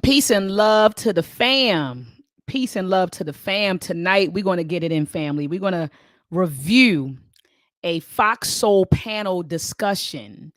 Peace and love to the fam. Peace and love to the fam. Tonight, we're going to get it in, family. We're going to review a Fox Soul panel discussion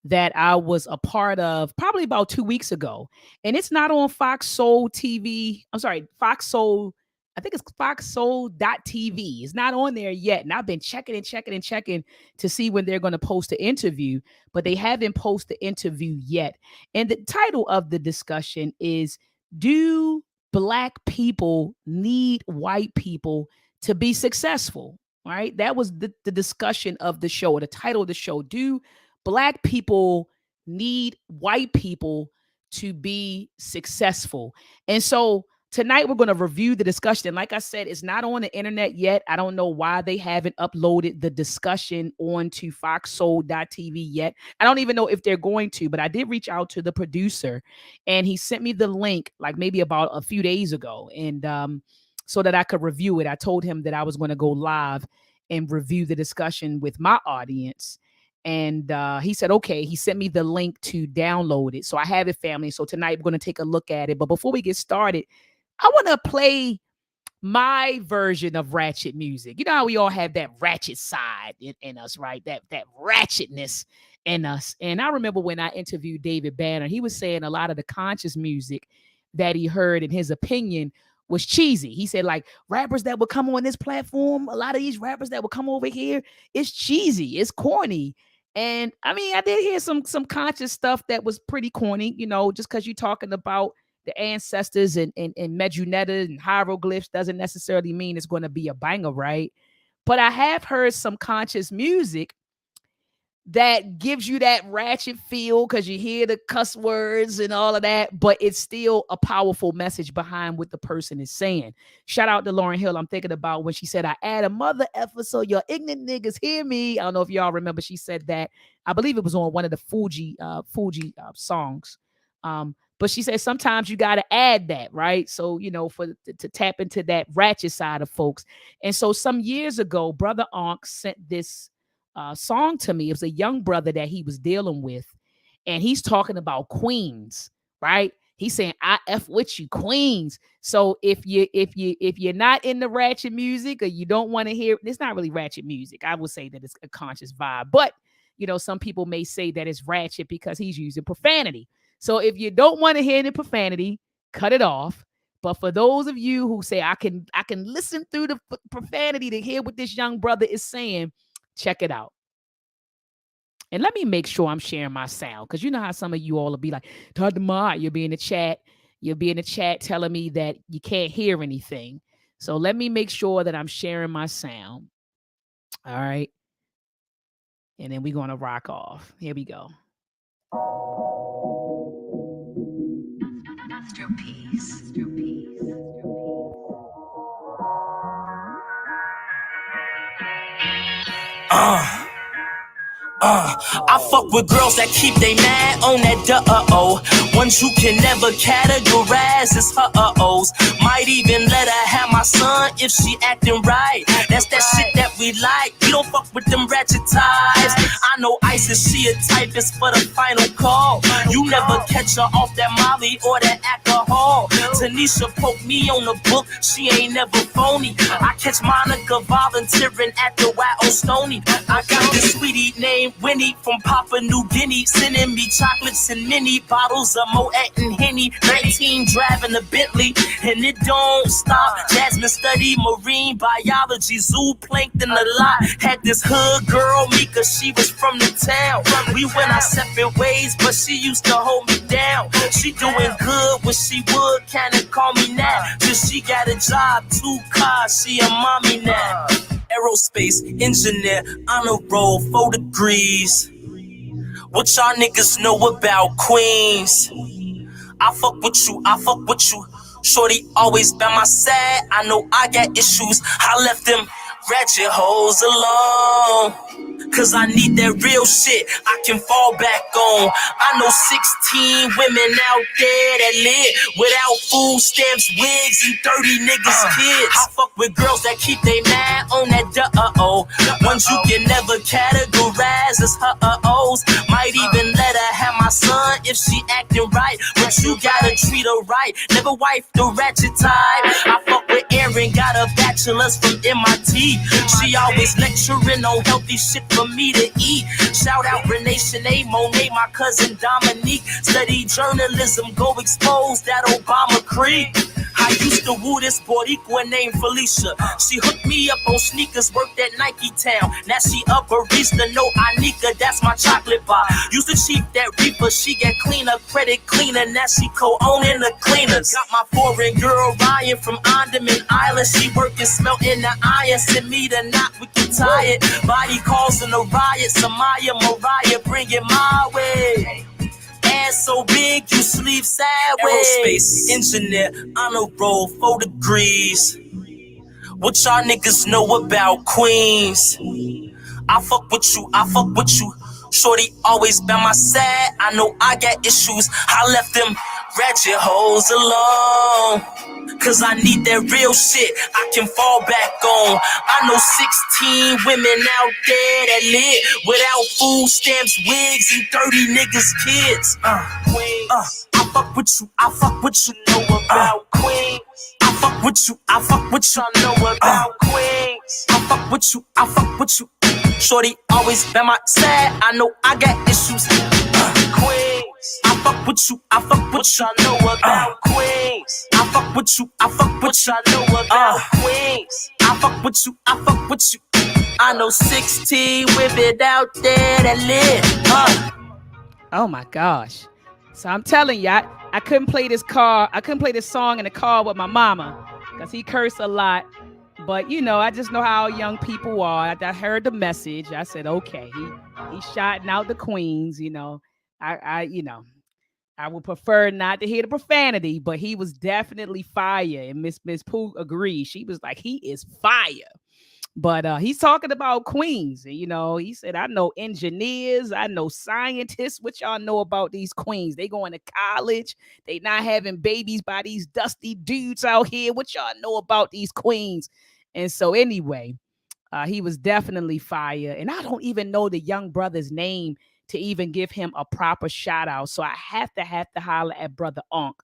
that I was a part of probably about 2 weeks ago. And it's not on Fox Soul TV. I'm sorry, Fox Soul. I think it's foxsoul.tv. It's not on there yet. And I've been checking and checking and checking to see when they're going to post the interview, but they haven't posted the interview yet. And the title of the discussion is Do Black People Need White People to Be Successful? Right? That was the discussion of the show, or the title of the show. Do Black people need white people to be successful? And so tonight we're going to review the discussion. And like I said, it's not on the internet yet. I don't know why they haven't uploaded the discussion onto foxsoul.tv yet. I don't even know if they're going to, but I did reach out to the producer and he sent me the link like maybe about a few days ago. And so that I could review it. I told him that I was going to go live and review the discussion with my audience. And he said, okay, he sent me the link to download it. So I have it, family. So tonight we're going to take a look at it. But before we get started, I want to play my version of ratchet music. You know how we all have that ratchet side in us, right? That ratchetness in us. And I remember when I interviewed David Banner, he was saying a lot of the conscious music that he heard, in his opinion, was cheesy. He said, like, rappers that would come on this platform, a lot of these rappers that would come over here, it's cheesy, it's corny. And I mean, I did hear some conscious stuff that was pretty corny, you know, just because you're talking about the ancestors and Medunetta and hieroglyphs doesn't necessarily mean it's going to be a banger, right? But I have heard some conscious music that gives you that ratchet feel because you hear the cuss words and all of that, but it's still a powerful message behind what the person is saying. Shout out to Lauryn Hill. I'm thinking about when she said, I add a mother effer so your ignorant niggas hear me. I don't know if y'all remember, she said that. I believe it was on one of the Fuji songs. But she said sometimes you got to add that, right? So, you know, to tap into that ratchet side of folks. And so some years ago, Brother Ankh sent this song to me. It was a young brother that he was dealing with, and he's talking about queens, right? He's saying, I F with you, queens. So if you're not in the ratchet music, or you don't want to hear, it's not really ratchet music. I would say that it's a conscious vibe, but you know, some people may say that it's ratchet because he's using profanity. So if you don't want to hear the profanity, cut it off. But for those of you who say I can listen through the profanity to hear what this young brother is saying, check it out. And let me make sure I'm sharing my sound, because you know how some of you all will be like, Todd Ma, you'll be in the chat telling me that you can't hear anything. So let me make sure that I'm sharing my sound. All right. And then we're going to rock off. Here we go. Masterpiece. I fuck with girls that keep they mad on that duh-oh. Ones you can never categorize as her-ohs. Might even let her have my son if she acting right. That's that shit that we like. We don't fuck with them ratchet ties. I know Isis, she a typist for the final call. You never catch her off that Molly or that alcohol. Tanisha poked me on the book, she ain't never phony. I catch Monica volunteering at the Y on Stony. I got this sweetie named Winnie from Papua New Guinea, sending me chocolates and mini bottles of Moet and Henny. 19 driving a Bentley, and it don't stop. Jasmine studied marine biology, zooplankton a lot. Had this hood girl, Mika, she was from the town. We went our separate ways, but she used to hold me down. She doing good, wish she would kinda call me now. Just she got a job, 2 cars, she a mommy now. Aerospace engineer, on a roll, 4 degrees. What y'all niggas know about Queens? I fuck with you. Shorty always by my side. I know I got issues. I left them ratchet hoes alone. Cause I need that real shit I can fall back on. I know 16 women out there that live without food stamps, wigs, and 30 niggas' kids. I fuck with girls that keep they mad on that duh-oh. Ones you can never categorize as huh-ohs. Might even let her have my son if she acting right. But you gotta treat her right, never wife the ratchet type. I fuck with Erin, got a bachelor's from MIT. She always lecturing on healthy shit for me to eat. Shout out Renee, Shanae, Monet, my cousin Dominique. Study journalism, go expose that Obama creep. I used to woo this Boricua named Felicia. She hooked me up on sneakers, worked at Nike Town. Now she a barista, no Anika, that's my chocolate bar. Used to cheat that Reaper, she get cleaner, credit cleaner. Now she co-owning the cleaners. Got my foreign girl Ryan from Andaman Island. She working, smelting the iron. Send me the knot, we get tired. Body calls in a riot. Samaya, Mariah, bring it my way. Ass so big, you sleep sideways. Aerospace engineer, honor roll, 4 degrees. What y'all niggas know about Queens? I fuck with you, I fuck with you. Shorty always by my side. I know I got issues. I left them ratchet hoes alone. Cause I need that real shit I can fall back on. I know 16 women out there that live without food stamps, wigs, and 30 niggas' kids. I fuck with you, I fuck with you, know about Queens. I fuck with you, I fuck with you, I know about Queens. I fuck with you, I fuck with you. Shorty always by my side. I know I got issues. Queens. I fuck with you, I fuck with you, I know about Queens. I fuck with you, I fuck with you, I know about Queens. I fuck with you, I fuck with you. I know 16 women out there that live. Oh my gosh. So I'm telling you, I couldn't play this song in the car with my mama because he cursed a lot. But you know, I just know how young people are. I heard the message. I said, okay, he's shouting out the queens. You know, I would prefer not to hear the profanity, but he was definitely fire. And Miss Pooh agreed. She was like, he is fire. But he's talking about queens. And, you know, he said, I know engineers, I know scientists. What y'all know about these queens? They going to college. They not having babies by these dusty dudes out here. What y'all know about these queens? And so anyway, he was definitely fire. And I don't even know the young brother's name to even give him a proper shout out. So I have to holler at Brother Onk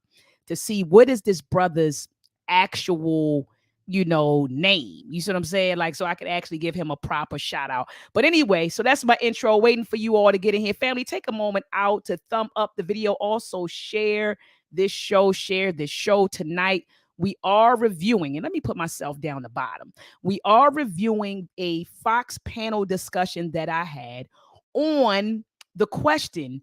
to see what is this brother's actual name. You see what I'm saying? Like, so I could actually give him a proper shout out. But anyway, so that's my intro. Waiting for you all to get in here. Family, take a moment out to thumb up the video. Also share this show tonight. We are reviewing, and let me put myself down the bottom. We are reviewing a Fox panel discussion that I had on the question,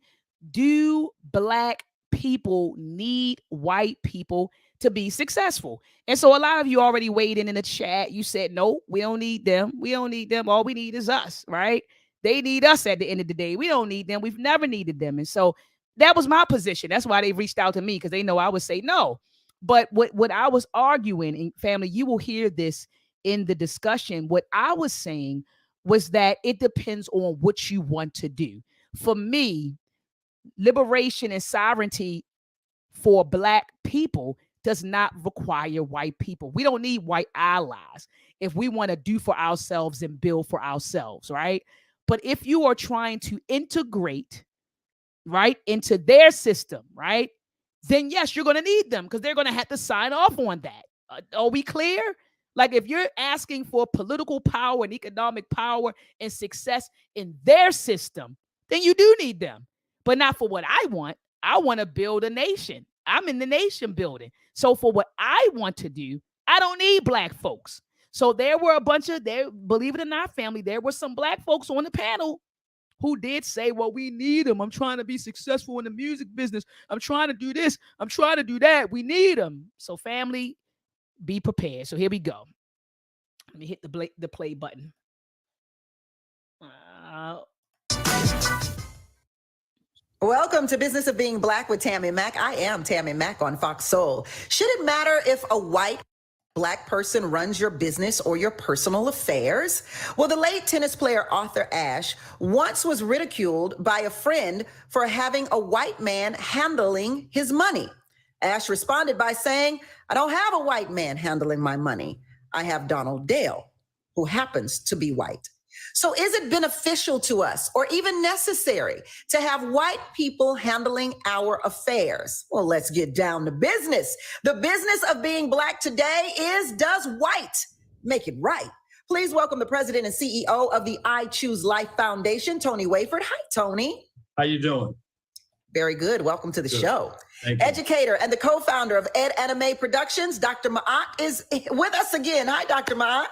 do Black people need white people to be successful? And so a lot of you already weighed in the chat. You said, no, we don't need them. We don't need them. All we need is us, right? They need us at the end of the day. We don't need them. We've never needed them. And so that was my position. That's why they reached out to me, because they know I would say no. But what I was arguing, and family, you will hear this in the discussion. What I was saying was that it depends on what you want to do. For me, liberation and sovereignty for Black people does not require white people. We don't need white allies if we want to do for ourselves and build for ourselves, right? But if you are trying to integrate, right, into their system, right, then yes, you're going to need them, because they're going to have to sign off on that. Are we clear? Like, if you're asking for political power and economic power and success in their system, then you do need them, but not for what I want. I want to build a nation. I'm in the nation building. So for what I want to do, I don't need Black folks. So there were a bunch of, believe it or not, family, there were some Black folks on the panel who did say, well, we need them. I'm trying to be successful in the music business. I'm trying to do this. I'm trying to do that. We need them. So family, be prepared. So here we go. Let me hit the play button. Welcome to Business of Being Black with Tammy Mack. I am Tammy Mack on Fox Soul. Should it matter if a white Black person runs your business or your personal affairs? Well, the late tennis player Arthur Ashe once was ridiculed by a friend for having a white man handling his money. Ashe responded by saying, "I don't have a white man handling my money. I have Donald Dale, who happens to be white." So is it beneficial to us or even necessary to have white people handling our affairs? Well, let's get down to business. The business of being Black today is, does white make it right? Please welcome the president and CEO of the I Choose Life Foundation, Tony Wayford. Hi, Tony. How you doing? Very good. Welcome to the show. Thank you. Educator and the co-founder of Ed Anime Productions, Dr. Ma'at is with us again. Hi, Dr. Ma'at.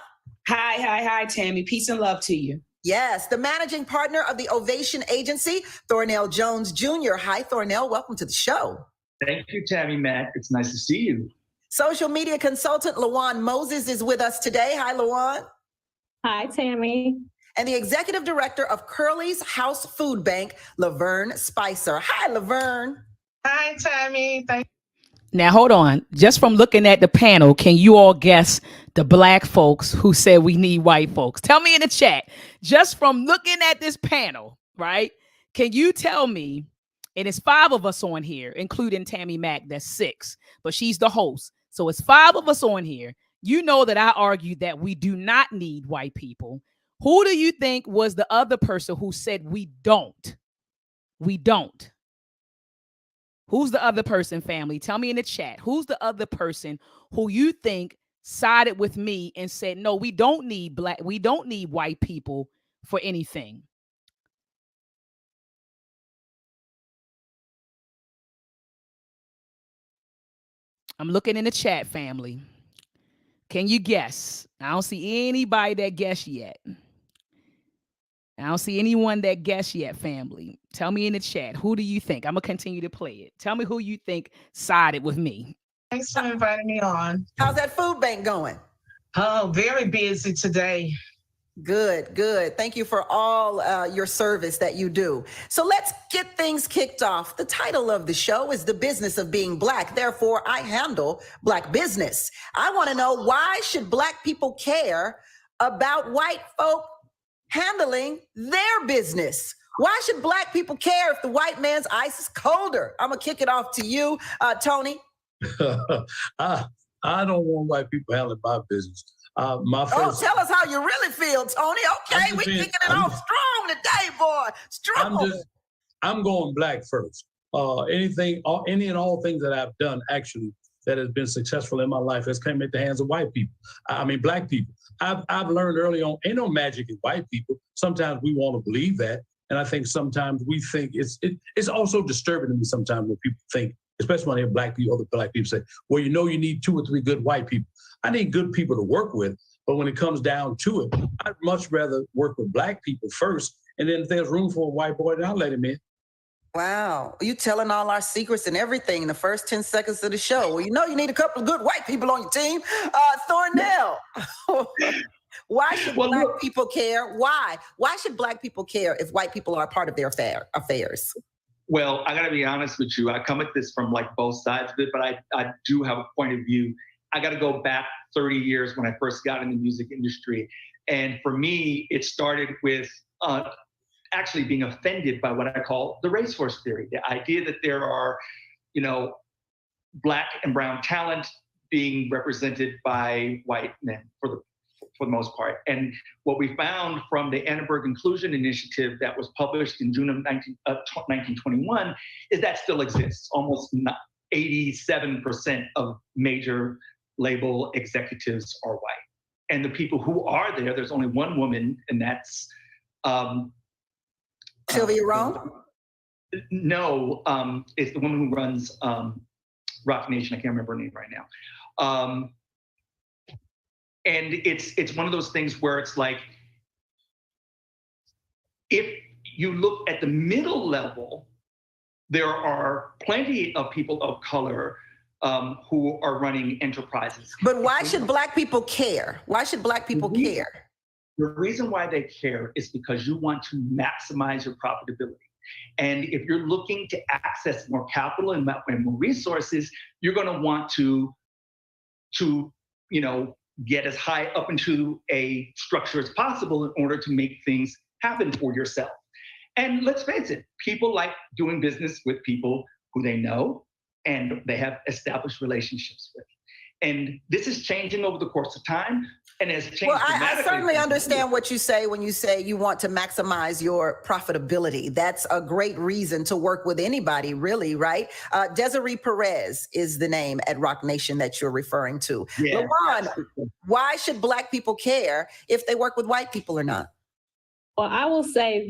Hi, Tammy. Peace and love to you. Yes, the managing partner of the Ovation Agency, Thornell Jones Jr. Hi, Thornell. Welcome to the show. Thank you, Tammy, Matt. It's nice to see you. Social media consultant LaJuan Moses is with us today. Hi, LaJuan. Hi, Tammy. And the executive director of Curly's House Food Bank, Laverne Spicer. Hi, Laverne. Hi, Tammy. Now, hold on. Just from looking at the panel, can you all guess the Black folks who said we need white folks? Tell me in the chat. Just from looking at this panel, right? Can you tell me, and it's 5 of us on here, including Tammy Mack, that's 6, but she's the host. So it's 5 of us on here. You know that I argued that we do not need white people. Who do you think was the other person who said we don't? We don't. Who's the other person, family? Tell me in the chat. Who's the other person who you think sided with me and said, no, we don't need white people for anything? I'm looking in the chat, family. Can you guess? I don't see anybody that guessed yet. I don't see anyone that guessed yet, family. Tell me in the chat. Who do you think? I'm going to continue to play it. Tell me who you think sided with me. Thanks for inviting me on. How's that food bank going? Oh, very busy today. Good, good. Thank you for all your service that you do. So let's get things kicked off. The title of the show is The Business of Being Black. Therefore, I handle Black business. I want to know, why should Black people care about white folk handling their business? Why should Black people care if the white man's ice is colder? I'm going to kick it off to you, Tony. I don't want white people handling my business. Tell us how you really feel, Tony. Okay, we're kicking it off strong today, boy. Strong. I'm going Black first. Any and all things that I've done actually that has been successful in my life has come at the hands of white people. Black people. I've learned early on, ain't no magic in white people. Sometimes we want to believe that. And I think sometimes we think it's also disturbing to me sometimes when people think, especially when I hear other black people say, well, you need 2 or 3 good white people. I need good people to work with. But when it comes down to it, I'd much rather work with Black people first. And then if there's room for a white boy, then I'll let him in. Wow. You telling all our secrets and everything in the first 10 seconds of the show. Well, you need a couple of good white people on your team. Thornell, why should Black people care? Why? Why should Black people care if white people are a part of their affairs? Well, I got to be honest with you. I come at this from both sides of it, but I do have a point of view. I got to go back 30 years when I first got in the music industry. And for me, it started with actually being offended by what I call the racehorse theory, the idea that there are, Black and brown talent being represented by white men for the most part. And what we found from the Annenberg Inclusion Initiative that was published in June of 1921 is that still exists. Almost 87% of major label executives are white. And the people who are there's only one woman, and that's Sylvia Rome? No, it's the woman who runs Rock Nation. I can't remember her name right now. And it's one of those things where it's like, if you look at the middle level, there are plenty of people of color who are running enterprises. But why should Black people care? Why should Black people care? The reason why they care is because you want to maximize your profitability. And if you're looking to access more capital and more resources, you're going to want to get as high up into a structure as possible in order to make things happen for yourself. And let's face it, people like doing business with people who they know and they have established relationships with. And this is changing over the course of time. And has changed. Well, I certainly understand what you say when you say you want to maximize your profitability. That's a great reason to work with anybody, really, right? Desiree Perez is the name at Rock Nation that you're referring to. Yeah, LaRon, why should Black people care if they work with white people or not? Well, I will say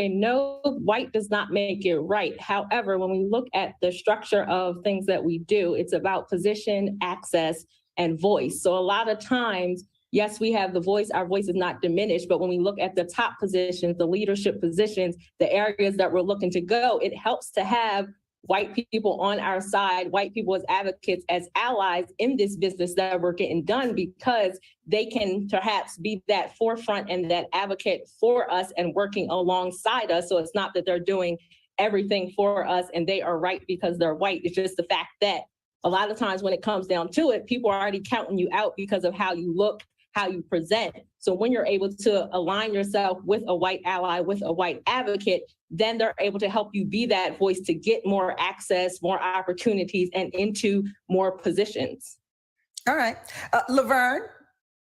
no, white does not make it right. However, when we look at the structure of things that we do, it's about position, access, and voice. So a lot of times, yes, we have the voice, our voice is not diminished, but when we look at the top positions, the leadership positions, the areas that we're looking to go, it helps to have white people on our side, white people as advocates, as allies in this business that we're getting done, because they can perhaps be that forefront and that advocate for us and working alongside us. So it's not that they're doing everything for us and they are right because they're white. It's just the fact that a lot of times when it comes down to it, people are already counting you out because of how you look, how you present. So when you're able to align yourself with a white ally, with a white advocate, then they're able to help you be that voice to get more access, more opportunities, and into more positions. All right. Laverne,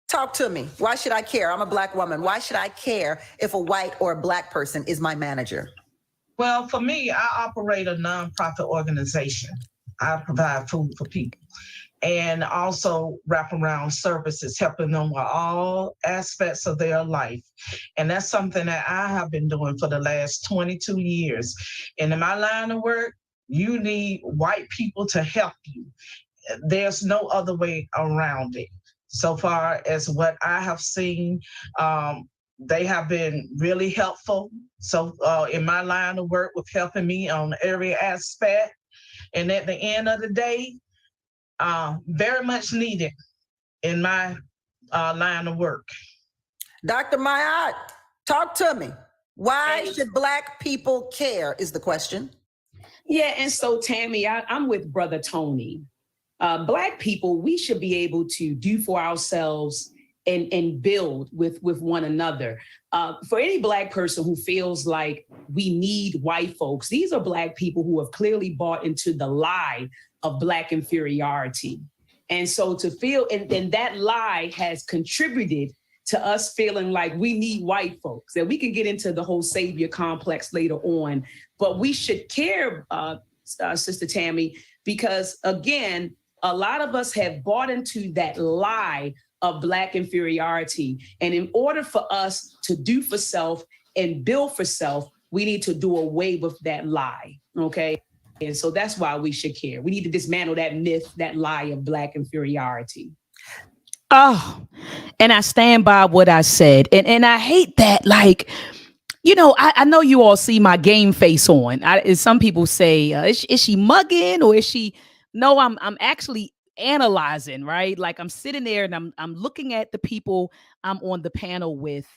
talk to me. Why should I care? I'm a Black woman. Why should I care if a white or a Black person is my manager? Well, for me, I operate a nonprofit organization. I provide food for people and also wraparound services, helping them with all aspects of their life. And that's something that I have been doing for the last 22 years. And in my line of work, you need white people to help you. There's no other way around it. So far as what I have seen, they have been really helpful. So in my line of work with helping me on every aspect. And at the end of the day, very much needed in my line of work. Dr. Mayat, talk to me. Why should Black people care is the question. Yeah, and so Tammy, I'm with Brother Tony. Black people, we should be able to do for ourselves and build with one another. For any Black person who feels like we need white folks, these are Black people who have clearly bought into the lie of Black inferiority. And so to feel, and that lie has contributed to us feeling like we need white folks. And we can get into the whole savior complex later on, but we should care, Sister Tammy, because again, a lot of us have bought into that lie of Black inferiority. And in order for us to do for self and build for self, we need to do away with that lie, okay? And so that's why we should care. We need to dismantle that myth, that lie of Black inferiority. Oh, and I stand by what I said. And I hate that, like, you know, I know you all see my game face on. Some people say, is she mugging or is she? No, I'm actually analyzing, right? Like I'm sitting there and I'm looking at the people I'm on the panel with,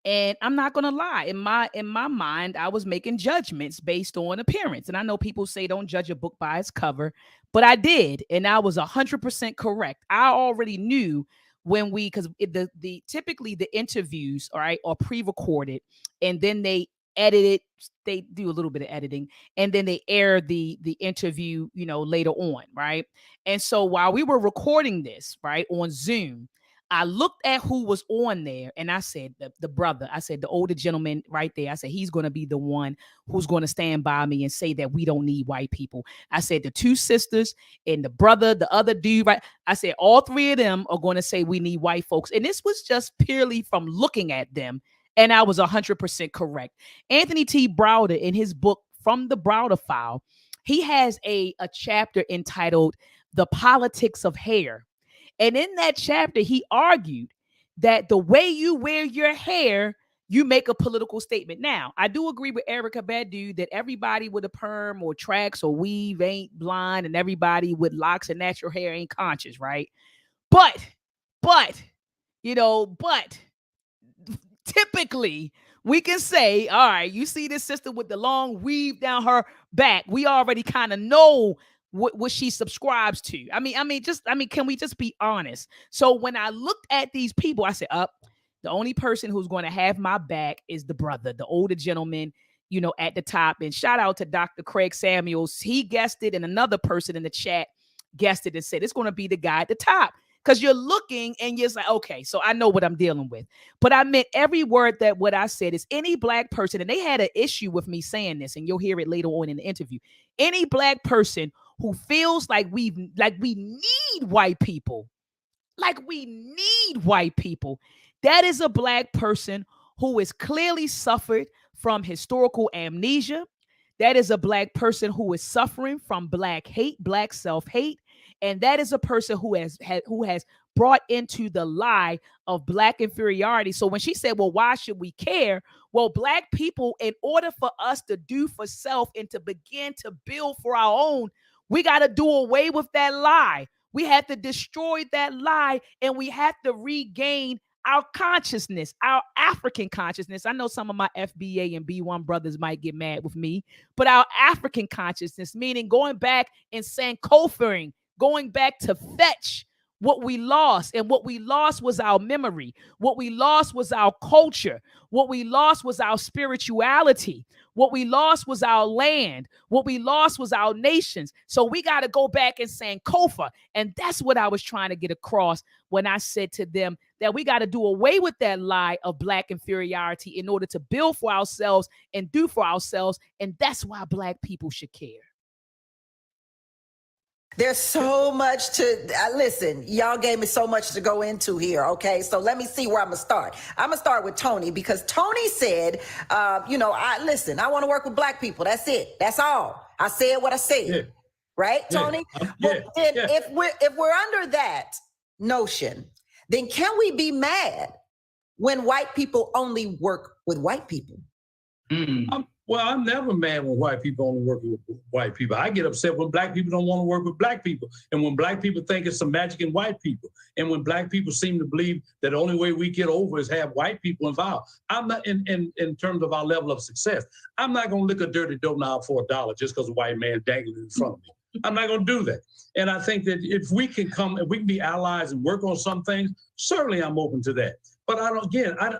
and I'm not gonna lie. In my mind, I was making judgments based on appearance. And I know people say don't judge a book by its cover, but I did, and I was 100% correct. I already knew when because the typically the interviews, all right, are pre-recorded, and then they edit it. They do a little bit of editing, and then they air the interview, you know, later on, right? And so while we were recording this, right, on Zoom, I looked at who was on there and I said, the brother, I said, the older gentleman right there, I said, he's going to be the one who's going to stand by me and say that we don't need white people. I said, the two sisters and the brother, the other dude, right? I said, all three of them are going to say we need white folks. And this was just purely from looking at them. And I was 100% correct. Anthony T. Browder, in his book, From the Browder File, he has a chapter entitled The Politics of Hair. And in that chapter, he argued that the way you wear your hair, you make a political statement. Now, I do agree with Erica Badu that everybody with a perm or tracks or weave ain't blind, and everybody with locks and natural hair ain't conscious, right? But typically we can say, all right, you see this sister with the long weave down her back. We already kind of know what she subscribes to. I mean, can we just be honest? So when I looked at these people, I said, up, the only person who's going to have my back is the brother, the older gentleman, at the top. And shout out to Dr. Craig Samuels. He guessed it, and another person in the chat guessed it and said it's going to be the guy at the top. Because you're looking and you're like, okay, so I know what I'm dealing with. But I meant every word that what I said is any black person, and they had an issue with me saying this, and you'll hear it later on in the interview. Any black person who feels like we need white people, that is a black person who is clearly suffered from historical amnesia. That is a black person who is suffering from black hate, black self-hate. And that is a person who has brought into the lie of black inferiority. So when she said, well, why should we care? Well, black people, in order for us to do for self and to begin to build for our own, we got to do away with that lie. We had to destroy that lie, and we have to regain our consciousness, our African consciousness. I know some of my FBA and B1 brothers might get mad with me, but our African consciousness, meaning going back and Sankofering, going back to fetch what we lost. And what we lost was our memory. What we lost was our culture. What we lost was our spirituality. What we lost was our land. What we lost was our nations. So we got to go back and Sankofa. And that's what I was trying to get across when I said to them that we got to do away with that lie of black inferiority in order to build for ourselves and do for ourselves. And that's why black people should care. There's so much to listen. Y'all gave me so much to go into here. Okay, so let me see where I'm gonna start. I'm gonna start with Tony, because Tony said, I want to work with black people. That's it. That's all. I said what I said. Yeah. Right, Tony? Yeah. If we're under that notion, then can we be mad when white people only work with white people? Well, I'm never mad when white people only work with white people. I get upset when black people don't want to work with black people. And when black people think it's some magic in white people. And when black people seem to believe that the only way we get over is have white people involved. I'm not, in terms of our level of success, I'm not going to lick a dirty doorknob for $1 just because a white man dangling in front of me. I'm not going to do that. And I think that if we can be allies and work on some things, certainly I'm open to that. But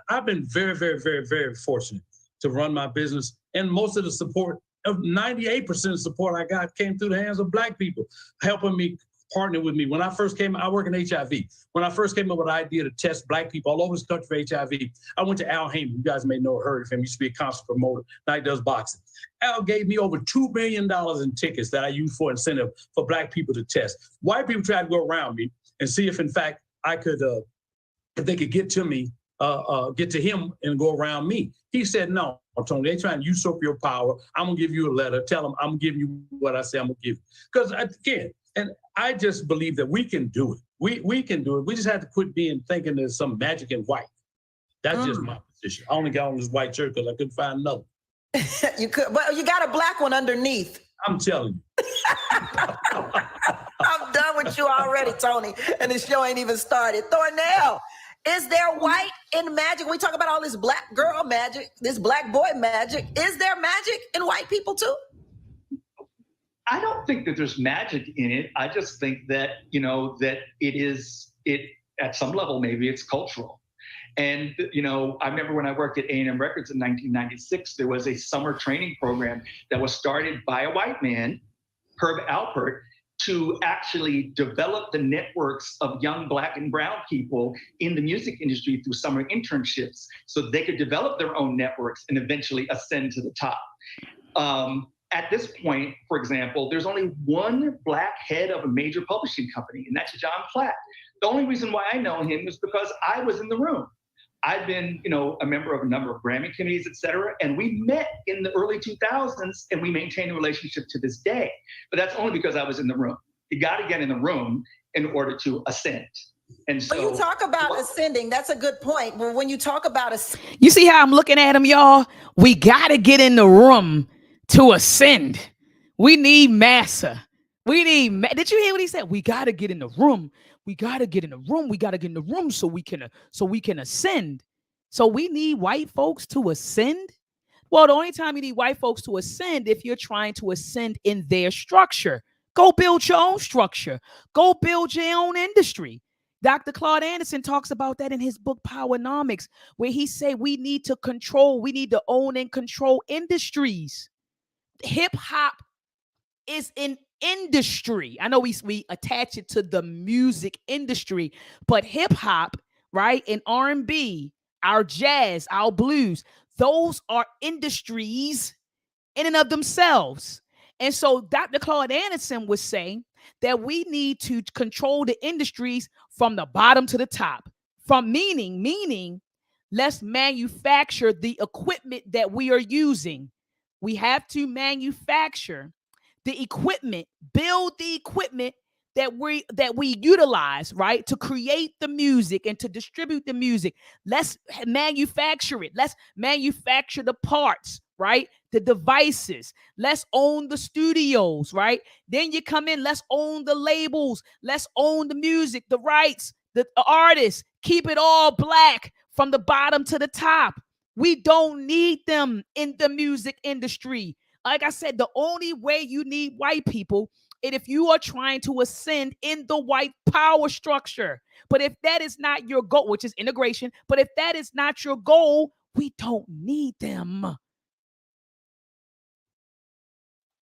I've been very, very, very, very fortunate to run my business. And most of the support, of 98% of the support I got came through the hands of black people, helping me, partner with me. When I first came, I work in HIV. When I first came up with the idea to test black people all over this country for HIV, I went to Al Heyman. You guys may know or heard of him. He used to be a concert promoter. Now he does boxing. Al gave me over $2 million in tickets that I used for incentive for black people to test. White people tried to go around me and see if, in fact, I could, if they could get to me, get to him and go around me. He said, no, Tony, they trying to usurp your power. I'm going to give you a letter. Tell them I'm giving you what I say I'm going to give you. Because again, and I just believe that we can do it. We can do it. We just have to quit thinking there's some magic in white. That's just my position. I only got on this white shirt because I couldn't find another. You could, well, you got a black one underneath. I'm telling you. I'm done with you already, Tony. And the show ain't even started. Thornell, is there white in magic? We talk about all this black girl magic, this black boy magic. Is there magic in white people too? I don't think that there's magic in it. I just think that, that it at some level, maybe it's cultural. And, I remember when I worked at A&M Records in 1996, there was a summer training program that was started by a white man, Herb Alpert, to actually develop the networks of young black and brown people in the music industry through summer internships so they could develop their own networks and eventually ascend to the top. At this point, for example, there's only one black head of a major publishing company, and that's John Platt. The only reason why I know him is because I was in the room. I've been, a member of a number of Grammy committees, et cetera, and we met in the early 2000s and we maintain a relationship to this day. But that's only because I was in the room. You got to get in the room in order to ascend. And so when you talk about ascending, that's a good point. When you talk about you see how I'm looking at him, y'all? We got to get in the room to ascend. We need massa. Did you hear what he said? We got to get in the room. We got to get in the room. We got to get in the room so we can ascend. So we need white folks to ascend. Well, the only time you need white folks to ascend if you're trying to ascend in their structure. Go build your own structure. Go build your own industry. Dr. Claude Anderson talks about that in his book Powernomics, where he said we need to own and control industries. Hip hop is an industry. I know we attach it to the music industry, but hip hop, right, and R&B, our jazz, our blues, those are industries in and of themselves. And so Dr. Claude Anderson was saying that we need to control the industries from the bottom to the top. From meaning, let's manufacture the equipment that we are using. We have to manufacture the equipment, build the equipment that we utilize, right, to create the music and to distribute the music. Let's manufacture it. Let's manufacture the parts, right? The devices. Let's own the studios, right? Then you come in, let's own the labels. Let's own the music, the rights, the artists. Keep it all black from the bottom to the top. We don't need them in the music industry. Like I said, the only way you need white people is if you are trying to ascend in the white power structure. But if that is not your goal, which is integration, but if that is not your goal, we don't need them.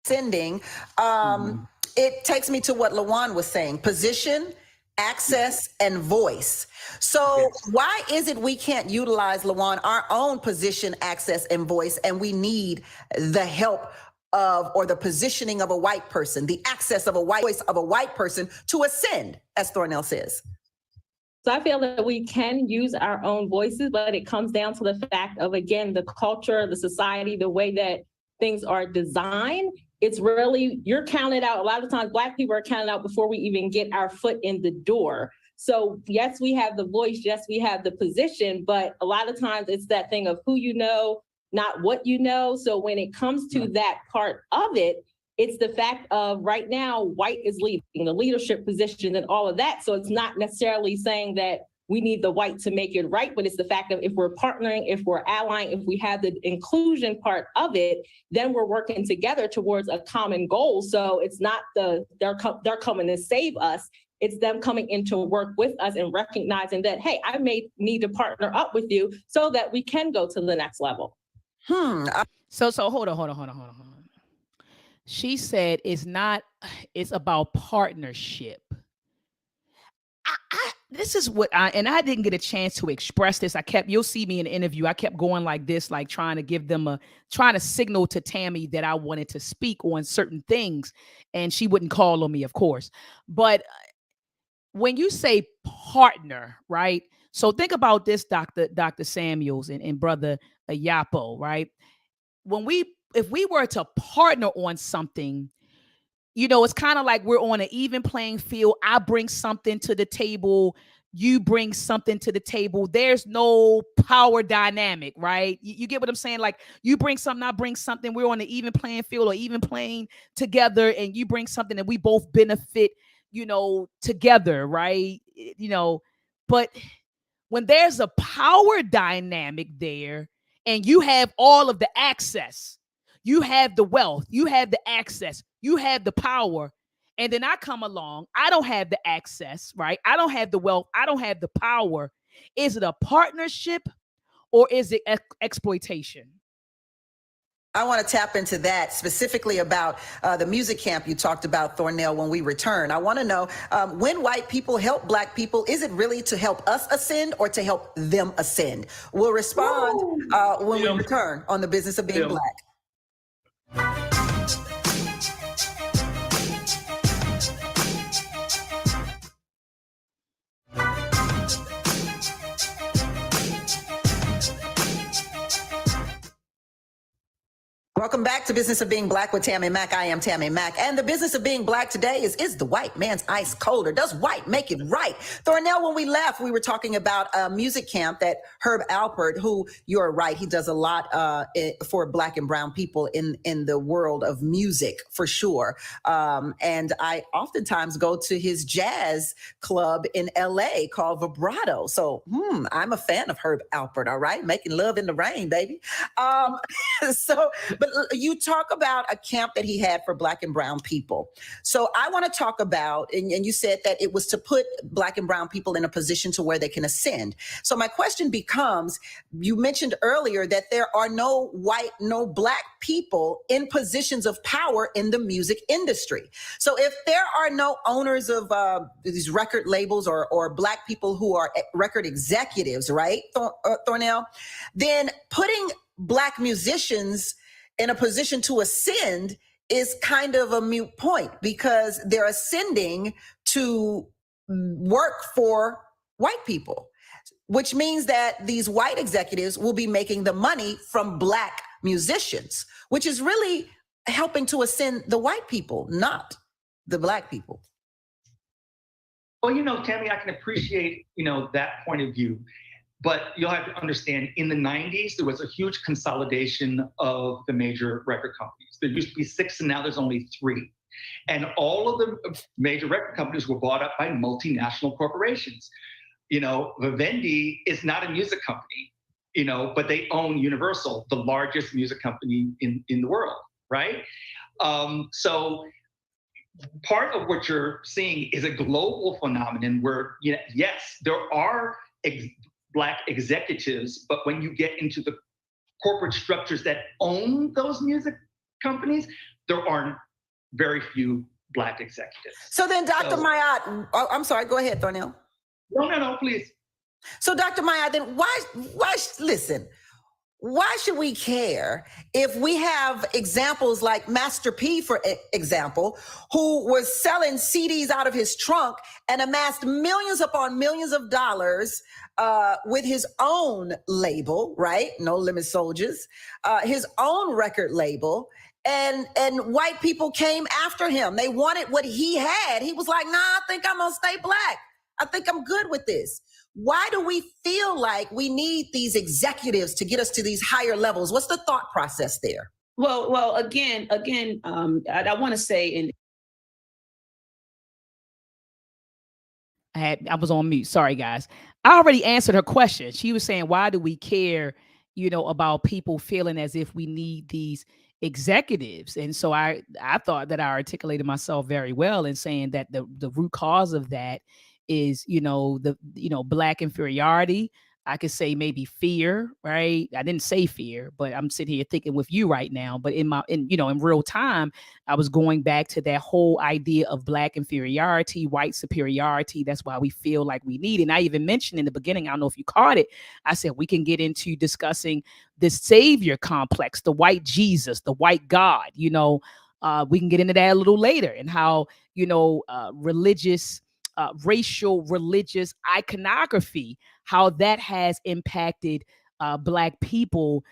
Sending, it takes me to what LaJuan was saying: position, access, and voice. So why is it we can't utilize, LaJuan, our own position, access, and voice, and we need the help of, or the positioning of a white person, the access of a white voice of a white person to ascend, as Thornell says? So I feel that we can use our own voices, but it comes down to the fact of, again, the culture, the society, the way that things are designed. It's really, you're counted out. A lot of times Black people are counted out before we even get our foot in the door. So yes, we have the voice, yes, we have the position, but a lot of times it's that thing of who you know, not what you know. So when it comes to that part of it, it's the fact of right now, white is leading the leadership positions and all of that. So it's not necessarily saying that we need the white to make it right, but it's the fact of if we're partnering, if we're allying, if we have the inclusion part of it, then we're working together towards a common goal. So it's not they're coming to save us. It's them coming in to work with us and recognizing that, hey, I may need to partner up with you so that we can go to the next level. So hold on. She said it's about partnership. This is what I didn't get a chance to express this. You'll see me in the interview. I kept going like this, like trying to signal to Tammy that I wanted to speak on certain things, and she wouldn't call on me, of course. But when you say partner, right? So think about this, Dr. Samuels and Brother Yapo, right? If we were to partner on something, you know, it's kind of like we're on an even playing field. I bring something to the table. You bring something to the table. There's no power dynamic, right? You get what I'm saying? Like you bring something, I bring something. We're on an even playing field or even playing together, and you bring something and we both benefit, you know, together, right? You know, but when there's a power dynamic there and you have all of the access, you have the wealth, you have the access, you have the power, and then I come along, I don't have the access, right? I don't have the wealth, I don't have the power. Is it a partnership or is it exploitation? I want to tap into that specifically about the music camp you talked about, Thornell, when we return. I want to know, when white people help Black people, is it really to help us ascend or to help them ascend? We'll respond when we return on The Business of Being Black. Welcome back to Business of Being Black with Tammy Mack. I am Tammy Mack. And the business of being Black today is the white man's ice colder? Does white make it right? Thornell, when we left, we were talking about a music camp that Herb Alpert, who, you're right, he does a lot for Black and brown people in the world of music, for sure. And I oftentimes go to his jazz club in LA called Vibrato. So I'm a fan of Herb Alpert, all right? Making love in the rain, baby. But But you talk about a camp that he had for Black and brown people. So I want to talk about, and you said that it was to put Black and brown people in a position to where they can ascend. So my question becomes, you mentioned earlier that there are no white, no Black people in positions of power in the music industry. So if there are no owners of these record labels or Black people who are record executives, right, Thornell, then putting Black musicians in a position to ascend is kind of a moot point, because they're ascending to work for white people, which means that these white executives will be making the money from Black musicians, which is really helping to ascend the white people, not the Black people. Well, Tammy, I can appreciate, that point of view. But you'll have to understand, in the 90s, there was a huge consolidation of the major record companies. There used to be 6, and now there's only 3. And all of the major record companies were bought up by multinational corporations. Vivendi is not a music company, but they own Universal, the largest music company in the world, right? So part of what you're seeing is a global phenomenon where, yes, there are Black executives, but when you get into the corporate structures that own those music companies, there are very few Black executives. So then, Dr. Mayat, I'm sorry, go ahead, Thornell. No, please. So, Dr. Mayat, then why should we care if we have examples like Master P, for example, who was selling CDs out of his trunk and amassed millions upon millions of dollars with his own label, right? No Limit Soldiers, his own record label. And white people came after him. They wanted what he had. He was like, nah, I think I'm gonna stay Black. I think I'm good with this. Why do we feel like we need these executives to get us to these higher levels? What's the thought process there? Well, again, I want to say, and I was on mute. Sorry, guys. I already answered her question. She was saying, why do we care, about people feeling as if we need these executives? And so I thought that I articulated myself very well in saying that the root cause of that is, Black inferiority. I could say maybe fear, right? I didn't say fear, but I'm sitting here thinking with you right now. But in real time, I was going back to that whole idea of Black inferiority, white superiority. That's why we feel like we need it. And I even mentioned in the beginning, I don't know if you caught it, I said we can get into discussing the savior complex, the white Jesus, the white God. We can get into that a little later, and how, religious, racial, religious iconography, how that has impacted Black people,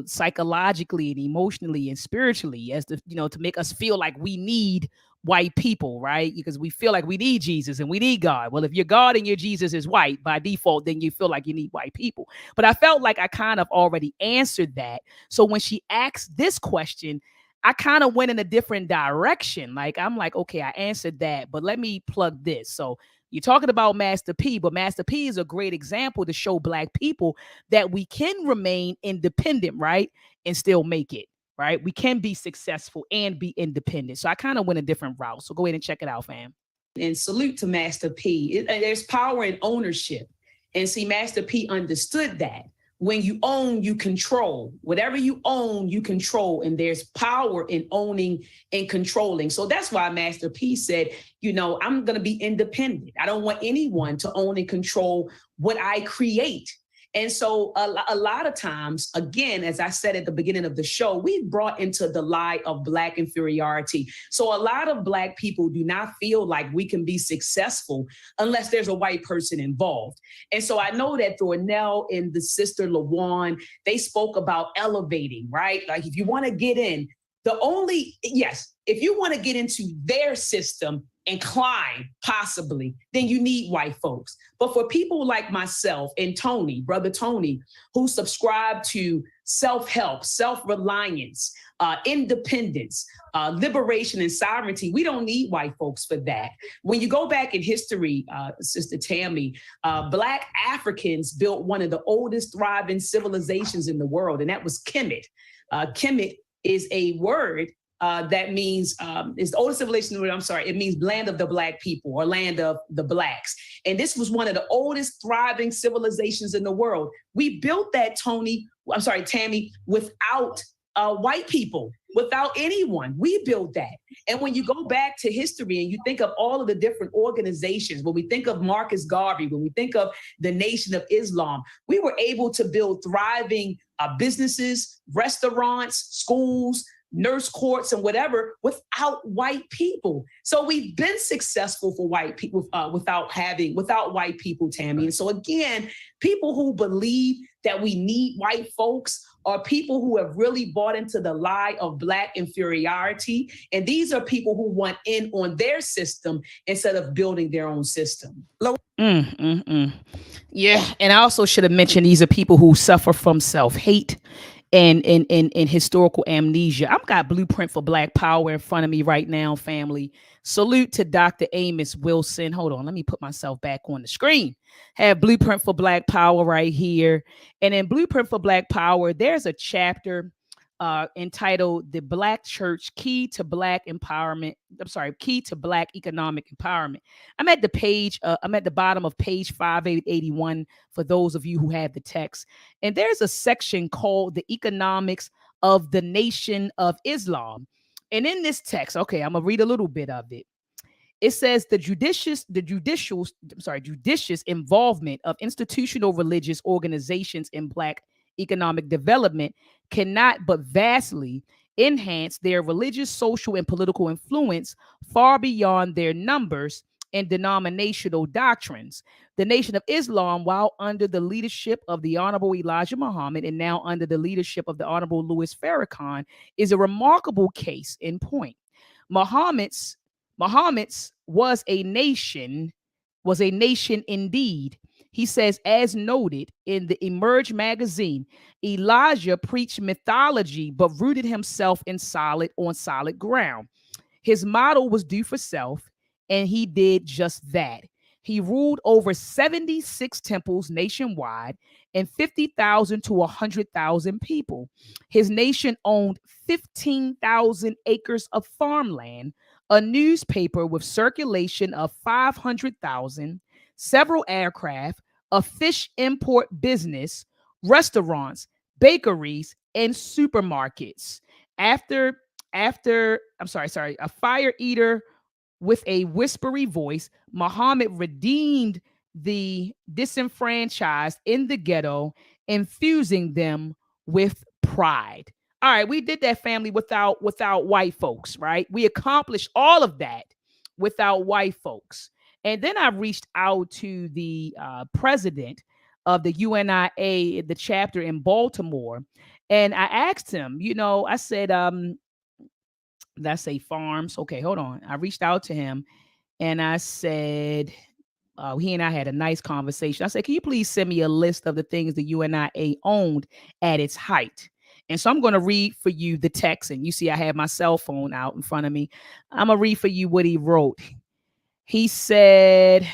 psychologically and emotionally and spiritually, as to make us feel like we need white people, right? Because we feel like we need Jesus and we need God. Well, if your God and your Jesus is white by default, then you feel like you need white people. But I felt like I kind of already answered that. So when she asked this question, I kind of went in a different direction. Like, I'm like, okay, I answered that, but let me plug this. So you're talking about Master P, but Master P is a great example to show Black people that we can remain independent, right? And still make it, right? We can be successful and be independent. So I kind of went a different route. So go ahead and check it out, fam. And salute to Master P. There's power in ownership. And see, Master P understood that. When you own, you control. Whatever you own, you control. And there's power in owning and controlling. So that's why Master P said, I'm going to be independent. I don't want anyone to own and control what I create. And so a lot of times, again, as I said at the beginning of the show, we brought into the lie of Black inferiority. So a lot of Black people do not feel like we can be successful unless there's a white person involved. And so I know that Thornell and the sister LaWan, they spoke about elevating, right? Like, if you want to get in, if you want to get into their system and climb, possibly, then you need white folks. But for people like myself and Tony, brother Tony, who subscribe to self-help, self-reliance, independence, liberation and sovereignty, we don't need white folks for that. When you go back in history, Sister Tammy, Black Africans built one of the oldest thriving civilizations in the world, and that was Kemet. Kemet is a word that means it's the oldest civilization. I'm sorry, it means land of the black people or land of the blacks. And this was one of the oldest thriving civilizations in the world. We built that, Tammy, without white people, without anyone. We built that. And when you go back to history and you think of all of the different organizations, when we think of Marcus Garvey, when we think of the Nation of Islam, we were able to build thriving businesses, restaurants, schools, nurse courts, and whatever without white people. So we've been successful for white people without white people, Tammy. And so again, people who believe that we need white folks are people who have really bought into the lie of Black inferiority. And these are people who want in on their system instead of building their own system. Yeah. And I also should have mentioned these are people who suffer from self-hate and historical amnesia. I've got Blueprint for Black Power in front of me right now, family. Salute to Dr. Amos Wilson. Hold on, let me put myself back on the screen. Have Blueprint for Black Power right here. And in Blueprint for Black Power, there's a chapter entitled The Black Church, Key to Black Empowerment. Key to Black Economic Empowerment. I'm at the bottom of page 581 for those of you who have the text. And there's a section called The Economics of the Nation of Islam. And in this text, okay, I'm gonna read a little bit of it. It says the judicious involvement of institutional religious organizations in Black economic development cannot but vastly enhance their religious, social, and political influence far beyond their numbers and denominational doctrines. The Nation of Islam, while under the leadership of the Honorable Elijah Muhammad and now under the leadership of the Honorable Louis Farrakhan, is a remarkable case in point. Muhammad's was a nation indeed. He says, as noted in the Emerge magazine, Elijah preached mythology but rooted himself on solid ground. His model was do for self, and he did just that. He ruled over 76 temples nationwide and 50,000 to 100,000 people. His nation owned 15,000 acres of farmland, a newspaper with circulation of 500,000, several aircraft, a fish import business, restaurants, bakeries, and supermarkets. A fire eater with a whispery voice, Muhammad redeemed the disenfranchised in the ghetto, infusing them with pride. All right, we did that, family, without white folks, right? We accomplished all of that without white folks. And then I reached out to the president of the UNIA, the chapter in Baltimore, and I asked him, I said, let's say farms. Okay, hold on. I reached out to him and I said, he and I had a nice conversation. I said, can you please send me a list of the things the UNIA owned at its height? And so I'm going to read for you the text. And you see, I have my cell phone out in front of me. I'm going to read for you what he wrote. He said,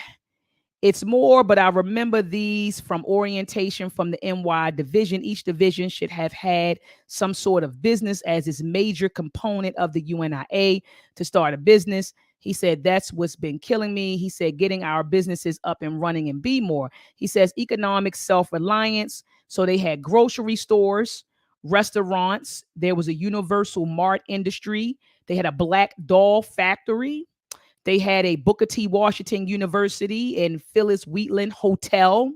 it's more, but I remember these from orientation from the NY division. Each division should have had some sort of business as its major component of the UNIA to start a business. He said, that's what's been killing me. He said, getting our businesses up and running and be more. He says, economic self-reliance. So they had grocery stores, restaurants. There was a universal mart industry. They had a black doll factory. They had a Booker T. Washington University and Phyllis Wheatland Hotel.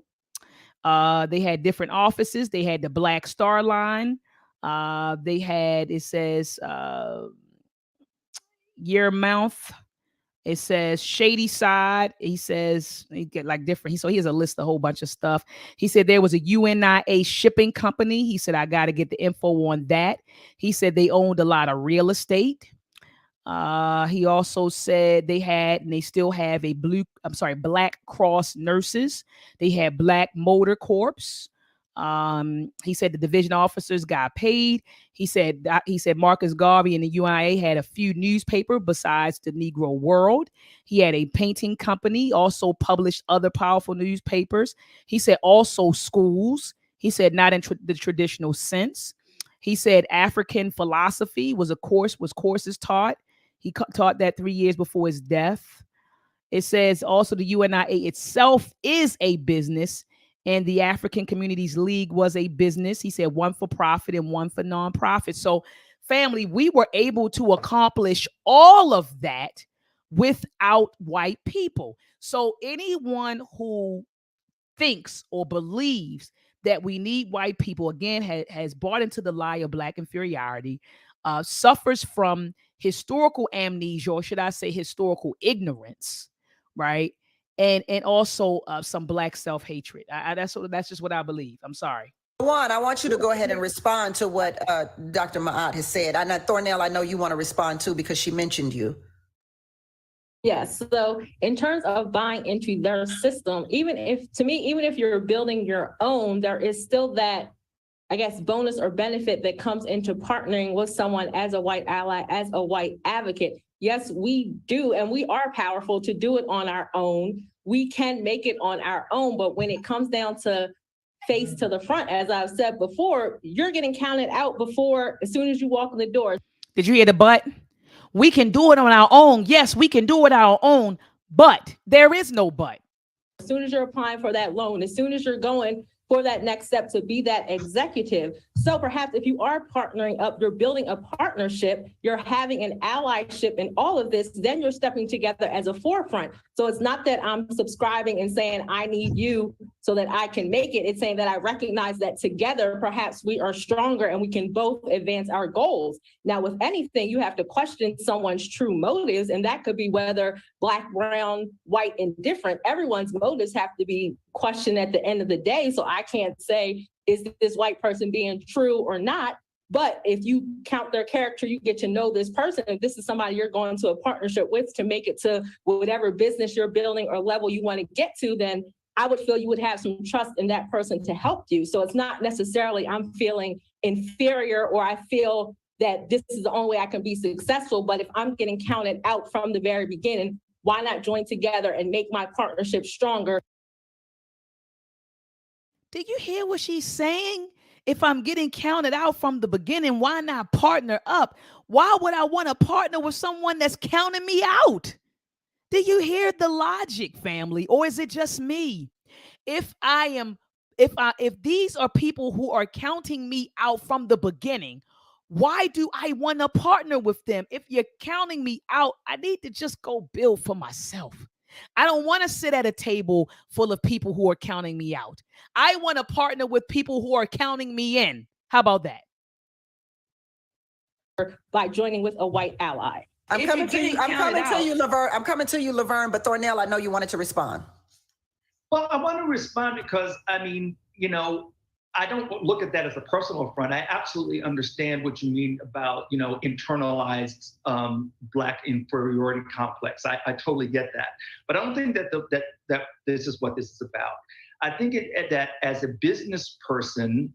They had different offices. They had the Black Star Line. They had, it says, Yearmouth. It says Shady Side. He says, he get like different. So he has a list, a whole bunch of stuff. He said there was a UNIA shipping company. He said, I got to get the info on that. He said they owned a lot of real estate. He also said they had, and they still have Black Cross nurses. They had Black Motor Corps. He said the division officers got paid. He said Marcus Garvey and the UIA had a few newspapers besides the Negro World. He had a painting company, also published other powerful newspapers. He said also schools. He said not in the traditional sense. He said African philosophy was courses taught. He taught that 3 years before his death. It says also the UNIA itself is a business, and the African Communities League was a business. He said one for profit and one for nonprofit. So, family, we were able to accomplish all of that without white people. So, anyone who thinks or believes that we need white people, again, has bought into the lie of Black inferiority, suffers from historical amnesia, or should I say historical ignorance, right? And also some Black self-hatred. That's just what I believe. I'm sorry. Juan, I want you to go ahead and respond to what Dr. Ma'at has said. I know, Thornell, I know you want to respond too because she mentioned you. Yes. So in terms of buying into their system, even if you're building your own, there is still that, I guess, bonus or benefit that comes into partnering with someone as a white ally, as a white advocate. Yes, we do, and we are powerful to do it on our own. We can make it on our own, but when it comes down to face to the front, as I've said before, you're getting counted out as soon as you walk in the door. Did you hear the but? We can do it on our own. Yes, we can do it on our own, but there is no but. As soon as you're applying for that loan, as soon as you're going for that next step to be that executive. So perhaps if you are partnering up, you're building a partnership, you're having an allyship in all of this, then you're stepping together as a forefront. So it's not that I'm subscribing and saying, I need you so that I can make it. It's saying that I recognize that together, perhaps we are stronger and we can both advance our goals. Now, with anything, you have to question someone's true motives, and that could be whether Black, brown, white, indifferent. Everyone's motives have to be questioned at the end of the day. So I can't say, is this white person being true or not? But if you count their character, you get to know this person. If this is somebody you're going to a partnership with to make it to whatever business you're building or level you want to get to, then I would feel you would have some trust in that person to help you. So it's not necessarily I'm feeling inferior or I feel that this is the only way I can be successful. But if I'm getting counted out from the very beginning, why not join together and make my partnership stronger? Did you hear what she's saying? If I'm getting counted out from the beginning, why not partner up? Why would I want to partner with someone that's counting me out? Do you hear the logic, family? Or is it just me? If these are people who are counting me out from the beginning, why do I want to partner with them? If you're counting me out, I need to just go build for myself. I don't want to sit at a table full of people who are counting me out. I want to partner with people who are counting me in. How about that? By joining with a white ally. I'm coming to you, Laverne, but Thornell, I know you wanted to respond. Well, I want to respond because, I mean, you know, I don't look at that as a personal affront. I absolutely understand what you mean about, you know, internalized Black inferiority complex. I totally get that. But I don't think that that this is what this is about. I think that as a business person,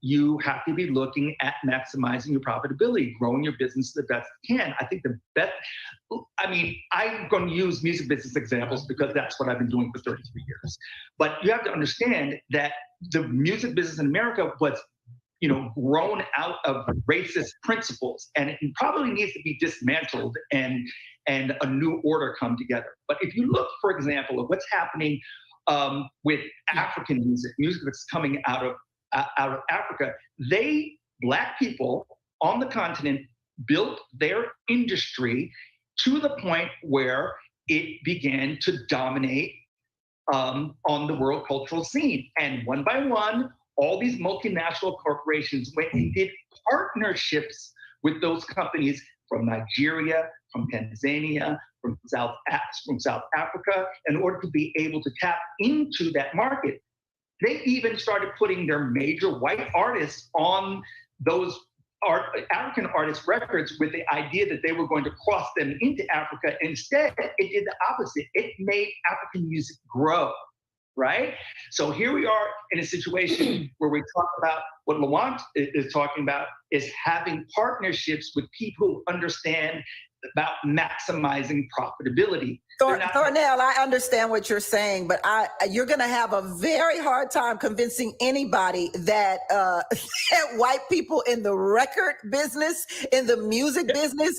you have to be looking at maximizing your profitability, growing your business the best you can. I think the best, I mean, I'm going to use music business examples because that's what I've been doing for 33 years. But you have to understand that the music business in America was, you know, grown out of racist principles, and it probably needs to be dismantled and a new order come together. But if you look, for example, at what's happening with African music that's coming out of Africa, Black people on the continent built their industry to the point where it began to dominate on the world cultural scene. And one by one, all these multinational corporations went and did partnerships with those companies from Nigeria, from Tanzania, from South Africa, in order to be able to tap into that market. They even started putting their major white artists on those African artists' records with the idea that they were going to cross them into Africa. Instead, it did the opposite. It made African music grow, right? So here we are in a situation where we talk about what Lawant is talking about, is having partnerships with people who understand about maximizing profitability. Thornell, I understand what you're saying, but you're going to have a very hard time convincing anybody that, that white people in the record business, in the music business,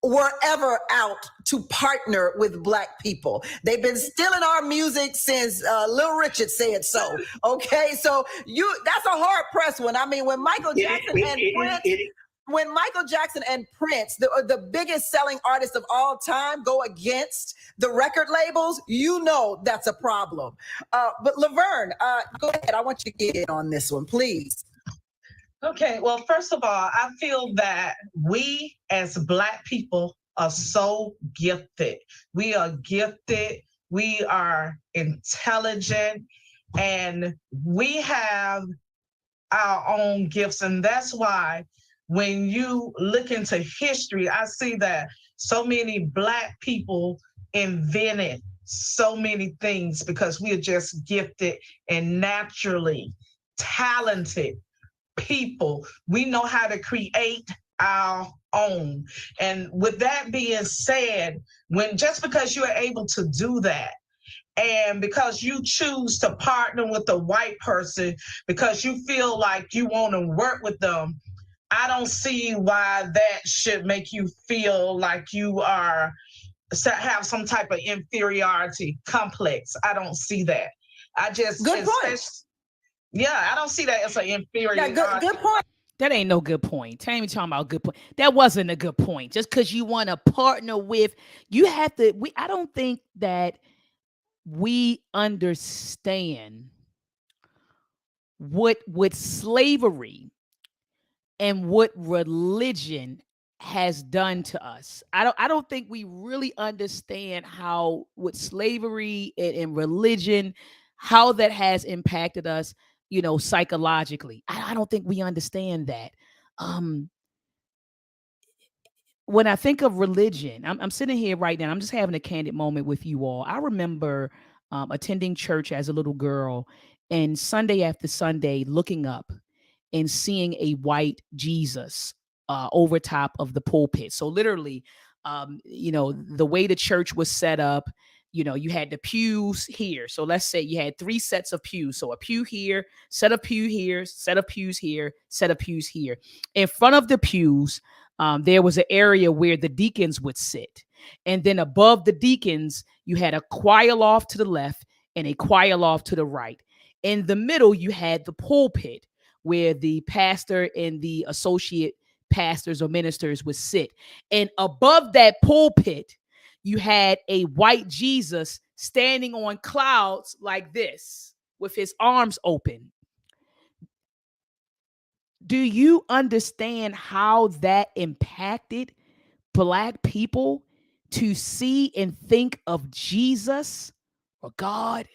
were ever out to partner with Black people. They've been stealing our music since Little Richard said so. Okay, so that's a hard press one. I mean, when Michael Jackson and Prince, the biggest selling artists of all time, go against the record labels, you know that's a problem. But Laverne, go ahead. I want you to get in on this one, please. Okay, well, first of all, I feel that we as Black people are so gifted. We are gifted, we are intelligent, and we have our own gifts. And that's why when you look into history, I see that so many Black people invented so many things because we are just gifted and naturally talented people. We know how to create our own. And with that being said, just because you are able to do that, and because you choose to partner with a white person because you feel like you want to work with them, I don't see why that should make you feel like you have some type of inferiority complex. I don't see that. Good point. Yeah, I don't see that as an inferiority. Yeah, good point. That ain't no good point. Tammy talking about good point. That wasn't a good point. Just because you want to partner with, you have to. I don't think that we understand what slavery and what religion has done to us. I don't think we really understand how with slavery and religion, how that has impacted us, psychologically. I don't think we understand that. When I think of religion, I'm sitting here right now. I'm just having a candid moment with you all. I remember attending church as a little girl, and Sunday after Sunday, looking up and seeing a white Jesus over top of the pulpit. So literally, the way the church was set up, you had the pews here. So let's say you had 3 sets of pews. So a pew here, set of pew here, set of pews here, set of pews here. In front of the pews, there was an area where the deacons would sit. And then above the deacons, you had a choir loft to the left and a choir loft to the right. In the middle, you had the pulpit where the pastor and the associate pastors or ministers would sit. And above that pulpit, you had a white Jesus standing on clouds like this with his arms open. Do you understand how that impacted Black people to see and think of Jesus or God,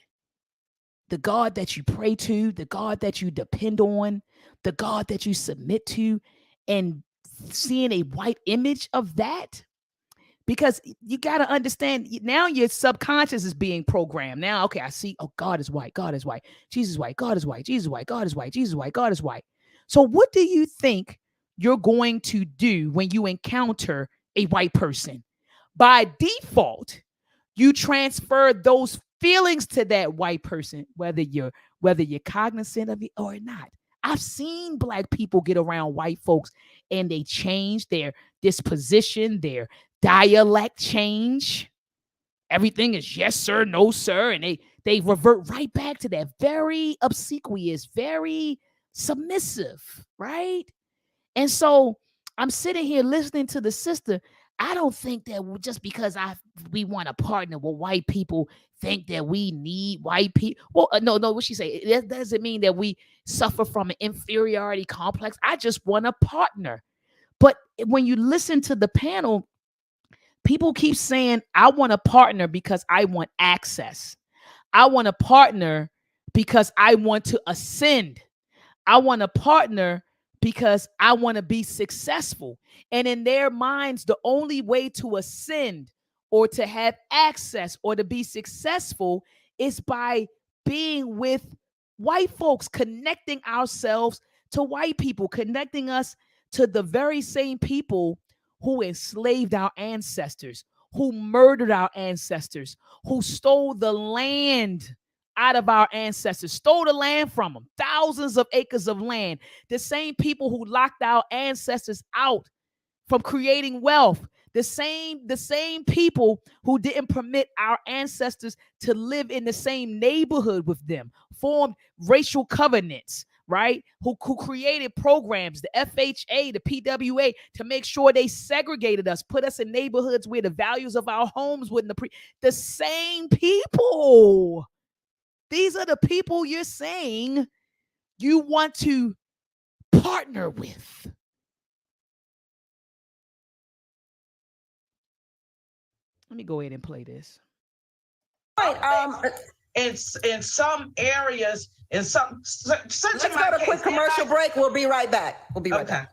the God that you pray to, the God that you depend on, the God that you submit to, and seeing a white image of that? Because you got to understand, now your subconscious is being programmed. Now, okay, I see, oh, God is white, God is white, Jesus is white, God is white, Jesus is white, God is white, Jesus is white, God is white. So what do you think you're going to do when you encounter a white person? By default, you transfer those feelings to that white person, whether you're cognizant of it or not. I've seen Black people get around white folks and they change their disposition, their dialect change. Everything is yes, sir, no, sir. And they revert right back to that very obsequious, very submissive, right? And so I'm sitting here listening to the sister. I don't think that just because we want to partner with white people, think that we need white people. Well, no, what she say? It doesn't mean that we suffer from an inferiority complex. I just want to partner. But when you listen to the panel, people keep saying, I want to partner because I want access. I want to partner because I want to ascend. I want to partner because I want to be successful. And in their minds, the only way to ascend or to have access or to be successful is by being with white folks, connecting ourselves to white people, connecting us to the very same people who enslaved our ancestors, who murdered our ancestors, who stole the land out of our ancestors, stole the land from them, thousands of acres of land. The same people who locked our ancestors out from creating wealth. The same people who didn't permit our ancestors to live in the same neighborhood with them, formed racial covenants, right? Who created programs, the FHA, the PWA, to make sure they segregated us, put us in neighborhoods where the values of our homes wouldn't the same people. These are the people you're saying you want to partner with. Let me go ahead and play this. Right. It's in some areas, in some. Let's go to a quick commercial break. We'll be right back. We'll be right back.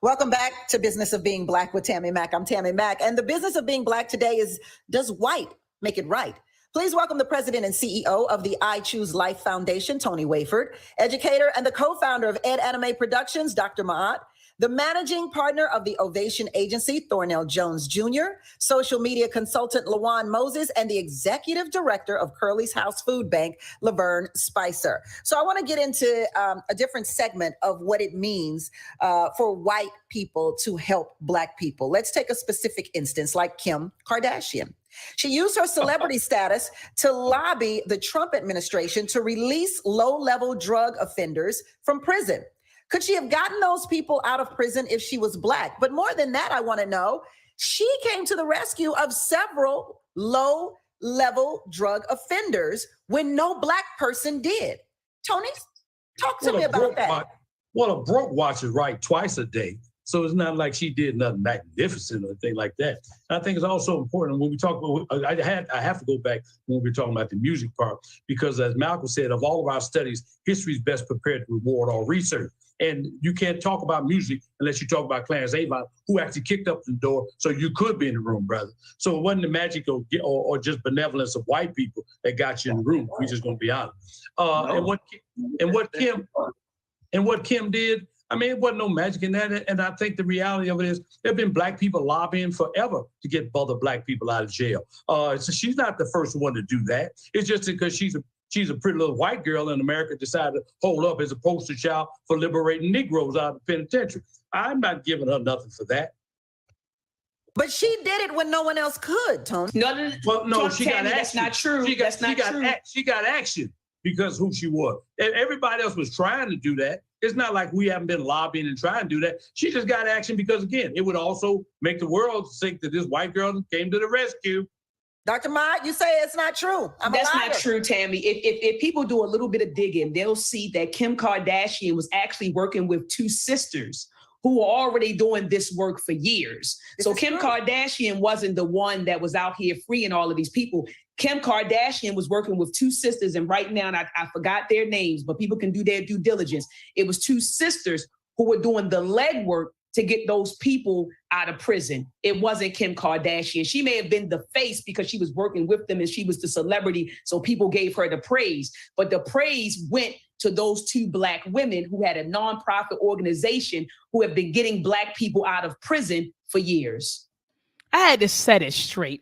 Welcome back to Business of Being Black with Tammy Mack. I'm Tammy Mack, and the business of being Black today is, does white make it right? Please welcome the president and CEO of the I Choose Life Foundation, Tony Wayford, educator and the co-founder of Ed Anime Productions, Dr. Maat, the managing partner of the Ovation Agency, Thornell Jones Jr., social media consultant, Lawan Moses, and the executive director of Curly's House Food Bank, Laverne Spicer. So I want to get into a different segment of what it means for white people to help Black people. Let's take a specific instance like Kim Kardashian. She used her celebrity status to lobby the Trump administration to release low-level drug offenders from prison. Could she have gotten those people out of prison if she was Black? But more than that, I want to know, she came to the rescue of several low-level drug offenders when no Black person did. Tony, talk to me about that. Well, a broke watch is right twice a day. So it's not like she did nothing magnificent or anything like that. And I think it's also important when we talk about, I have to go back when we're talking about the music part, because as Malcolm said, of all of our studies, history is best prepared to reward all research. And you can't talk about music unless you talk about Clarence Avant, who actually kicked up the door so you could be in the room, brother. So it wasn't the magic or just benevolence of white people that got you in the room. We're just going to be honest. And what Kim did, I mean, it wasn't no magic in that. And I think the reality of it is there have been Black people lobbying forever to get other Black people out of jail. So she's not the first one to do that. It's just because she's a pretty little white girl in America decided to hold up as a poster child for liberating Negroes out of the penitentiary. I'm not giving her nothing for that. But she did it when no one else could, Tony. No, she got action. That's not true. She got action because who she was. Everybody else was trying to do that. It's not like we haven't been lobbying and trying to do that. She just got action because, again, it would also make the world think that this white girl came to the rescue. Dr. Maat, you say it's not true. That's not true, Tammy. If people do a little bit of digging, they'll see that Kim Kardashian was actually working with two sisters who are already doing this work for years. So Kim Kardashian wasn't the one that was out here freeing all of these people. Kim Kardashian was working with two sisters, and right now, and I forgot their names, but people can do their due diligence. It was two sisters who were doing the legwork to get those people out of prison. It wasn't Kim Kardashian. She may have been the face because she was working with them and she was the celebrity, so people gave her the praise. But the praise went to those two Black women who had a nonprofit organization who have been getting Black people out of prison for years. I had to set it straight.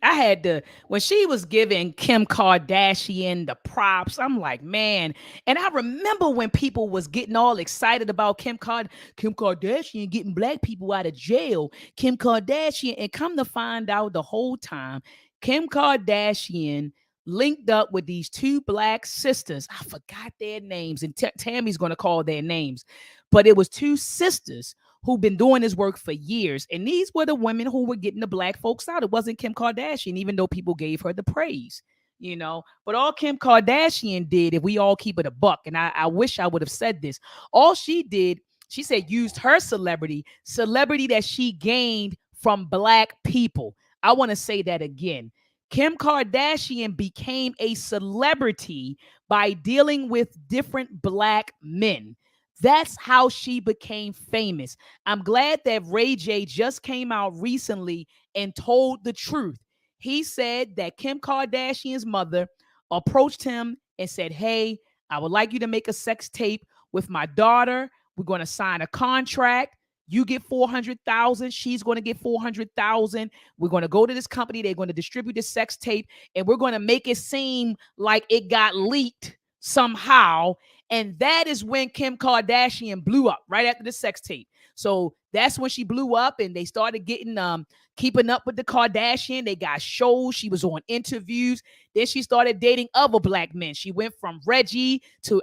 When she was giving Kim Kardashian the props, I'm like, man. And I remember when people was getting all excited about Kim Kardashian getting Black people out of jail. Kim Kardashian, and come to find out the whole time, Kim Kardashian linked up with these two Black sisters. I forgot their names, and Tammy's going to call their names. But it was two sisters who've been doing this work for years. And these were the women who were getting the Black folks out. It wasn't Kim Kardashian, even though people gave her the praise, you know. But all Kim Kardashian did, if we all keep it a buck, and I wish I would have said this, all she did, she said, used her celebrity that she gained from Black people. I want to say that again. Kim Kardashian became a celebrity by dealing with different Black men. That's how she became famous. I'm glad that Ray J just came out recently and told the truth. He said that Kim Kardashian's mother approached him and said, hey, I would like you to make a sex tape with my daughter. We're going to sign a contract. You get 400,000. She's going to get 400,000. We're going to go to this company. They're going to distribute this sex tape, and we're going to make it seem like it got leaked somehow. And that is when Kim Kardashian blew up, right after the sex tape. So that's when she blew up, and they started getting keeping up with the Kardashian. They got shows. She was on interviews. Then she started dating other black men. She went from Ray J to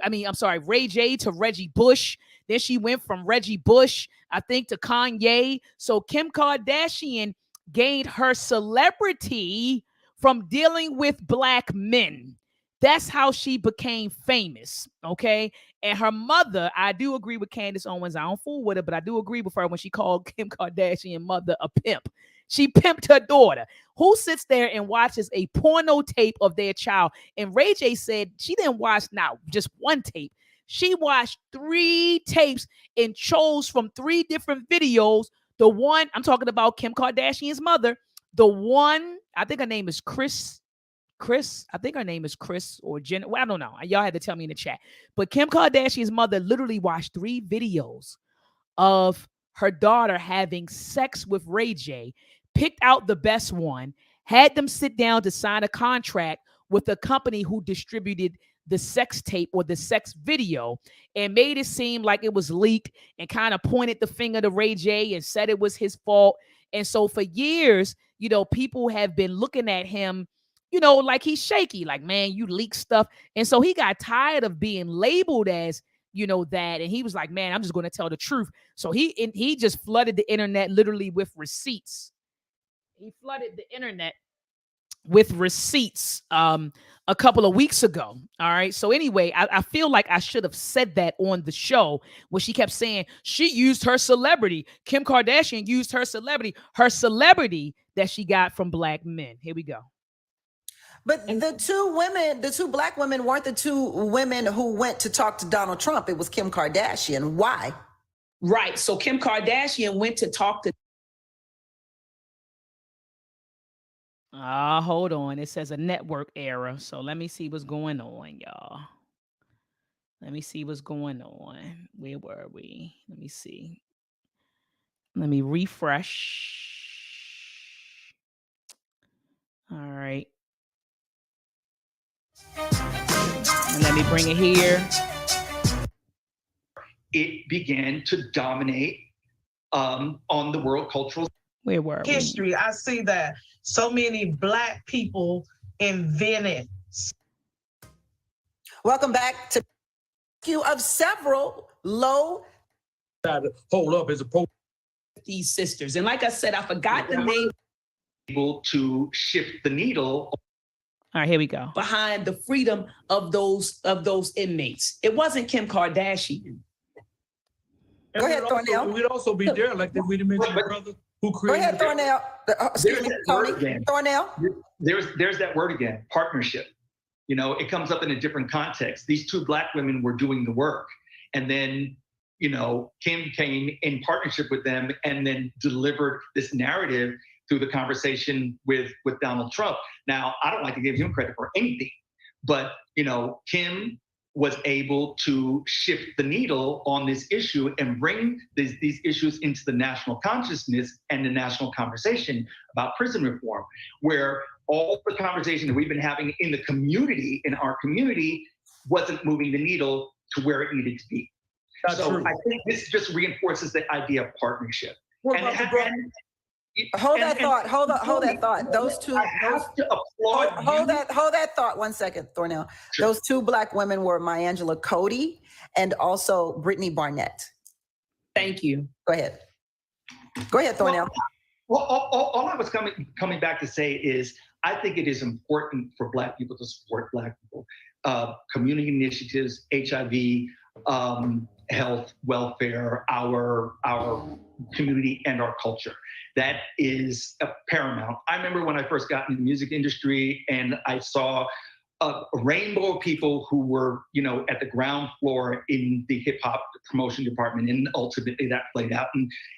Reggie Bush. Then she went from Reggie Bush, I think, to Kanye. So Kim Kardashian gained her celebrity from dealing with black men. That's how she became famous, okay? And her mother, I do agree with Candace Owens. I don't fool with her, but I do agree with her when she called Kim Kardashian mother a pimp. She pimped her daughter. Who sits there and watches a porno tape of their child? And Ray J said she didn't watch not just one tape. She watched 3 tapes and chose from 3 different videos. The one, I'm talking about Kim Kardashian's mother. The one, I think her name is Chris, I think her name is Chris or Jen. Well, I don't know. Y'all had to tell me in the chat. But Kim Kardashian's mother literally watched 3 videos of her daughter having sex with Ray J, picked out the best one, had them sit down to sign a contract with the company who distributed the sex tape or the sex video, and made it seem like it was leaked, and kind of pointed the finger to Ray J and said it was his fault. And so for years, people have been looking at him, like he's shaky, like, man, you leak stuff. And so he got tired of being labeled as, that. And he was like, man, I'm just going to tell the truth. So he just flooded the internet literally with receipts. He flooded the internet with receipts a couple of weeks ago. All right. So anyway, I feel like I should have said that on the show when she kept saying she used her celebrity. Kim Kardashian used her celebrity that she got from black men. Here we go. But the two black women weren't the 2 women who went to talk to Donald Trump. It was Kim Kardashian. Why? Right. So Kim Kardashian went to talk to. Hold on. It says a network error. So let me see what's going on, y'all. Let me see what's going on. Where were we? Let me see. Let me refresh. All right. And let me bring it here. It began to dominate on the world cultural Where were we? History. I see that so many black people invented. Welcome back to of several low. Hold up as a these sisters. And like I said, I forgot the name. Able to shift the needle. All right, here we go. Behind the freedom of those inmates. It wasn't Kim Kardashian. Go ahead, Thornell. We'd also be there, like we didn't mention your brother who Go created. ahead, Thornell. Excuse me, Tony. Thornell. There's that word again, partnership. It comes up in a different context. These 2 black women were doing the work, and then Kim came in partnership with them, and then delivered this narrative through the conversation with Donald Trump. Now, I don't like to give him credit for anything, but Kim was able to shift the needle on this issue and bring these issues into the national consciousness and the national conversation about prison reform, where all the conversation that we've been having in the community, in our community, wasn't moving the needle to where it needed to be. That's so true. I think this just reinforces the idea of partnership. Hold that thought. Those 2. I have to applaud. Hold that thought 1 second, Thornell. Sure. Those 2 black women were Maya Angelou Cody and also Brittany Barnett. Thank you. Go ahead, Thornell. Well, all I was coming back to say is I think it is important for Black people to support Black people. Community initiatives, HIV, health, welfare, our community and our culture. That is paramount. I remember when I first got in the music industry and I saw a rainbow of people who were, at the ground floor in the hip hop promotion department, and ultimately that played out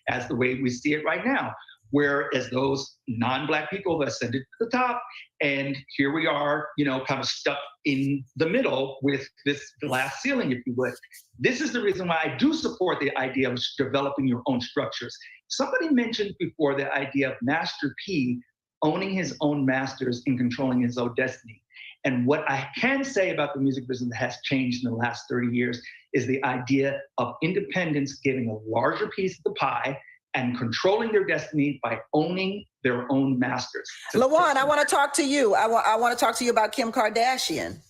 as the way we see it right now. whereas those non-Black people ascended to the top. And here we are, kind of stuck in the middle with this glass ceiling, if you would. This is the reason why I do support the idea of developing your own structures. Somebody mentioned before the idea of Master P owning his own masters and controlling his own destiny. And what I can say about the music business that has changed in the last 30 years is the idea of independence getting a larger piece of the pie and controlling their destiny by owning their own masters. LaJuan, I want to talk to you. I want to talk to you about Kim Kardashian.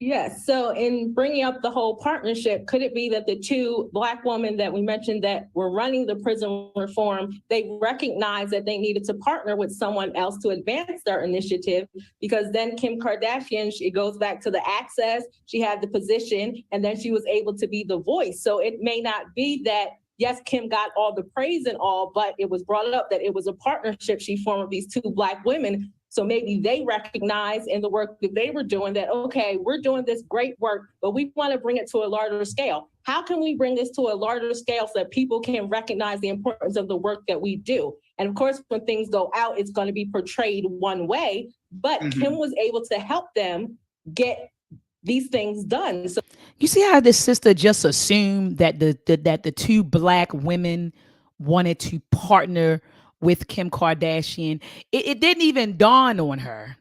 Yes. So in bringing up the whole partnership, could it be that the two Black women that we mentioned that were running the prison reform, they recognized that they needed to partner with someone else to advance their initiative? Because then Kim Kardashian, it goes back to the access, she had the position, and then she was able to be the voice. So it may not be that, yes, Kim got all the praise and all, but it was brought up that it was a partnership she formed with these two Black women. So maybe they recognize in the work that they were doing that, okay, we're doing this great work, but we want to bring it to a larger scale. How can we bring this to a larger scale so that people can recognize the importance of the work that we do? And of course, when things go out, it's going to be portrayed one way, but Kim was able to help them get these things done. So you see how this sister just assumed that the two Black women wanted to partner with Kim Kardashian. It didn't even dawn on her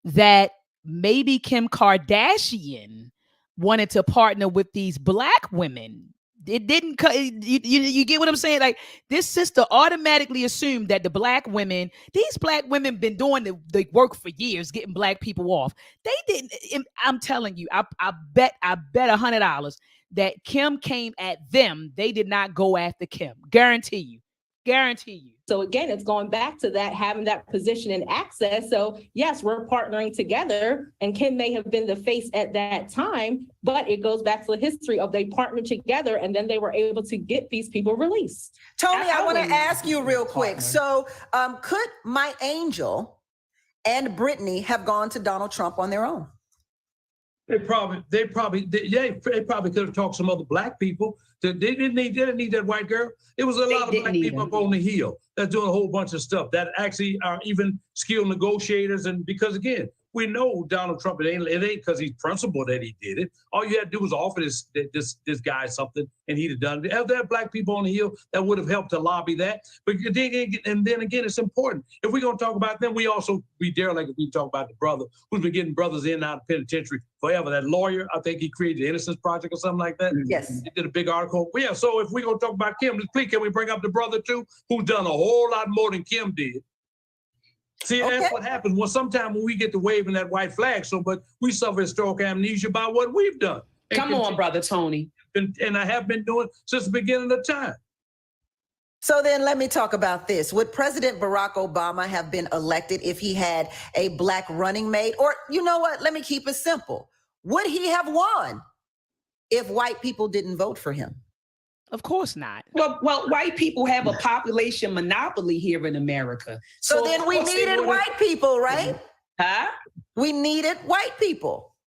that maybe Kim Kardashian wanted to partner with these Black women. It didn't, you get what I'm saying? Like, this sister automatically assumed that the Black women, these Black women been doing the work for years, getting Black people off. They didn't, I'm telling you, I bet $100 that Kim came at them. They did not go after Kim. Guarantee you. So again, it's going back to that, having that position and access. So yes, we're partnering together, and Kim may have been the face at that time, but it goes back to the history of they partnered together and then they were able to get these people released. Tony, I want to ask you real quick. So could My Angel and Brittany have gone to Donald Trump on their own? They probably could have talked to some other Black people. They didn't need that white girl. It was a lot of Black people up on the Hill that's doing a whole bunch of stuff that actually are even skilled negotiators. And because again, we know Donald Trump, it ain't because he's principled that he did it. All you had to do was offer this guy something and he'd have done it. If there are Black people on the Hill that would have helped to lobby that. But then again, it's important. If we're going to talk about them, we also be derelict if we talk about the brother who's been getting brothers in and out of penitentiary forever. That lawyer, I think he created the Innocence Project or something like that. Yes. He did a big article. Well, yeah, so if we're going to talk about Kim, please can we bring up the brother too, who's done a whole lot more than Kim did? See, that's what happens. Well, sometimes when we get to waving that white flag so much, we suffer historical amnesia about what we've done. Come on, Brother Tony. And I have been doing since the beginning of time. So then let me talk about this. Would President Barack Obama have been elected if he had a Black running mate? Or you know what? Let me keep it simple. Would he have won if white people didn't vote for him? Of course not. Well, white people have a population monopoly here in America. So then we needed white people, right? Huh? We needed white people.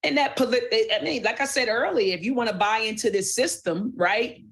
And that, I mean, like I said earlier, if you want to buy into this system, right?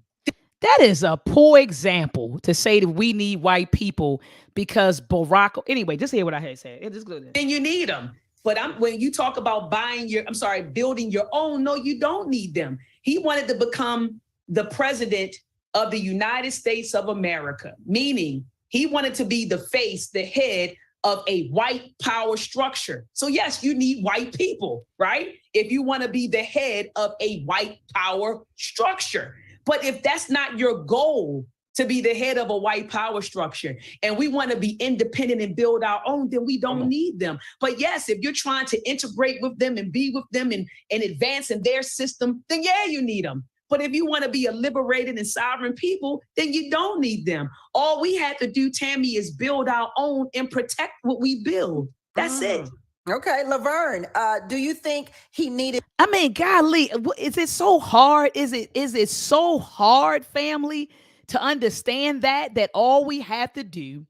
That is a poor example to say that we need white people because Barack. Anyway, just hear what I had to say. It is good. Then you need them. But when you talk about building your own, no, you don't need them. He wanted to become the president of the United States of America, meaning he wanted to be the face, the head of a white power structure. So yes, you need white people, right? If you want to be the head of a white power structure. But if that's not your goal, to be the head of a white power structure, and we want to be independent and build our own, then we don't need them. But yes, if you're trying to integrate with them and be with them and advance in their system, then yeah, you need them. But if you want to be a liberated and sovereign people, then you don't need them. All we had to do, Tammy, is build our own and protect what we build. That's it. Okay, Laverne, do you think he needed? I mean, golly, is it so hard? Is it so hard, family, to understand that all we have to do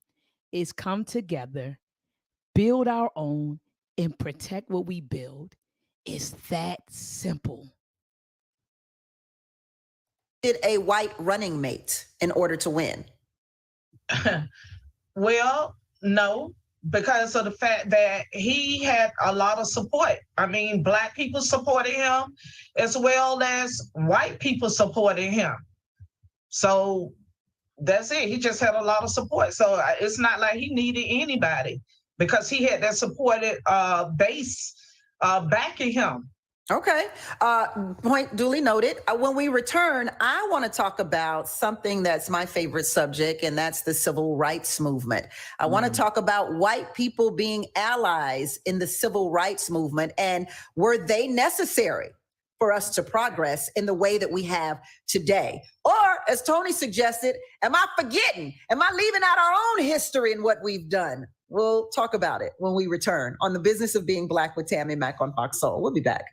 is come together, build our own, and protect what we build? It's that simple. Did a white running mate in order to win? Well, no, because of the fact that he had a lot of support. I mean, Black people supported him as well as white people supporting him. So that's it. He just had a lot of support. So it's not like he needed anybody because he had that supported base backing him. Okay. Point duly noted. When we return, I want to talk about something that's my favorite subject, and that's the civil rights movement. I want to talk about white people being allies in the civil rights movement, and were they necessary for us to progress in the way that we have today? Or, as Tony suggested, am I forgetting? Am I leaving out our own history and what we've done? We'll talk about it when we return on The Business of Being Black with Tammy Mack on Fox Soul. We'll be back.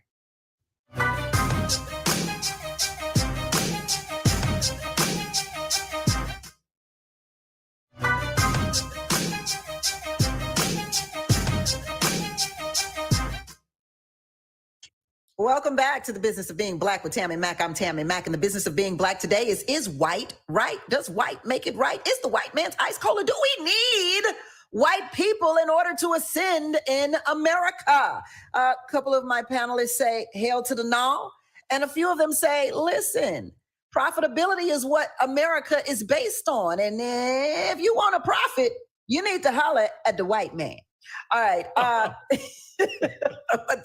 Welcome back to The Business of Being Black with Tammy Mack. I'm Tammy Mack, and the business of being black today is white right? Does white make it right? Is the white man's ice cold, or do we need white people in order to ascend in America? A couple of my panelists say, hail to the no. And a few of them say, listen, profitability is what America is based on. And if you want to profit, you need to holler at the white man. All right.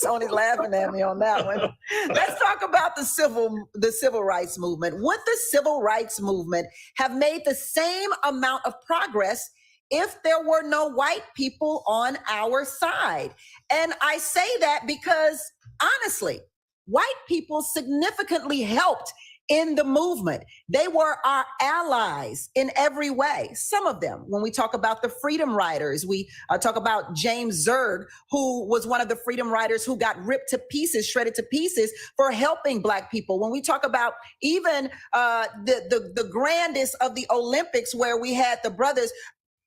Tony's laughing at me on that one. Let's talk about the civil rights movement. Would the civil rights movement have made the same amount of progress if there were no white people on our side? And I say that because, honestly, white people significantly helped in the movement. They were our allies in every way. Some of them, when we talk about the Freedom Riders, we talk about James Zerg, who was one of the Freedom Riders who got ripped to pieces, shredded to pieces for helping Black people. When we talk about even the grandest of the Olympics, where we had the brothers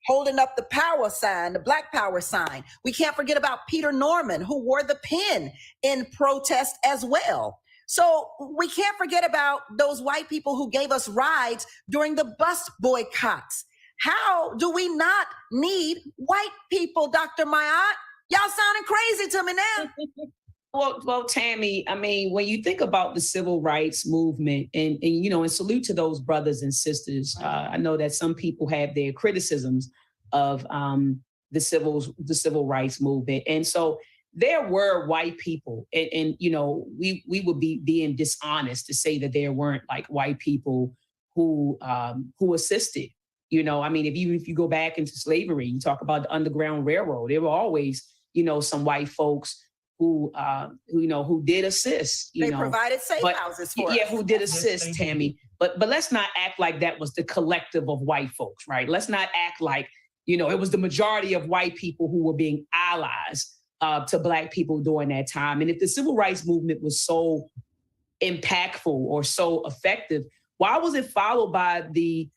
holding up the power sign, the Black Power sign. We can't forget about Peter Norman, who wore the pin in protest as well. So we can't forget about those white people who gave us rides during the bus boycotts. How do we not need white people, Dr. Mayat? Y'all sounding crazy to me now. Well, Tammy, I mean, when you think about the civil rights movement, and salute to those brothers and sisters. I know that some people have their criticisms of the civil rights movement, and so there were white people, and we would be being dishonest to say that there weren't like white people who assisted. I mean, if you go back into slavery, you talk about the Underground Railroad. There were always some white folks who did assist. They provided safe houses for us. Yeah, who did assist, Tammy. But let's not act like that was the collective of white folks, right? Let's not act like it was the majority of white people who were being allies to Black people during that time. And if the civil rights movement was so impactful or so effective, why was it followed by the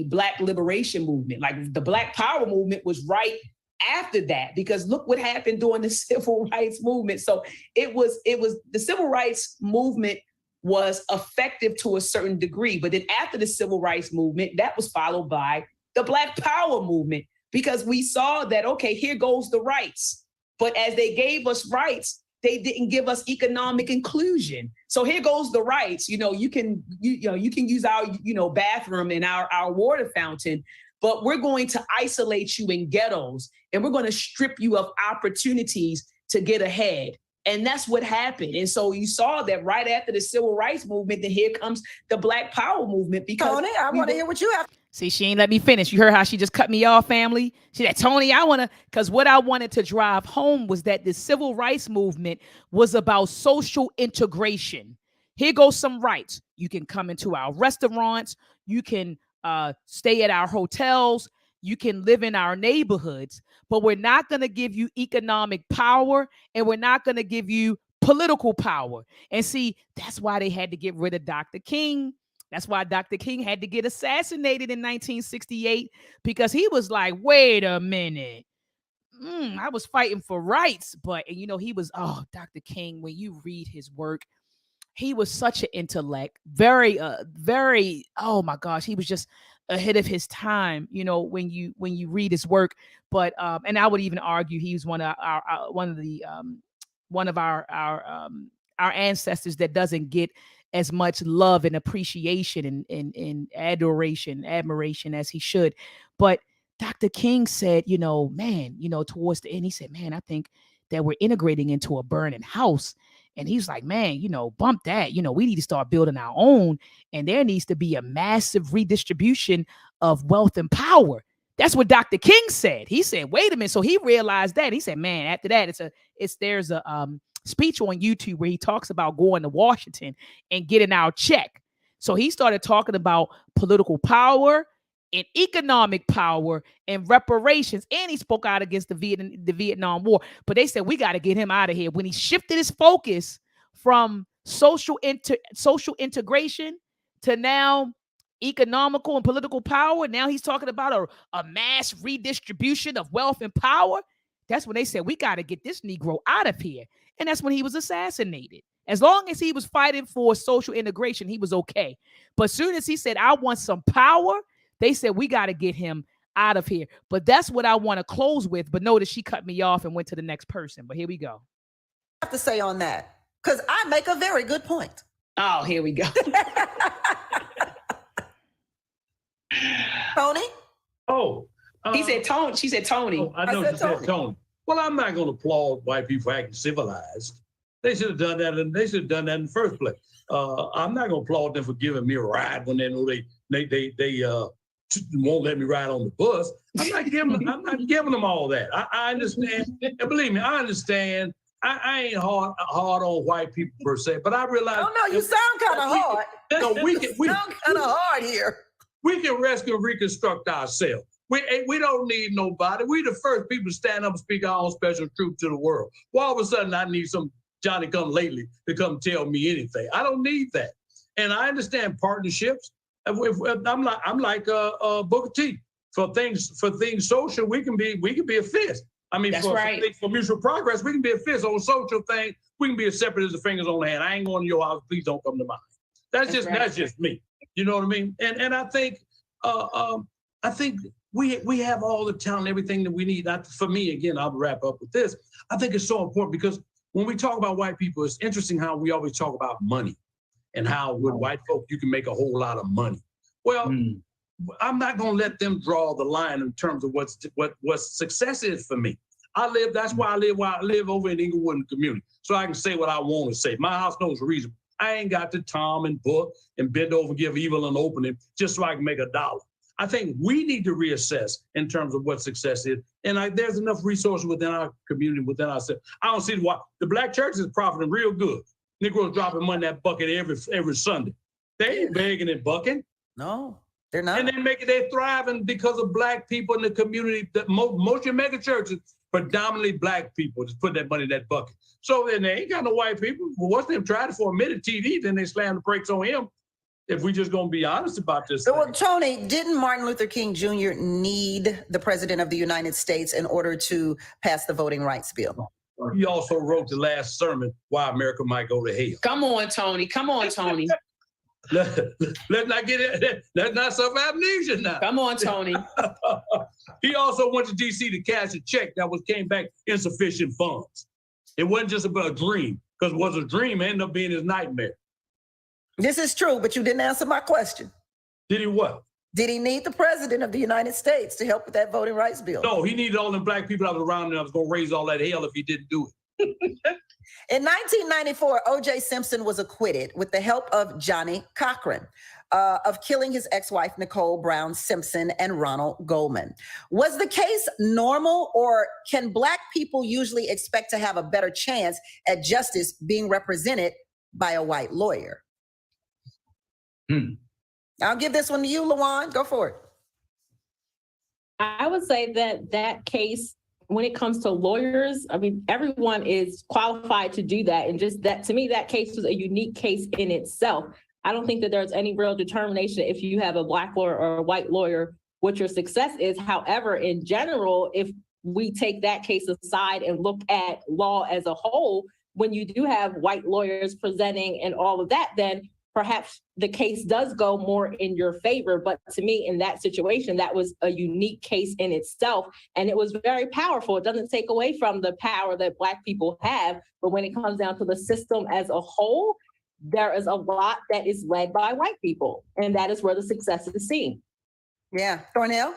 Black liberation movement? Like the Black Power movement was right after that, because look what happened during the civil rights movement. So it was the civil rights movement was effective to a certain degree, but then after the civil rights movement, that was followed by the Black Power movement, because we saw that, okay, here goes the rights. But as they gave us rights, they didn't give us economic inclusion. So here goes the rights. You can use our bathroom and our water fountain, but we're going to isolate you in ghettos, and we're going to strip you of opportunities to get ahead. And that's what happened. And so you saw that right after the civil rights movement, then here comes the Black Power movement. Because Tony, I want to hear what you have. See, she ain't let me finish. You heard how she just cut me off, family? She said, Tony, because what I wanted to drive home was that the civil rights movement was about social integration. Here goes some rights. You can come into our restaurants. You can stay at our hotels. You can live in our neighborhoods, but we're not going to give you economic power, and we're not going to give you political power. And see, that's why they had to get rid of Dr. King. That's why Dr. King had to get assassinated in 1968, because he was like, wait a minute. I was fighting for rights, but he was, Dr. King, when you read his work, he was such an intellect, very, oh my gosh, he was just ahead of his time, you know, when you read his work. But and I would even argue he was one of our ancestors that doesn't get as much love and appreciation and admiration as he should. But Dr. King said, you know, man, you know, towards the end, he said, man, I think that we're integrating into a burning house. And he's like, man, you know, bump that. You know, we need to start building our own. And there needs to be a massive redistribution of wealth and power. That's what Dr. King said. He said, wait a minute. So he realized that. He said, man, after that, there's a speech on YouTube where he talks about going to Washington and getting our check. So he started talking about political power and economic power and reparations. And he spoke out against the Vietnam War. But they said, we got to get him out of here. When he shifted his focus from social integration to now economical and political power, now he's talking about a mass redistribution of wealth and power. That's when they said, we got to get this Negro out of here. And that's when he was assassinated. As long as he was fighting for social integration, he was okay. But as soon as he said, I want some power, they said, we got to get him out of here. But that's what I want to close with. But notice she cut me off and went to the next person. But here we go. I have to say on that, because I make a very good point. Oh, here we go. Tony? Oh. He said Tony. She said Tony. Oh, I know she said Tony. Well, I'm not going to applaud white people for acting civilized. They should have done that. They should have done that in the first place. I'm not going to applaud them for giving me a ride when they know they won't let me ride on the bus. I'm not giving them all that. I understand, and believe me, I understand. I ain't hard on white people per se, but I realize. Oh no, you sound kind of hard. No, we sound kind of hard here. We can rescue and reconstruct ourselves. We don't need nobody. We the first people to stand up and speak our own special truth to the world. Well, all of a sudden, I need some Johnny come lately to come tell me anything. I don't need that. And I understand partnerships. I'm like Booker T. For things social, we can be a fist. I mean, for mutual progress, we can be a fist. On social things, we can be as separate as the fingers on the hand. I ain't going to your house. Please don't come to mine. That's just me. You know what I mean? And I think we have all the talent, everything that we need. For me, again, I'll wrap up with this. I think it's so important because when we talk about white people, it's interesting how we always talk about money and how with white folk, you can make a whole lot of money. Well, I'm not going to let them draw the line in terms of what success is for me. That's why I live over in Inglewood community, so I can say what I want to say. My house knows the reason. I ain't got to Tom and book and bend over and give evil an opening just so I can make $1. I think we need to reassess in terms of what success is. And there's enough resources within our community, within ourselves. I don't see why the black church is profiting real good. Negroes dropping money in that bucket every Sunday. They ain't begging and bucking. No, they're not. And they're thriving because of black people in the community. Most of your mega churches, predominantly black people, just put that money in that bucket. So then they ain't got no white people. Well, once they've tried it for a minute TV, then they slam the brakes on him. If we just gonna be honest about this. Well, Tony, didn't Martin Luther King Jr. need the president of the United States in order to pass the voting rights bill? He also wrote the last sermon, Why America Might Go to Hell. Come on, Tony. Let's not get it. Let's not suffer amnesia now. Come on, Tony. He also went to D.C. to cash a check that came back insufficient funds. It wasn't just about a dream, because it was a dream, it ended up being his nightmare. This is true, but you didn't answer my question. Did he what? Did he need the president of the United States to help with that voting rights bill? No, he needed all them black people that was around him that was going to raise all that hell if he didn't do it. In 1994, O.J. Simpson was acquitted with the help of Johnny Cochran of killing his ex-wife, Nicole Brown Simpson, and Ronald Goldman. Was the case normal, or can black people usually expect to have a better chance at justice being represented by a white lawyer? I'll give this one to you, Lawan. Go for it. I would say that case, when it comes to lawyers, I mean, everyone is qualified to do that. And just that, to me, that case was a unique case in itself. I don't think that there's any real determination if you have a black lawyer or a white lawyer, what your success is. However, in general, if we take that case aside and look at law as a whole, when you do have white lawyers presenting and all of that, then perhaps the case does go more in your favor. But to me, in that situation, that was a unique case in itself. And it was very powerful. It doesn't take away from the power that Black people have. But when it comes down to the system as a whole, there is a lot that is led by white people. And that is where the success is seen. Yeah. Thornell?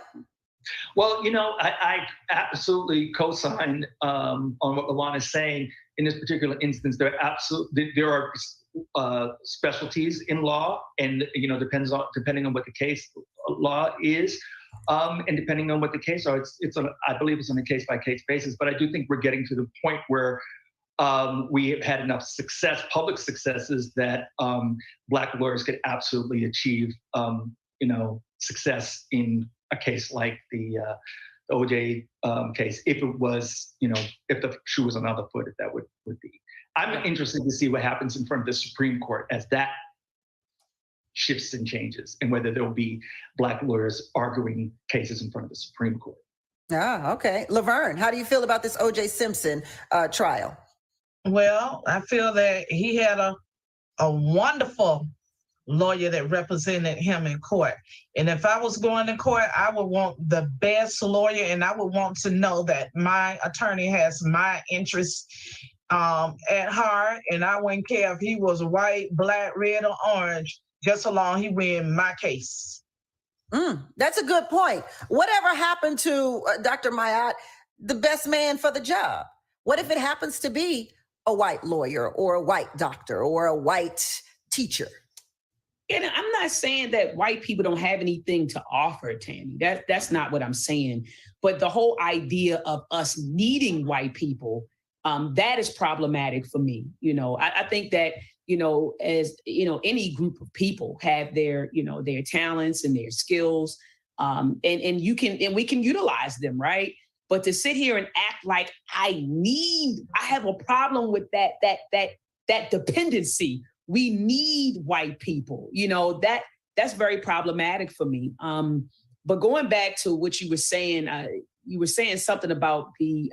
Well, I absolutely co-sign on what Lawan is saying. In this particular instance, there are specialties in law, and depending on what the case law is, and depending on what the case are, I believe it's on a case-by-case basis. But I do think we're getting to the point where we have had enough public successes that Black lawyers could absolutely achieve, success in a case like the OJ case, if it was, if the shoe was on the other foot, if that would be. I'm interested to see what happens in front of the Supreme Court as that shifts and changes, and whether there will be Black lawyers arguing cases in front of the Supreme Court. Ah, okay. Laverne, how do you feel about this OJ Simpson trial? Well, I feel that he had a wonderful lawyer that represented him in court. And if I was going to court, I would want the best lawyer, and I would want to know that my attorney has my interests at heart, and I wouldn't care if he was white, Black, red, or orange, just so long he win my case. That's a good point. Whatever happened to, Dr. Mayat, the best man for the job? What if it happens to be a white lawyer or a white doctor or a white teacher? And I'm not saying that white people don't have anything to offer, Tammy. That's not what I'm saying. But the whole idea of us needing white people, that is problematic for me. I think that, as, any group of people have their talents and their skills, and we can utilize them, right? But to sit here and act like I have a problem with that dependency. We need white people, that's very problematic for me. But going back to what you were saying something about the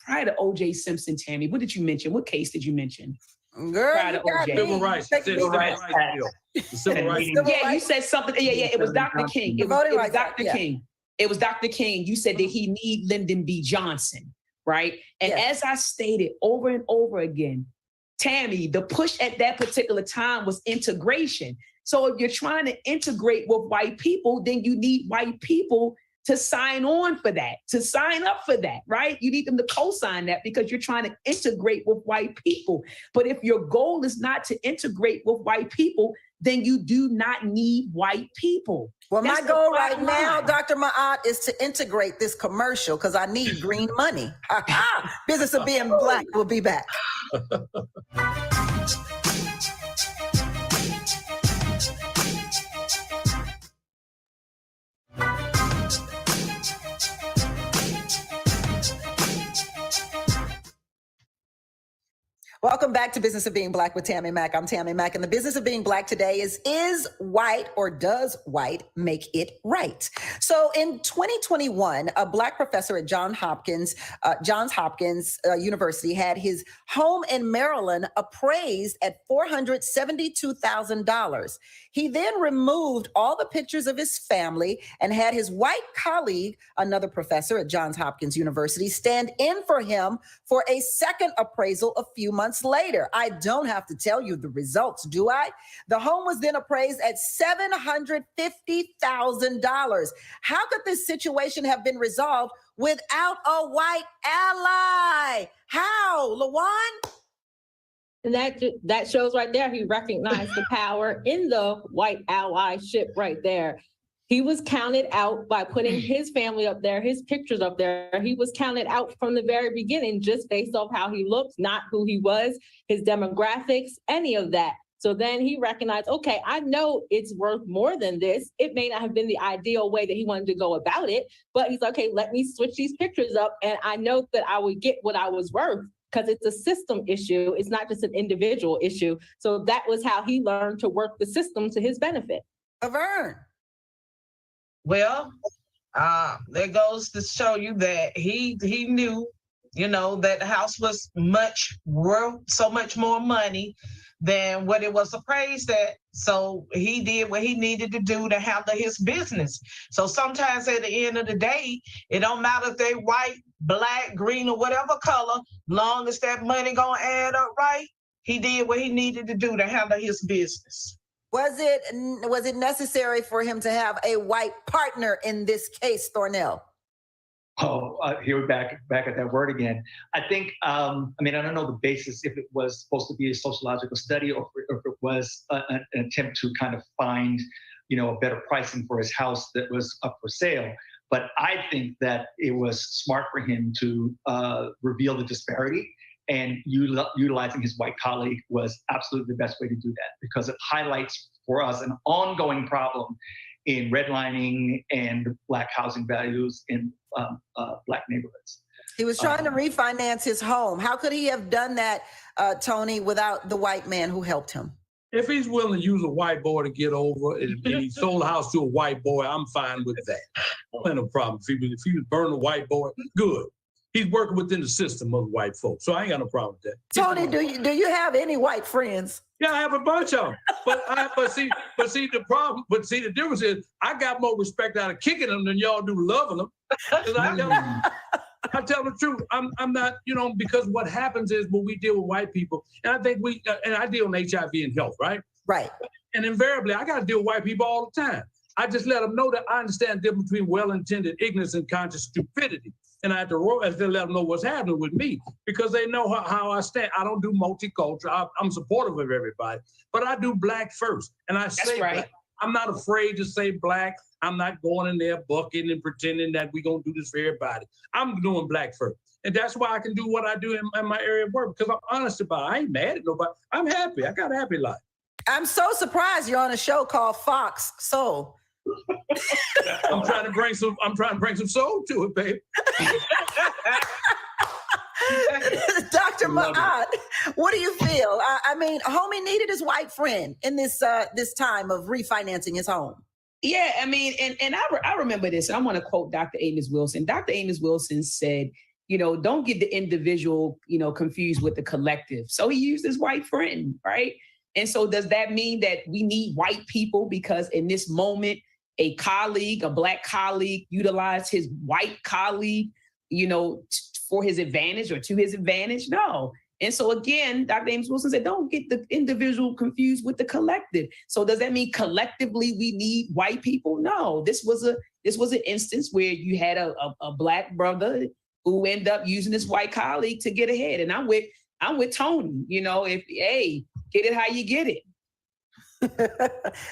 prior to OJ Simpson, Tammy. What did you mention? What case did you mention? Girl, prior to OJ. Civil rights. Civil rights. Yeah, you said something. Yeah, it was Dr. King. It was Dr. King. It was Dr. King. You said that he need Lyndon B. Johnson, right? And as I stated over and over again, Tammy, the push at that particular time was integration. So if you're trying to integrate with white people, then you need white people to sign on for that, to sign up for that, right? You need them to co-sign that because you're trying to integrate with white people. But if your goal is not to integrate with white people, then you do not need white people. Well, my goal right now, Dr. Ma'at, is to integrate this commercial because I need green money. Business of Being Black. We'll be back. Welcome back to Business of Being Black with Tammy Mack. I'm Tammy Mack, and the business of being Black today is white or does white make it right? So in 2021, a Black professor at Johns Hopkins University had his home in Maryland appraised at $472,000. He then removed all the pictures of his family and had his white colleague, another professor at Johns Hopkins University, stand in for him for a second appraisal a few months later. I don't have to tell you the results, do I? The home was then appraised at $750,000. How could this situation have been resolved without a white ally? How, Lawan? And that shows right there, he recognized the power in the white allyship right there. He was counted out by putting his family up there, his pictures up there. He was counted out from the very beginning, just based off how he looked, not who he was, his demographics, any of that. So then he recognized, okay, I know it's worth more than this. It may not have been the ideal way that he wanted to go about it, but he's like, okay, let me switch these pictures up. And I know that I would get what I was worth because it's a system issue. It's not just an individual issue. So that was how he learned to work the system to his benefit. Laverne. Well, that goes to show you that he knew, that the house was worth so much more money than what it was appraised at. So he did what he needed to do to handle his business. So sometimes at the end of the day, it don't matter if they white, black, green, or whatever color, long as that money gonna add up right, he did what he needed to do to handle his business. Was it necessary for him to have a white partner in this case, Thornell? Oh, here we're back at that word again. I think, I don't know the basis, if it was supposed to be a sociological study or if it was an attempt to kind of find, a better pricing for his house that was up for sale. But I think that it was smart for him to reveal the disparity, and utilizing his white colleague was absolutely the best way to do that, because it highlights for us an ongoing problem in redlining and Black housing values in Black neighborhoods. He was trying to refinance his home. How could he have done that, Tony, without the white man who helped him? If he's willing to use a white boy to get over, and he sold the house to a white boy, I'm fine with that. I don't have no problem. If he was burning a white boy, good. He's working within the system of white folks, so I ain't got no problem with that. Tony, do you have any white friends? Yeah, I have a bunch of them. But see the difference is I got more respect out of kicking them than y'all do loving them. I tell the truth. I'm not, because what happens is when we deal with white people, and I think I deal in HIV and health, right? Right. And invariably, I got to deal with white people all the time. I just let them know that I understand the difference between well-intended ignorance and conscious stupidity. And I have to let them know what's happening with me, because they know how I stand. I don't do multicultural. I'm supportive of everybody, but I do Black first. And I say Black. I'm not afraid to say Black. I'm not going in there bucking and pretending that we're going to do this for everybody. I'm doing Black first. And that's why I can do what I do in my area of work, because I'm honest about it. I ain't mad at nobody. I'm happy. I got a happy life. I'm so surprised you're on a show called Fox Soul. I'm trying to bring some soul to it, baby. Dr. Maad, what do you feel? Homie needed his white friend in this time of refinancing his home. Yeah, and I remember this. I want to quote Dr. Amos Wilson. Dr. Amos Wilson said, don't get the individual, confused with the collective. So he used his white friend, right? And so does that mean that we need white people because in this moment, a Black colleague, utilized his white colleague, for his advantage or to his advantage? No. And so again, Dr. Amos Wilson said, don't get the individual confused with the collective. So does that mean collectively we need white people? No. This was an instance where you had a Black brother who ended up using his white colleague to get ahead. And I'm with Tony. Get it how you get it.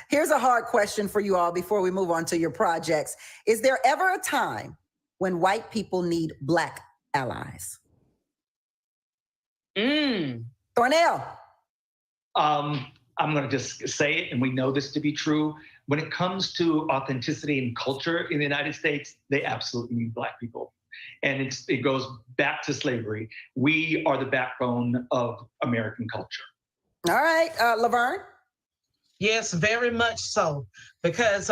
Here's a hard question for you all before we move on to your projects. Is there ever a time when white people need Black allies? Thornell. I'm going to just say it, and we know this to be true. When it comes to authenticity and culture in the United States, they absolutely need Black people. And it goes back to slavery. We are the backbone of American culture. All right, Laverne. Yes, very much so. Because,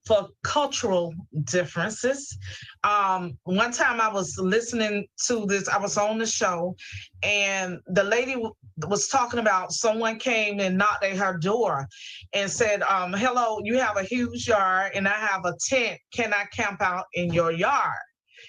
for cultural differences, one time I was listening to this, I was on the show, and the lady was talking about someone came and knocked at her door and said, hello, you have a huge yard and I have a tent. Can I camp out in your yard?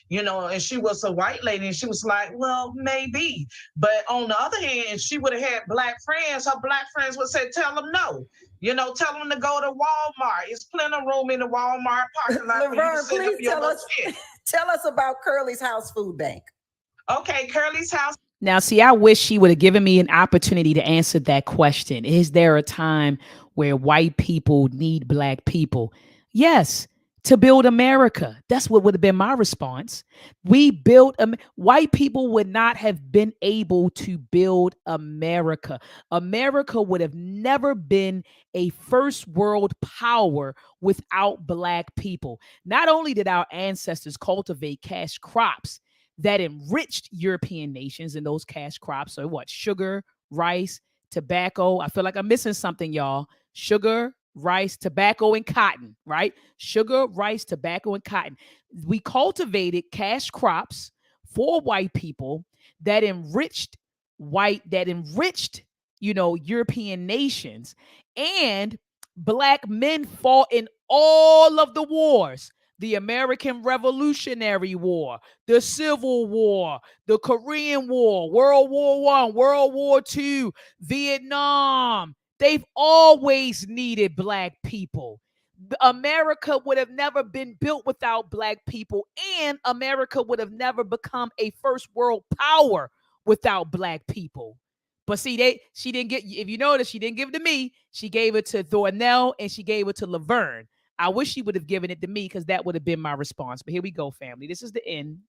And she was a white lady, and she was like, well, maybe. But on the other hand, if she would have had Black friends, her Black friends would say, tell them no. Tell them to go to Walmart. It's plenty of room in the Walmart parking lot. Laverne, please tell us about Curly's House Food Bank. Okay, Curly's House. Now, see, I wish she would have given me an opportunity to answer that question. Is there a time where white people need Black people? Yes. To build America. That's what would have been my response. We built, white people would not have been able to build America. America would have never been a first world power without Black people. Not only did our ancestors cultivate cash crops that enriched European nations, and those cash crops are what? Sugar, rice, tobacco. I feel like I'm missing something, y'all. Sugar, rice, tobacco, and cotton, right? Sugar, rice, tobacco, and cotton. We cultivated cash crops for white people that enriched European nations. And Black men fought in all of the wars: the American Revolutionary War, the Civil War, the Korean War, World War I, World War II, Vietnam. They've always needed Black people. America would have never been built without Black people, and America would have never become a first world power without Black people. But see, she didn't get, if you notice, she didn't give it to me. She gave it to Thornell and she gave it to Laverne. I wish she would have given it to me, because that would have been my response. But here we go, family. This is the end.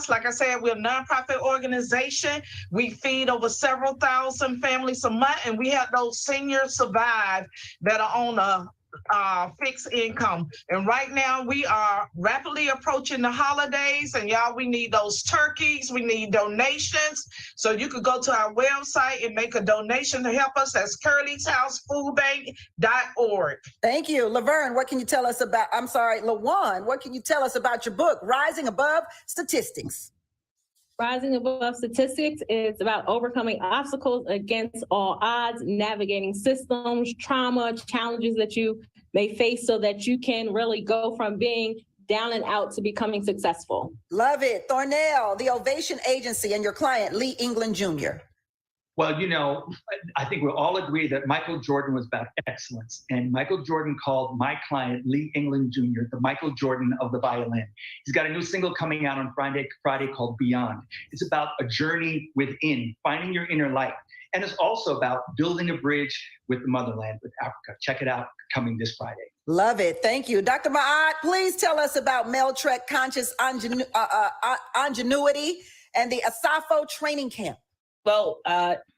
Like I said, we're a nonprofit organization. We feed over several thousand families a month, and we have those seniors survive that are on a fixed income. And right now we are rapidly approaching the holidays, and y'all, we need those turkeys. We need donations. So you could go to our website and make a donation to help us. That's curlyshousefoodbank.org. Thank you. Laverne, what can you tell us about, Lawan, what can you tell us about your book, Rising Above Statistics? Rising Above Statistics is about overcoming obstacles against all odds, navigating systems, trauma, challenges that you may face, so that you can really go from being down and out to becoming successful. Love it. Thornell, the Ovation Agency, and your client, Lee England Jr. Well, I think we'll all agree that Michael Jordan was about excellence. And Michael Jordan called my client, Lee England Jr., the Michael Jordan of the violin. He's got a new single coming out on Friday called Beyond. It's about a journey within, finding your inner light. And it's also about building a bridge with the motherland, with Africa. Check it out, coming this Friday. Love it. Thank you. Dr. Ma'at, please tell us about MELTREK Conscious Ingenuity and the ASAFO Training Camp. Well,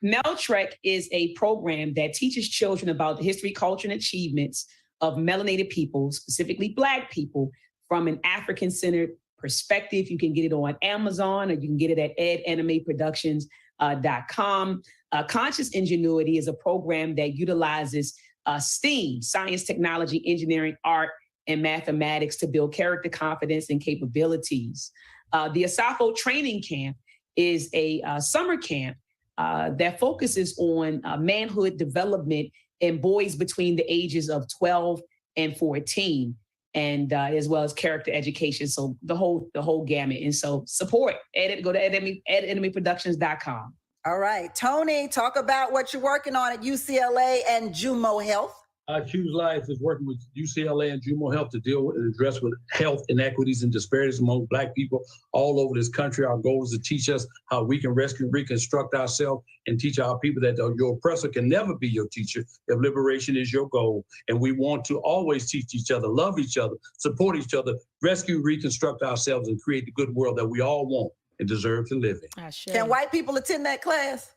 MELTREK is a program that teaches children about the history, culture, and achievements of melanated people, specifically Black people, from an African-centered perspective. You can get it on Amazon, or you can get it at edanimeproductions.com. Conscious Ingenuity is a program that utilizes STEAM, science, technology, engineering, art, and mathematics, to build character, confidence, and capabilities. The ASAFO Training Camp is a summer camp that focuses on manhood development in boys between the ages of 12 and 14, and as well as character education. So the whole gamut. And so support, go to edanimeproductions.com. All right. Tony, talk about what you're working on at UCLA and Jumo Health. Choose Life is working with UCLA and Jumo Health to deal with and address with health inequities and disparities among Black people all over this country. Our goal is to teach us how we can rescue and reconstruct ourselves, and teach our people that your oppressor can never be your teacher if liberation is your goal. And we want to always teach each other, love each other, support each other, rescue, reconstruct ourselves, and create the good world that we all want and deserve to live in. Can white people attend that class?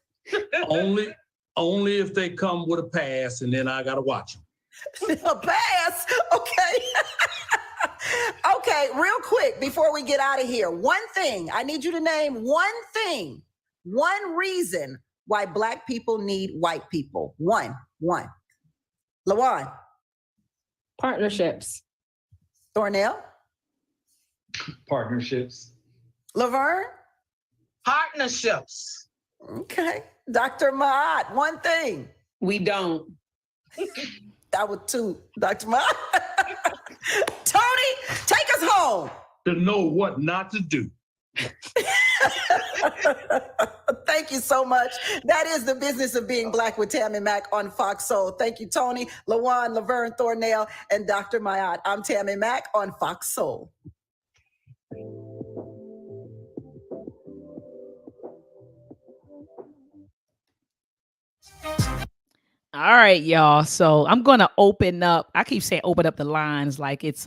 Only if they come with a pass, and then I gotta watch them. A pass? Okay. Okay, real quick before we get out of here. One thing, I need you to name one thing, one reason why Black people need white people. One. Lawan. Partnerships. Thornell. Partnerships. Laverne. Partnerships. Okay. Dr. Ma'at, one thing. We don't. That was two, Dr. Ma'at. Tony, take us home. To know what not to do. Thank you so much. That is The Business of Being Black with Tammy Mack on Fox Soul. Thank you, Tony, Lawan, Laverne, Thornell, and Dr. Ma'at. I'm Tammy Mack on Fox Soul. All right, y'all. So I'm gonna open up. I keep saying open up the lines like it's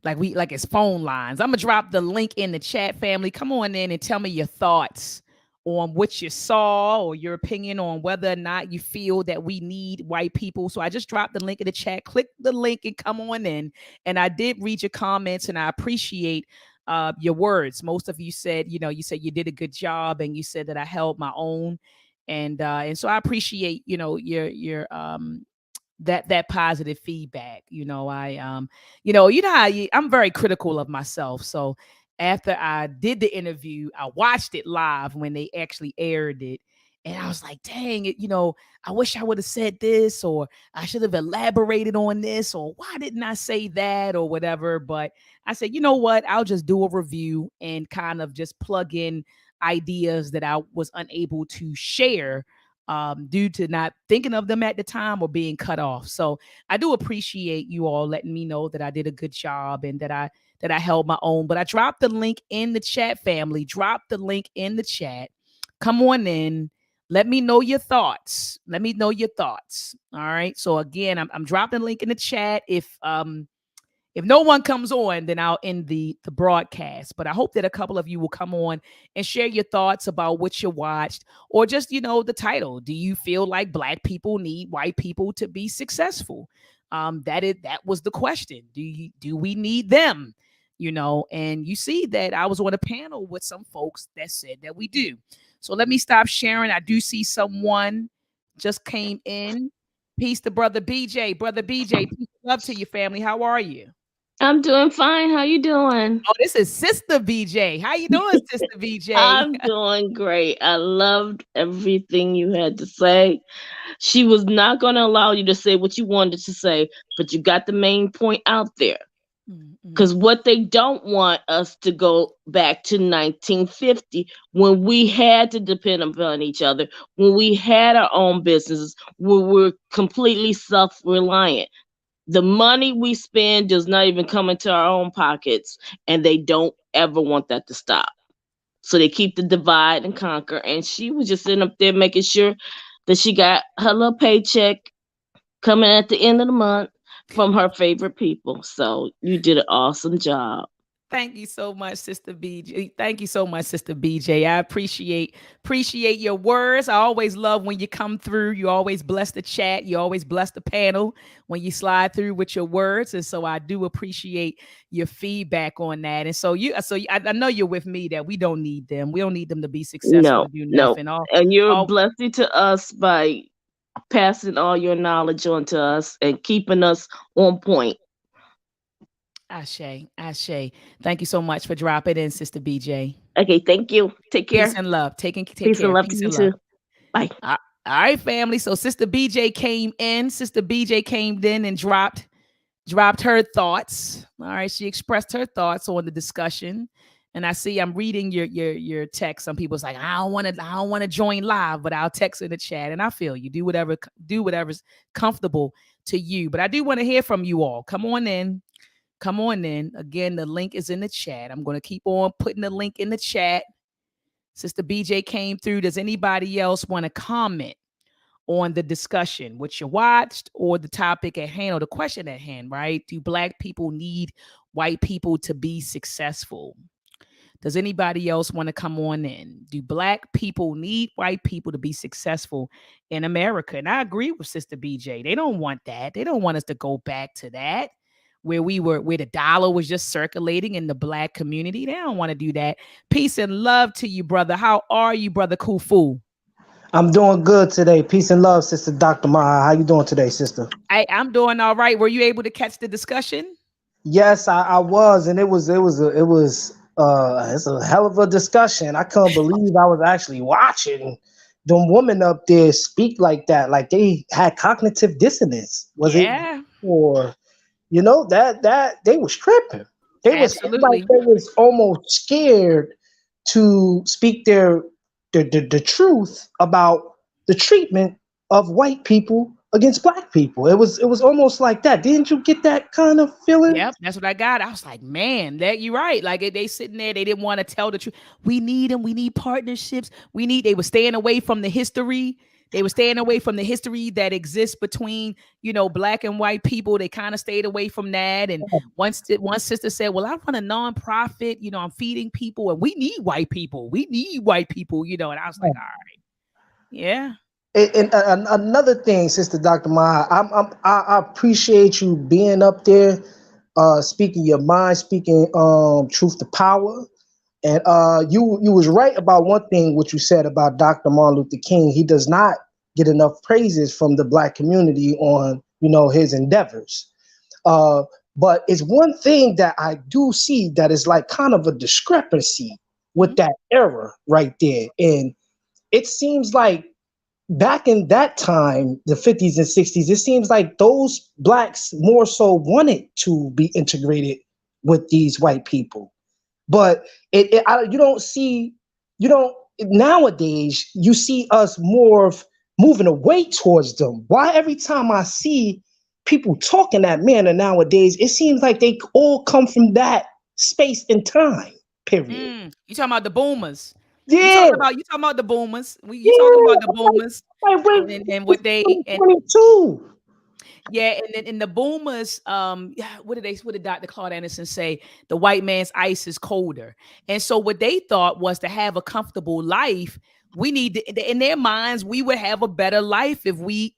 it's phone lines. I'm gonna drop the link in the chat, family. Come on in and tell me your thoughts on what you saw, or your opinion on whether or not you feel that we need white people. So I just dropped the link in the chat. Click the link and come on in. And I did read your comments, and I appreciate your words. Most of you said, you said you did a good job, and you said that I held my own. And so I appreciate, your that positive feedback. I'm very critical of myself. So after I did the interview, I watched it live when they actually aired it. And I was like, dang it, I wish I would have said this, or I should have elaborated on this, or why didn't I say that, or whatever. But I said, you know what? I'll just do a review and kind of just plug in ideas that I was unable to share due to not thinking of them at the time or being cut off. So I do appreciate you all letting me know that I did a good job and that I held my own. But I dropped the link in the chat, family. Drop the link in the chat. Come on in. Let me know your thoughts. Let me know your thoughts. All right. So again, I'm dropping the link in the chat. If no one comes on, then I'll end the broadcast. But I hope that a couple of you will come on and share your thoughts about what you watched, or just, the title. Do you feel like Black people need white people to be successful? That was the question. Do we need them? And you see that I was on a panel with some folks that said that we do. So let me stop sharing. I do see someone just came in. Peace to Brother BJ. Brother BJ, peace and love to your family. How are you? I'm doing fine. How you doing? Oh, this is Sister BJ. How you doing, Sister BJ? I'm doing great. I loved everything you had to say. She was not going to allow you to say what you wanted to say, but you got the main point out there. Because what they don't want us to go back to 1950, when we had to depend upon each other, when we had our own businesses, when we're completely self-reliant. The money we spend does not even come into our own pockets, and they don't ever want that to stop. So they keep the divide and conquer. And she was just sitting up there making sure that she got her little paycheck coming at the end of the month from her favorite people. So you did an awesome job. Thank you so much, Sister BJ. Thank you so much, Sister BJ. I appreciate your words. I always love when you come through. You always bless the chat. You always bless the panel when you slide through with your words. And so I do appreciate your feedback on that. And so I know you're with me that we don't need them. We don't need them to be successful to do nothing. And you're a blessing to us by passing all your knowledge on to us and keeping us on point. Ashe. Thank you so much for dropping in, Sister BJ. Okay, thank you. Take care. Peace and love. Take Peace care. And love to you too. Bye. All right, family. So Sister BJ came in. Sister BJ came in and dropped her thoughts. All right, she expressed her thoughts on the discussion. And I see I'm reading your text. Some people's like, I don't want to join live, but I'll text in the chat. And I feel you. Do whatever's comfortable to you. But I do want to hear from you all. Come on in. Again, the link is in the chat. I'm going to keep on putting the link in the chat. Sister BJ came through. Does anybody else want to comment on the discussion, what you watched, or the topic at hand, or the question at hand, right? Do Black people need white people to be successful? Does anybody else want to come on in? Do Black people need white people to be successful in America? And I agree with Sister BJ. They don't want that. They don't want us to go back to that, where the dollar was just circulating in the Black community. They don't want to do that. Peace and love to you, brother. How are you, Brother Kufu? I'm doing good today. Peace and love, Sister Dr. Maha. How you doing today, sister? I'm doing all right. Were you able to catch the discussion? Yes, I was, and it's a hell of a discussion. I couldn't believe I was actually watching them women up there speak like that, like they had cognitive dissonance. Or that they was tripping. They was almost scared to speak the truth about the treatment of white people against Black people. It was almost like that. Didn't you get that kind of feeling? Yep, that's what I got. I was like, man, that you're right. Like they sitting there, they didn't want to tell the truth. We need them. We need partnerships. They were staying away from the history. They were staying away from the history that exists between, Black and white people. They kind of stayed away from that. And one sister said, well, I run a nonprofit, I'm feeding people, and we need white people. And I was like, all right. Yeah. And another thing, Sister Dr. Maha, I appreciate you being up there, speaking your mind, speaking truth to power. And you was right about one thing, what you said about Dr. Martin Luther King. He does not get enough praises from the Black community on, his endeavors. But it's one thing that I do see that is like kind of a discrepancy with that era right there. And it seems like back in that time, the 50s and 60s, it seems like those blacks more so wanted to be integrated with these white people. But you don't see, nowadays, you see us more of moving away towards them. Why every time I see people talking that manner nowadays, it seems like they all come from that space and time period. You talking about the boomers? Yeah, You talking about the boomers? You talking about the yeah. boomers and what they and 22. yeah, and then in the boomers, what did Dr. Claude Anderson say? The white man's ice is colder. And so what they thought was to have a comfortable life, we need to, in their minds, we would have a better life if we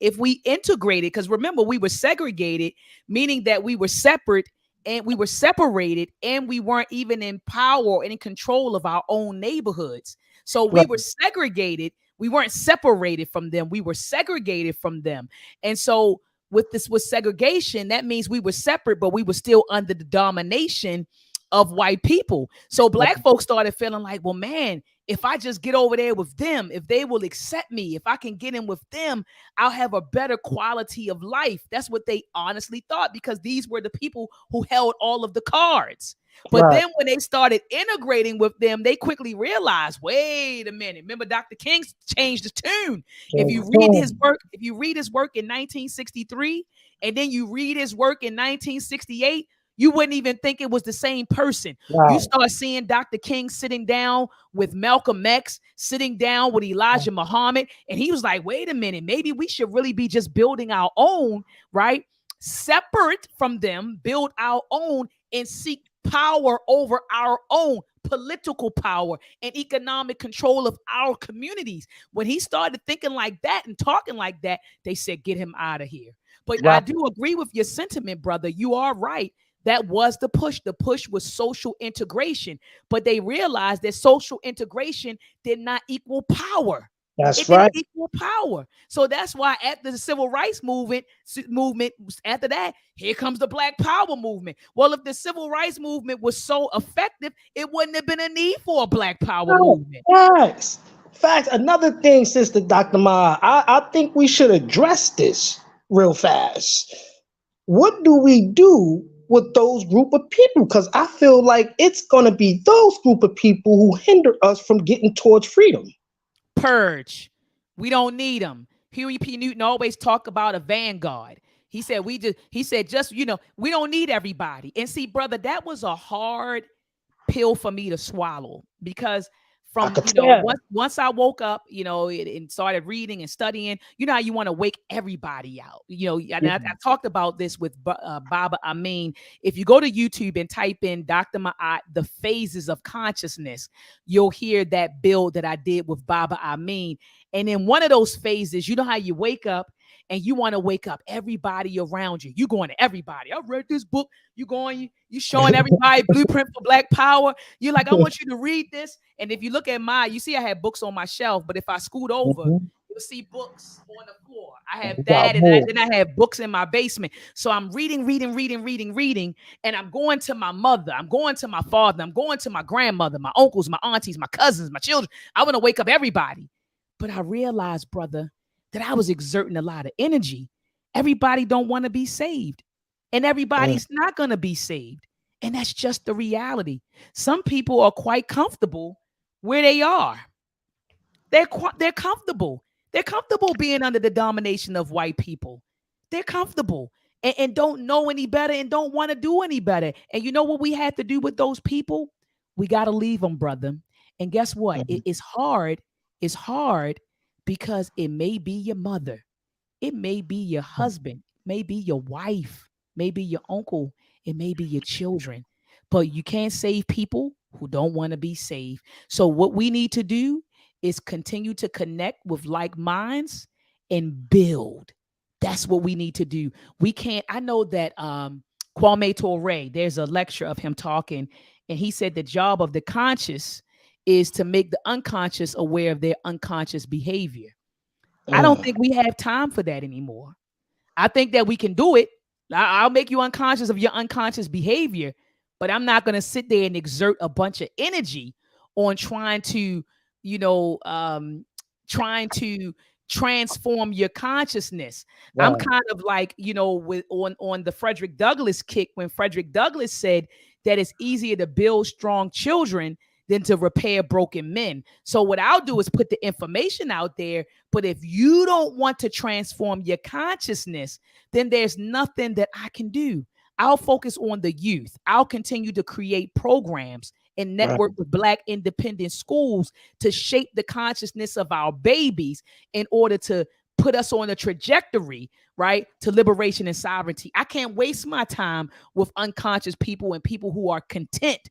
integrated. Because remember, we were segregated, meaning that we were separate and we were separated and we weren't even in power or in control of our own neighborhoods. So we were segregated. We weren't separated from them. We were segregated from them. And so with segregation, that means we were separate, but we were still under the domination of white people. So black folks started feeling like, well, man, if I just get over there with them, if they will accept me, if I can get in with them, I'll have a better quality of life. That's what they honestly thought, because these were the people who held all of the cards. But then when they started integrating with them, they quickly realized, wait a minute. Remember, Dr. King changed the tune. If you read his work in 1963, and then you read his work in 1968, you wouldn't even think it was the same person. You start seeing Dr. King sitting down with Malcolm X, sitting down with Elijah Muhammad, and he was like, wait a minute, maybe we should really be just building our own, right? Separate from them, build our own and seek power over our own political power and economic control of our communities. When he started thinking like that and talking like that, they said, get him out of here. But I do agree with your sentiment, brother. You are right. That was the push. The push was social integration, but they realized that social integration did not equal power. It didn't equal power. So that's why after the civil rights movement, after that, here comes the Black Power movement. Well, if the civil rights movement was so effective, it wouldn't have been a need for a Black Power movement. Facts. Another thing, Sister Dr. Ma, I think we should address this real fast. What do we do with those group of people? Because I feel like it's going to be those group of people who hinder us from getting towards freedom. Purge. We don't need them. Huey P. Newton always talked about a vanguard. He said, we don't need everybody. And see, brother, that was a hard pill for me to swallow, because from, once I woke up, and started reading and studying, how you want to wake everybody out, and I talked about this with Baba Amin. If you go to YouTube and type in Dr. Ma'at, the phases of consciousness, you'll hear that build that I did with Baba Amin. And in one of those phases, you know how you wake up and you want to wake up everybody around you. You going to everybody. I read this book. You showing everybody Blueprint for Black Power. You're like, I want you to read this. And if you look at you see I had books on my shelf, but if I scoot over, you'll see books on the floor. I have that, and then I have books in my basement. So I'm reading, and I'm going to my mother. I'm going to my father. I'm going to my grandmother, my uncles, my aunties, my cousins, my children. I want to wake up everybody. But I realized, brother, that I was exerting a lot of energy. Everybody don't want to be saved, and everybody's not going to be saved. And that's just the reality. Some people are quite comfortable where they are. They're comfortable. They're comfortable being under the domination of white people. They're comfortable and don't know any better and don't want to do any better. And you know what we have to do with those people? We got to leave them, brother. And guess what? It's hard. It's hard because it may be your mother. It may be your husband, maybe your wife, maybe your uncle, it may be your children. But you can't save people who don't want to be saved. So what we need to do is continue to connect with like minds and build. That's what we need to do. We can't, I know that Kwame Ture, there's a lecture of him talking, and he said the job of the conscious is to make the unconscious aware of their unconscious behavior. I don't think we have time for that anymore. I think that we can do it. I'll make you unconscious of your unconscious behavior, but I'm not going to sit there and exert a bunch of energy on trying to transform your consciousness. I'm kind of like, with on the Frederick Douglass kick, when Frederick Douglass said that it's easier to build strong children than to repair broken men. So what I'll do is put the information out there, but if you don't want to transform your consciousness, then there's nothing that I can do. I'll focus on the youth. I'll continue to create programs and network with Black independent schools to shape the consciousness of our babies in order to put us on a trajectory, right, to liberation and sovereignty. I can't waste my time with unconscious people and people who are content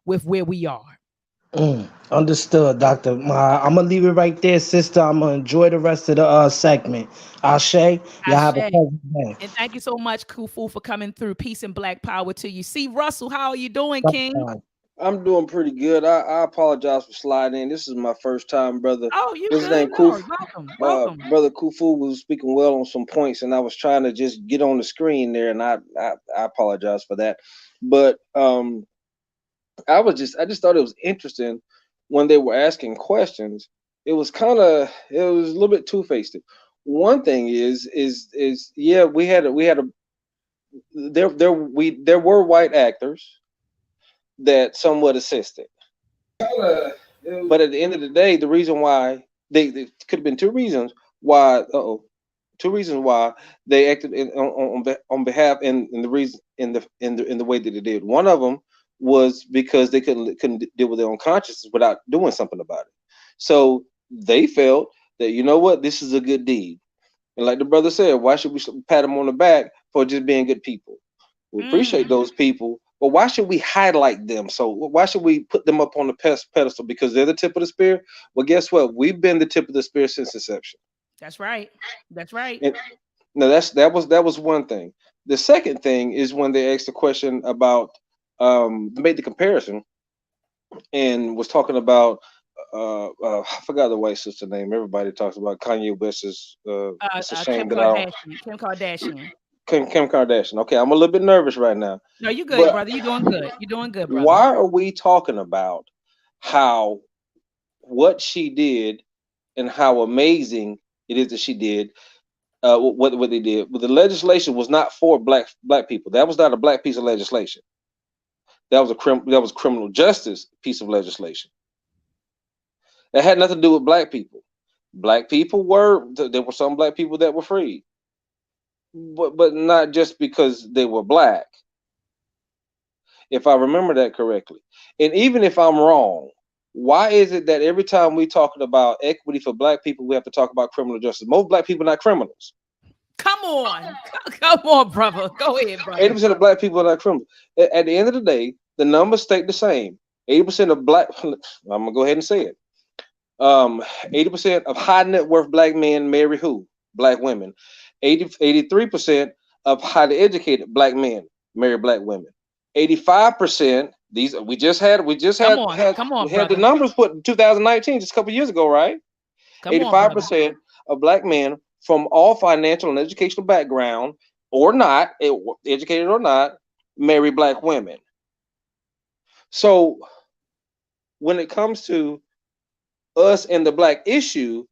with where we are. Understood, Dr. I'm going to leave it right there, sister. I'm going to enjoy the rest of the segment. Ashe, y'all have a pleasant day. And thank you so much, Kufu, for coming through. Peace and Black power to you. See, Russell, how are you doing, King? I'm doing pretty good. I apologize for sliding in. This is my first time, brother. Oh, you His good? name No, Kufu. welcome. Brother Kufu was speaking well on some points, and I was trying to just get on the screen there, and I apologize for that. But I just thought it was interesting when they were asking questions. It was a little bit two-faced. One thing is yeah, there were white actors that somewhat assisted. But at the end of the day, the reason why they could have been two reasons why they acted on behalf and the reason in the way that they did. One of them was because they couldn't deal with their own consciousness without doing something about it. So they felt that, you know what, this is a good deed. And like the brother said, why should we pat them on the back for just being good people? We appreciate those people, but why should we highlight them? So why should we put them up on the pedestal because they're the tip of the spear? Well, guess what? We've been the tip of the spear since inception. That's right. And, no, that was one thing. The second thing is when they asked the question about made the comparison and was talking about I forgot the white sister name. Everybody talks about Kanye West's it's a shame that Kim Kardashian. Kim Kardashian. Okay, I'm a little bit nervous right now. No, you're good, brother. You're doing good. You're doing good, brother. Why are we talking about what she did and how amazing it is that she did what they did? But the legislation was not for black people. That was not a black piece of legislation. That was a criminal justice piece of legislation. That had nothing to do with black people. There were some black people that were freed, but not just because they were black. If I remember that correctly, and even if I'm wrong, why is it that every time we talking about equity for black people, we have to talk about criminal justice? Most black people are not criminals. Come on, brother. Go ahead, brother. 80% of black people are not criminals. At the end of the day, the numbers stay the same. 80% of black, I'm gonna go ahead and say it. 80% of high net worth black men marry who? Black women. 83% of highly educated black men marry black women. 85%. We just had the numbers put in 2019, just a couple years ago, right? 85% of black men from all financial and educational background or not, educated or not, marry black women. So when it comes to us and the black issue,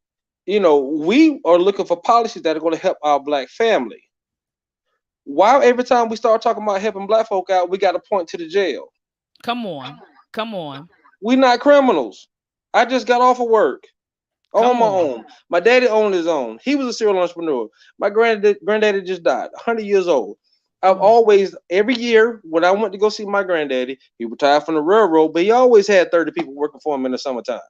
we are looking for policies that are going to help our black family. Why every time we start talking about helping black folk out, we got to point to the jail? Come on. We're not criminals. I just got off of work on my own. My daddy owned his own. He was a serial entrepreneur. My granddaddy just died, 100 years old. I've always, every year when I went to go see my granddaddy, he retired from the railroad, but he always had 30 people working for him in the summertime.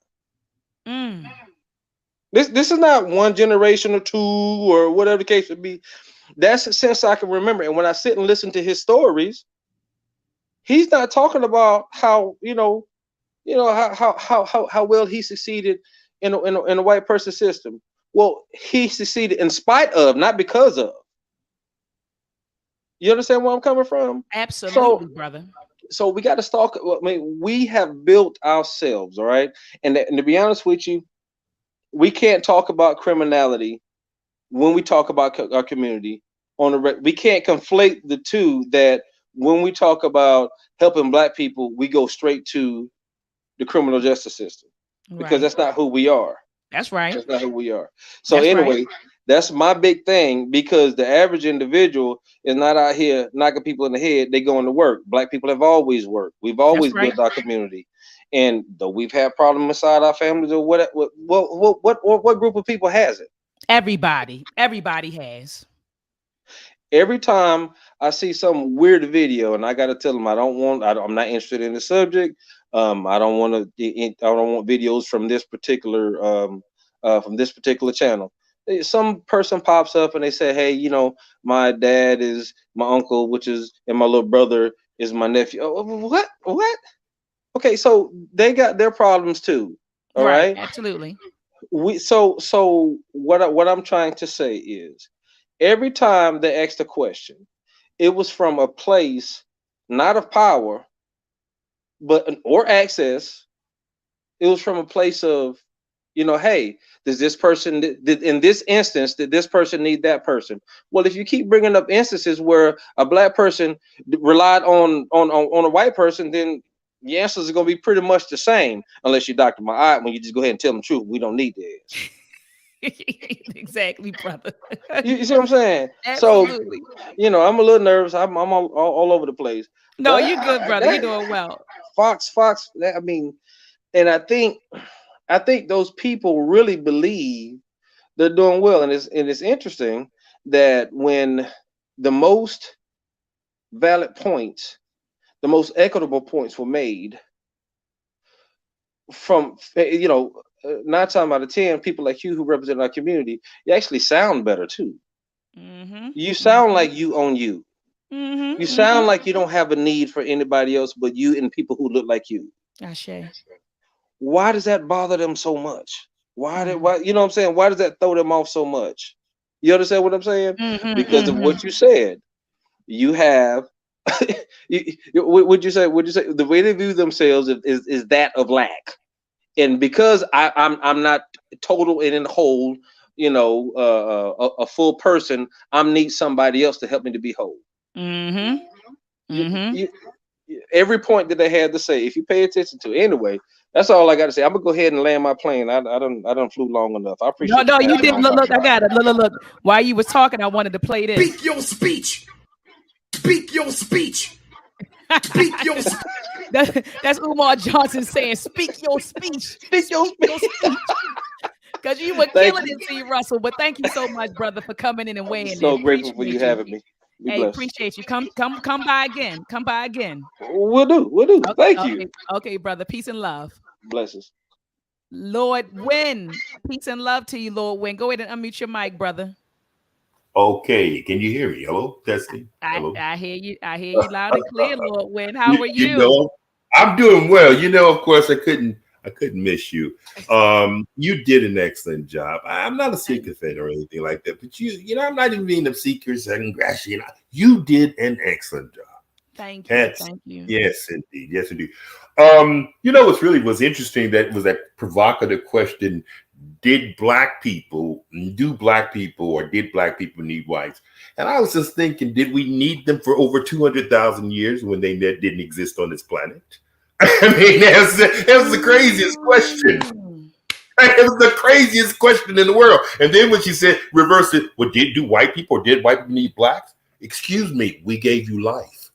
This is not one generation or two or whatever the case would be. That's since I can remember. And when I sit and listen to his stories, he's not talking about how how well he succeeded in a white person system. Well, he succeeded in spite of, not because of. You understand where I'm coming from? Absolutely, brother. So we got to stalk. I mean, we have built ourselves, all right. And to be honest with you, we can't talk about criminality when we talk about our community we can't conflate the two, that when we talk about helping black people, we go straight to the criminal justice system, because that's not who we are. That's right. That's not who we are. So anyway, that's my big thing, because the average individual is not out here knocking people in the head. They going to work. Black people have always worked. We've always built our community. And though we've had problems inside our families, or what group of people has it? Everybody has. Every time I see some weird video, and I got to tell them I'm not interested in the subject. I don't want videos from this particular channel. Some person pops up and they say, "Hey, you know, my dad is my uncle, and my little brother is my nephew." Oh, what? Okay, so they got their problems too. All right. Absolutely. So what I'm trying to say is, every time they asked a question, it was from a place not of power, or access. It was from a place of, hey, does this person, in this instance, did this person need that person? Well, if you keep bringing up instances where a black person relied on a white person, then the answers are going to be pretty much the same, unless you doctor my eye, when you just go ahead and tell them the truth. We don't need this. Exactly, brother. You see what I'm saying? Absolutely. So, I'm a little nervous. I'm all over the place. No, you're good, brother. You're doing well. Fox. I mean, and I think those people really believe they're doing well. And it's interesting that when the most valid points, the most equitable points were made from, 9 times out of 10, people like you who represent our community, you actually sound better too. Mm-hmm. You sound like you own you. Mm-hmm. You sound like you don't have a need for anybody else but you and people who look like you. Why does that bother them so much? Why, you know what I'm saying? Why does that throw them off so much? You understand what I'm saying? Because of what you said. You have, would you say the way they view themselves is that of lack. And because I'm not total and in whole, a full person, I need somebody else to help me to be whole. Every point that they had to say, if you pay attention to, anyway, that's all I got to say. I'm gonna go ahead and land my plane. I don't flew long enough. I appreciate. No, you didn't. Look, I got it. Look. While you was talking, I wanted to play this. Speak your speech. Speak your speech. Speak your speech. That's Umar Johnson saying, "Speak your speech. Speak your speech." Because you were killing it, C. Russell. But thank you so much, brother, for coming in and weighing in. So grateful for you having me. Hey, appreciate you. Come by again. Come by again. We'll do. Okay, thank you. Okay, brother. Peace and love. Blessings. Lord Wynn. Peace and love to you, Lord Wynn. Go ahead and unmute your mic, brother. Okay, can you hear me? Hello, testing. Hello. I hear you. I hear you loud and clear, Lord Wynn. How are you? I'm doing well. Of course, I couldn't miss you. You did an excellent job. I'm not a seeker fan or anything like that, but I'm not even being a seeker, second Kardashian. You did an excellent job. Thank you. Thank you. Yes, indeed. Yes, indeed. What's interesting, that was that provocative question: did black people or did black people need whites? And I was just thinking, did we need them for over 200,000 years when they didn't exist on this planet? I mean, that was the craziest question. It was the craziest question in the world. And then when she said, reverse it, well, did white people need blacks? Excuse me, we gave you life.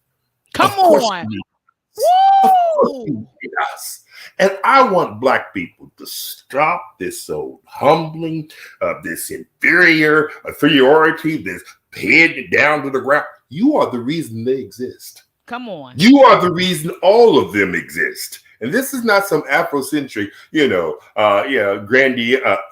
Come on. Woo! Us. And I want black people to stop this so humbling, this inferiority, this head down to the ground. You are the reason they exist. Come on. You are the reason all of them exist. And this is not some Afrocentric,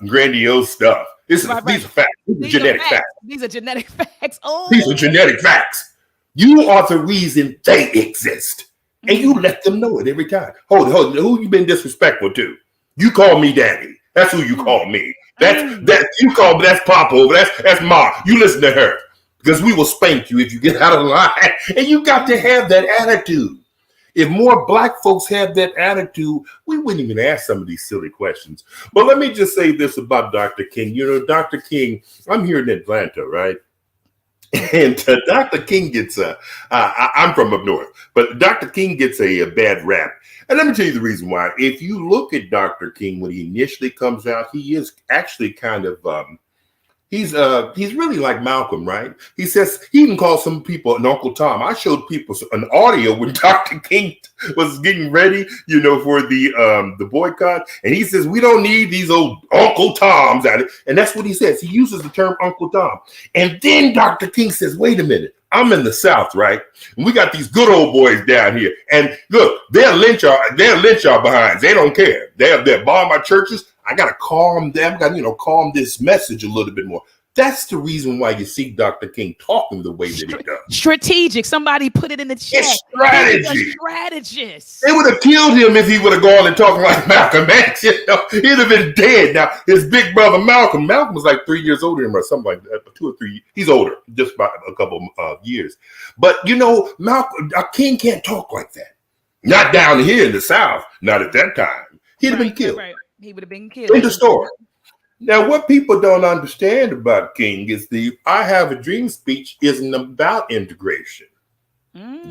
grandiose stuff. These are facts. These are genetic facts. These are genetic facts. Oh. These are genetic facts. You are the reason they exist. And you let them know it every time. Hold it. Who you been disrespectful to? You call me daddy. That's who you call me. That's Papa. That's Ma. You listen to her. Because we will spank you if you get out of line. And you got to have that attitude. If more black folks had that attitude, we wouldn't even ask some of these silly questions. But let me just say this about Dr. King. Dr. King, I'm here in Atlanta, right? And Dr. King gets I'm from up north, but Dr. King gets a bad rap. And let me tell you the reason why. If you look at Dr. King when he initially comes out, he is actually kind of he's really like Malcolm, right? He says he even calls some people an Uncle Tom. I showed people an audio when Dr. King was getting ready, for the boycott, and he says we don't need these old Uncle Toms at it, and that's what he says. He uses the term Uncle Tom, and then Dr. King says, "Wait a minute, I'm in the South, right? And we got these good old boys down here, and look, they'll lynch our behinds. They don't care. They're bomb our churches. I gotta calm them. Calm this message a little bit more." That's the reason why you see Dr. King talking the way that he does. Strategic. Somebody put it in the chat. It's strategy. Strategist. They would have killed him if he would have gone and talked like Malcolm X. He'd have been dead. Now, his big brother Malcolm was like 3 years older than him or something like that, 2 or 3. He's older, just by a couple of years. But, Malcolm King can't talk like that. Not down here in the South. Not at that time. He'd have been killed. Right. He would have been killed. In the story. Now, what people don't understand about King is the I Have a Dream speech isn't about integration.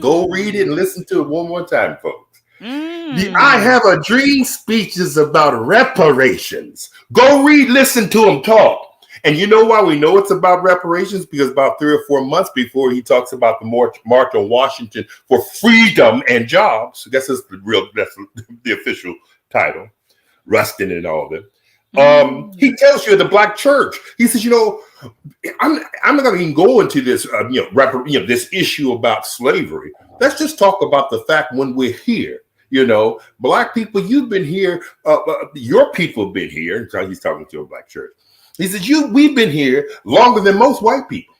Go read it and listen to it one more time, folks. The I Have a Dream speech is about reparations. Go listen to him talk. And you know why we know it's about reparations? Because about 3 or 4 months before he talks about the March on Washington for freedom and jobs. I guess that's the official title. Rustin and all that. He tells you the black church. He says, I'm not going to even go into this, this issue about slavery. Let's just talk about the fact when we're here. Black people, you've been here. Your people have been here. He's talking to a black church. He says, we've been here longer than most white people.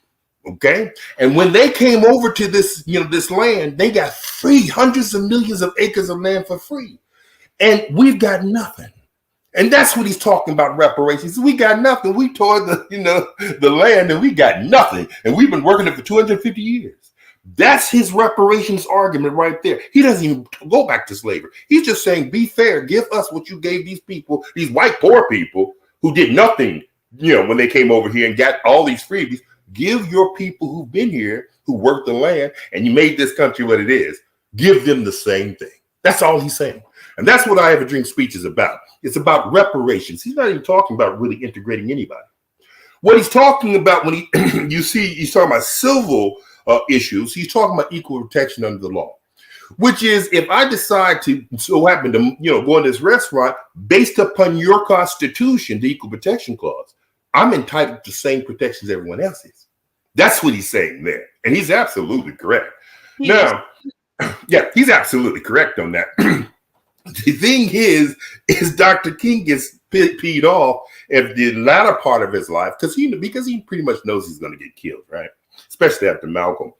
Okay, and when they came over to this, this land, they got free hundreds of millions of acres of land for free, and we've got nothing. And that's what he's talking about, reparations. We got nothing. We tore the land and we got nothing. And we've been working it for 250 years. That's his reparations argument right there. He doesn't even go back to slavery. He's just saying, be fair. Give us what you gave these people, these white poor people who did nothing, when they came over here and got all these freebies. Give your people who've been here, who worked the land, and you made this country what it is. Give them the same thing. That's all he's saying. And that's what I Have a Dream speech is about. It's about reparations. He's not even talking about really integrating anybody. What he's talking about when he's talking about civil issues, he's talking about equal protection under the law, which is if I decide to so happen to, go in this restaurant based upon your constitution, the equal protection clause, I'm entitled to the same protections everyone else is. That's what he's saying there. And he's absolutely correct. Now, he's absolutely correct on that. The thing is Dr. King gets peed off at the latter part of his life because he pretty much knows he's going to get killed, right? Especially after Malcolm.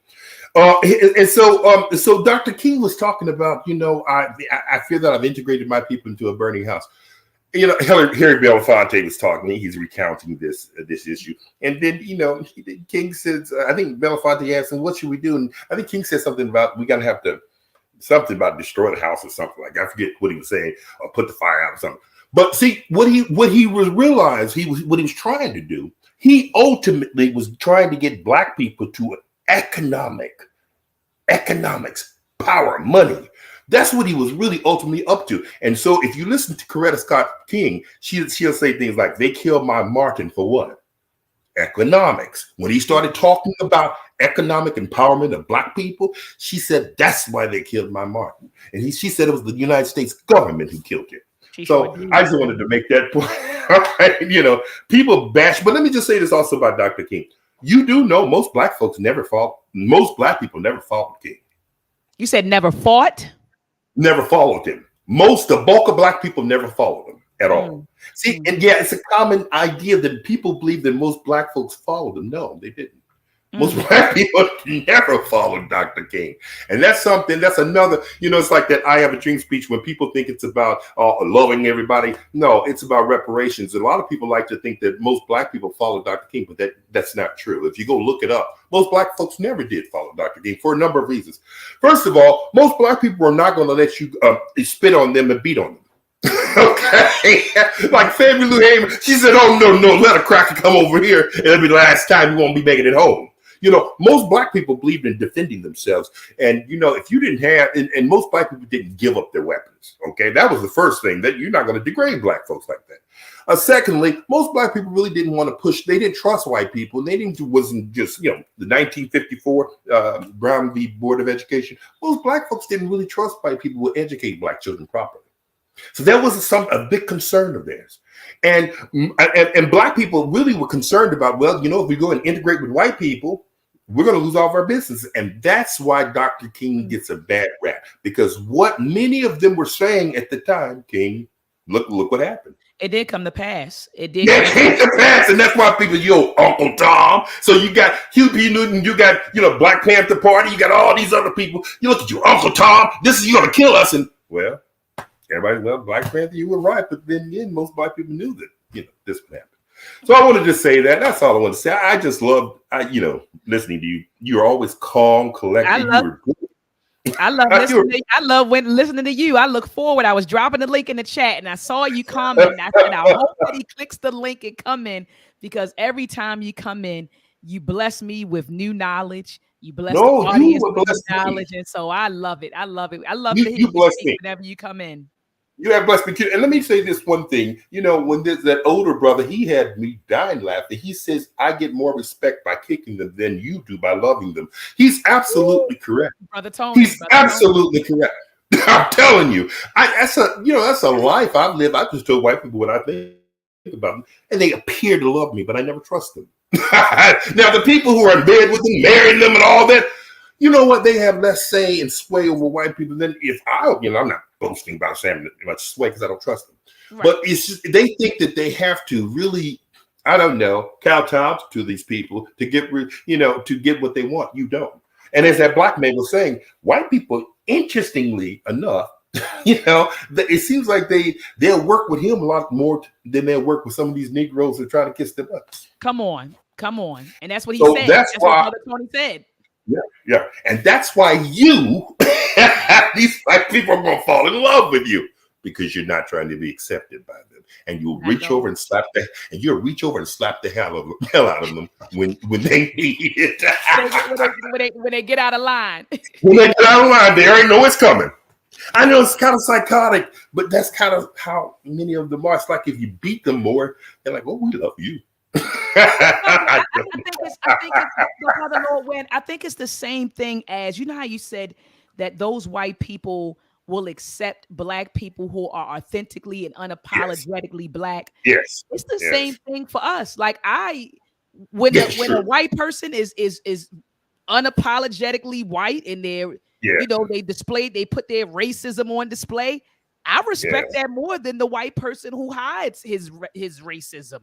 So Dr. King was talking about, I feel that I've integrated my people into a burning house. Harry Belafonte was talking. He's recounting this issue, and then King says, I think Belafonte asked him, "What should we do?" And I think King said something about we got to have to. Something about destroy the house or something like that. I forget what he was saying, or put the fire out or something. But see, what he was trying to do, he ultimately was trying to get black people to economics, power, money. That's what he was really ultimately up to. And so if you listen to Coretta Scott King, she'll say things like, they killed my Martin for what? Economics. When he started talking about economic empowerment of black people, she said, that's why they killed my Martin. And she said it was the United States government who killed him. I just wanted to make that point. People bash, but let me just say this also about Dr. King. You do know most black people never followed King. You said never fought? Never followed him. The bulk of black people never followed him at all. See, and it's a common idea that people believe that most black folks followed him. No, they didn't. Most black people never followed Dr. King. And that's another, it's like that I Have a Dream speech when people think it's about loving everybody. No, it's about reparations. And a lot of people like to think that most black people follow Dr. King, but that's not true. If you go look it up, most black folks never did follow Dr. King for a number of reasons. First of all, most black people are not going to let you spit on them and beat on them. Okay, like Fannie Lou Hamer, she said, "Oh no, let a cracker come over here, and it'll be the last time you won't be making it home." You know, most black people believed in defending themselves. And, you know, if you didn't have, and most black people didn't give up their weapons. Okay. That was the first thing, that you're not going to degrade black folks like that. Secondly, most black people really didn't want to push. They didn't trust white people. They didn't, wasn't just, you know, the 1954 Brown v. Board of Education. Most black folks didn't really trust white people would educate black children properly. So that was a big concern of theirs. And black people really were concerned about, well, you know, if we go and integrate with white people, we're going to lose all of our business. And that's why Dr. King gets a bad rap, because what many of them were saying at the time, King, look what happened. It did come to pass. It did. Yeah, it came to pass, and that's why people, Uncle Tom. So you got Hugh P. Newton, you got, Black Panther Party, you got all these other people. You look at you, Uncle Tom. You gonna kill us, and well, everybody, Black Panther, you were right, but then again, most black people knew that this would happen. So I wanted to say that. That's all I want to say. I just love, listening to you. You're always calm, collected. I love listening. I love listening to you. I look forward. I was dropping the link in the chat, and I saw you comment. And I said, I hope that he clicks the link and come in, because every time you come in, you bless me with new knowledge. You bless the audience with new knowledge, and so I love it. I love it. I love to hear you speak whenever you come in. You have blessed me too. And let me say this one thing. When there's that older brother, he had me dying laughing. He says, I get more respect by kicking them than you do by loving them. He's absolutely correct. Brother Tony. He's absolutely correct. I'm telling you. That's a life I've lived. I just told white people what I think about them, and they appear to love me, but I never trust them. Now, the people who are in bed with them, marrying them and all that, you know what? They have less say and sway over white people than if I'm not boasting about saying much sway because I don't trust them. Right. But it's just, they think that they have to really, I don't know, kowtow to these people to get, to get what they want. You don't. And as that black man was saying, white people, interestingly enough, it seems like they'll work with him a lot more than they'll work with some of these Negroes that try to kiss their butts. Come on. And that's what he said. That's what Brother Tony said. Yeah. And that's why these white people are going to fall in love with you, because you're not trying to be accepted by them. And you'll reach over and slap the hell out of them when they need it. when they get out of line. When they get out of line, they already know it's coming. I know it's kind of psychotic, but that's kind of how many of them are. It's like if you beat them more, they're like, oh, we love you. I think it's the same thing as, how you said that those white people will accept black people who are authentically and unapologetically black. Yes. It's the same thing for us. Like when a white person is unapologetically white and they're they put their racism on display, I respect that more than the white person who hides his racism,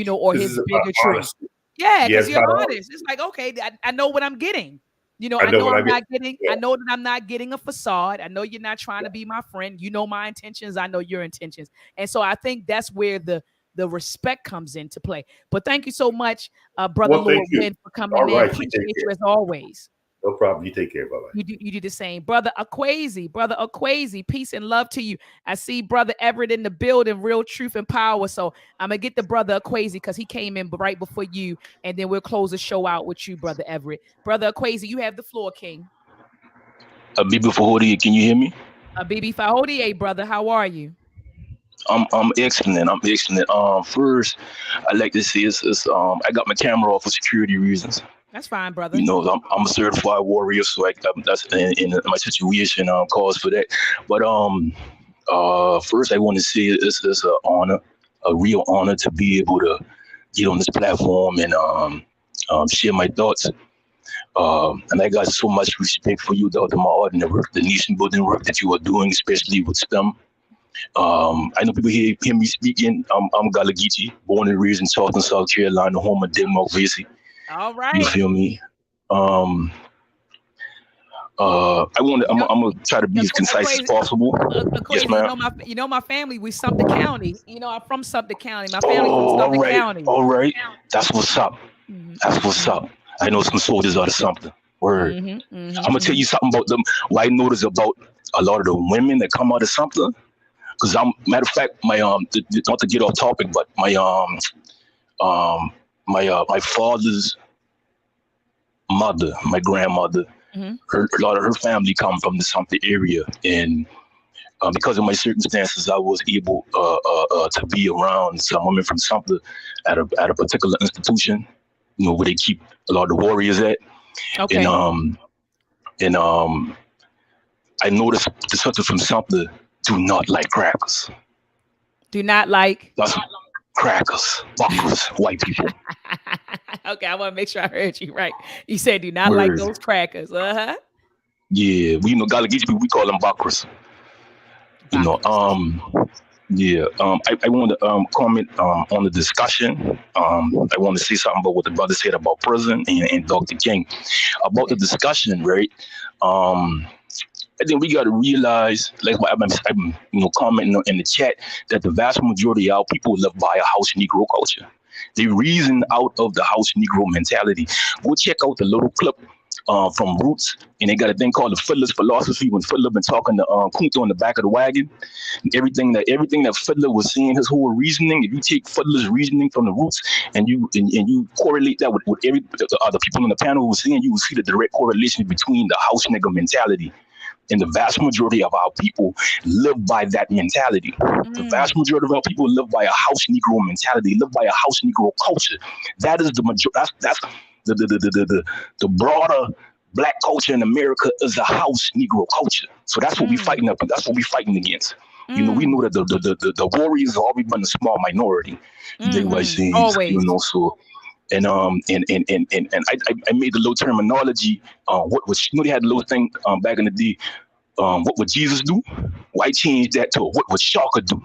or his bigotry. Yeah, because you're honest. It's like, okay, I know what I'm getting. I know I'm not getting. I know that I'm not getting a facade. I know you're not trying to be my friend. You know my intentions. I know your intentions. And so I think that's where the respect comes into play. But thank you so much, Brother Lord Wynn, for coming in. Appreciate you as always. No problem. You take care, brother. You do the same. Brother Akwasi, peace and love to you. I see Brother Everett in the building, real truth and power. So I'm going to get the Brother Akwasi because he came in right before you, and then we'll close the show out with you, Brother Everett. Brother Akwasi, you have the floor, King. Bibi Fahodi, can you hear me? Bibi Fahodi, brother, how are you? I'm excellent. First, I'd like to say is I got my camera off for security reasons. That's fine, brother. I'm a certified warrior, so that's in my situation calls for that. But first, I want to say it's an honor, a real honor to be able to get on this platform and share my thoughts. And I got so much respect for you, Dr. Ma'at, and the nation building work that you are doing, especially with STEM. I know people hear me speaking. I'm Galagichi, born and raised in Charleston, South Carolina, home of Denmark Vesey. All right. You feel me? I'm gonna try to be as concise as possible. Yes, ma'am. My family, we Sumter County. I'm from Sumter County. My family from Sumter County. All right. That's what's up. That's what's up. I know some soldiers out of Sumter. Word. I'm gonna tell you something about them. What I noticed about a lot of the women that come out of Sumter. Because matter of fact, my not to get off topic, but my mother, my grandmother, a lot of her family come from the Sumter area, and because of my circumstances, I was able to be around some women from Sumter at a particular institution, where they keep a lot of the warriors at. Okay. And I noticed the Sumter from Sumter do not like crackers. Do not like? That's crackers, buckers, white people. Okay, I want to make sure I heard you right. You said do not like those crackers. Yeah, we Gallagher people, we call them buckers. Yeah. I want to comment on the discussion. I want to say something about what the brother said about prison and Dr. King. About the discussion, right? I think we got to realize, like what I'm commenting in the chat, that the vast majority of our people live by a house Negro culture. They reason out of the house Negro mentality. Go check out the little clip from Roots, and they got a thing called the Fiddler's philosophy. When Fiddler been talking to Kunta on the back of the wagon, everything that Fiddler was saying, his whole reasoning. If you take Fiddler's reasoning from the Roots and you correlate that with every the other people on the panel who was saying, you will see the direct correlation between the house nigga mentality. And the vast majority of our people live by that mentality. The vast majority of our people live by a house Negro mentality, live by a house Negro culture. That is the majority. That's the broader black culture in America is a house Negro culture. So that's what we're fighting up. That's what we're fighting against. We know that the warriors have always been a small minority. They were saying, so. And I made the little terminology. What was they had a little thing back in the day. What would Jesus do? Well, I changed that to what would Shaka do?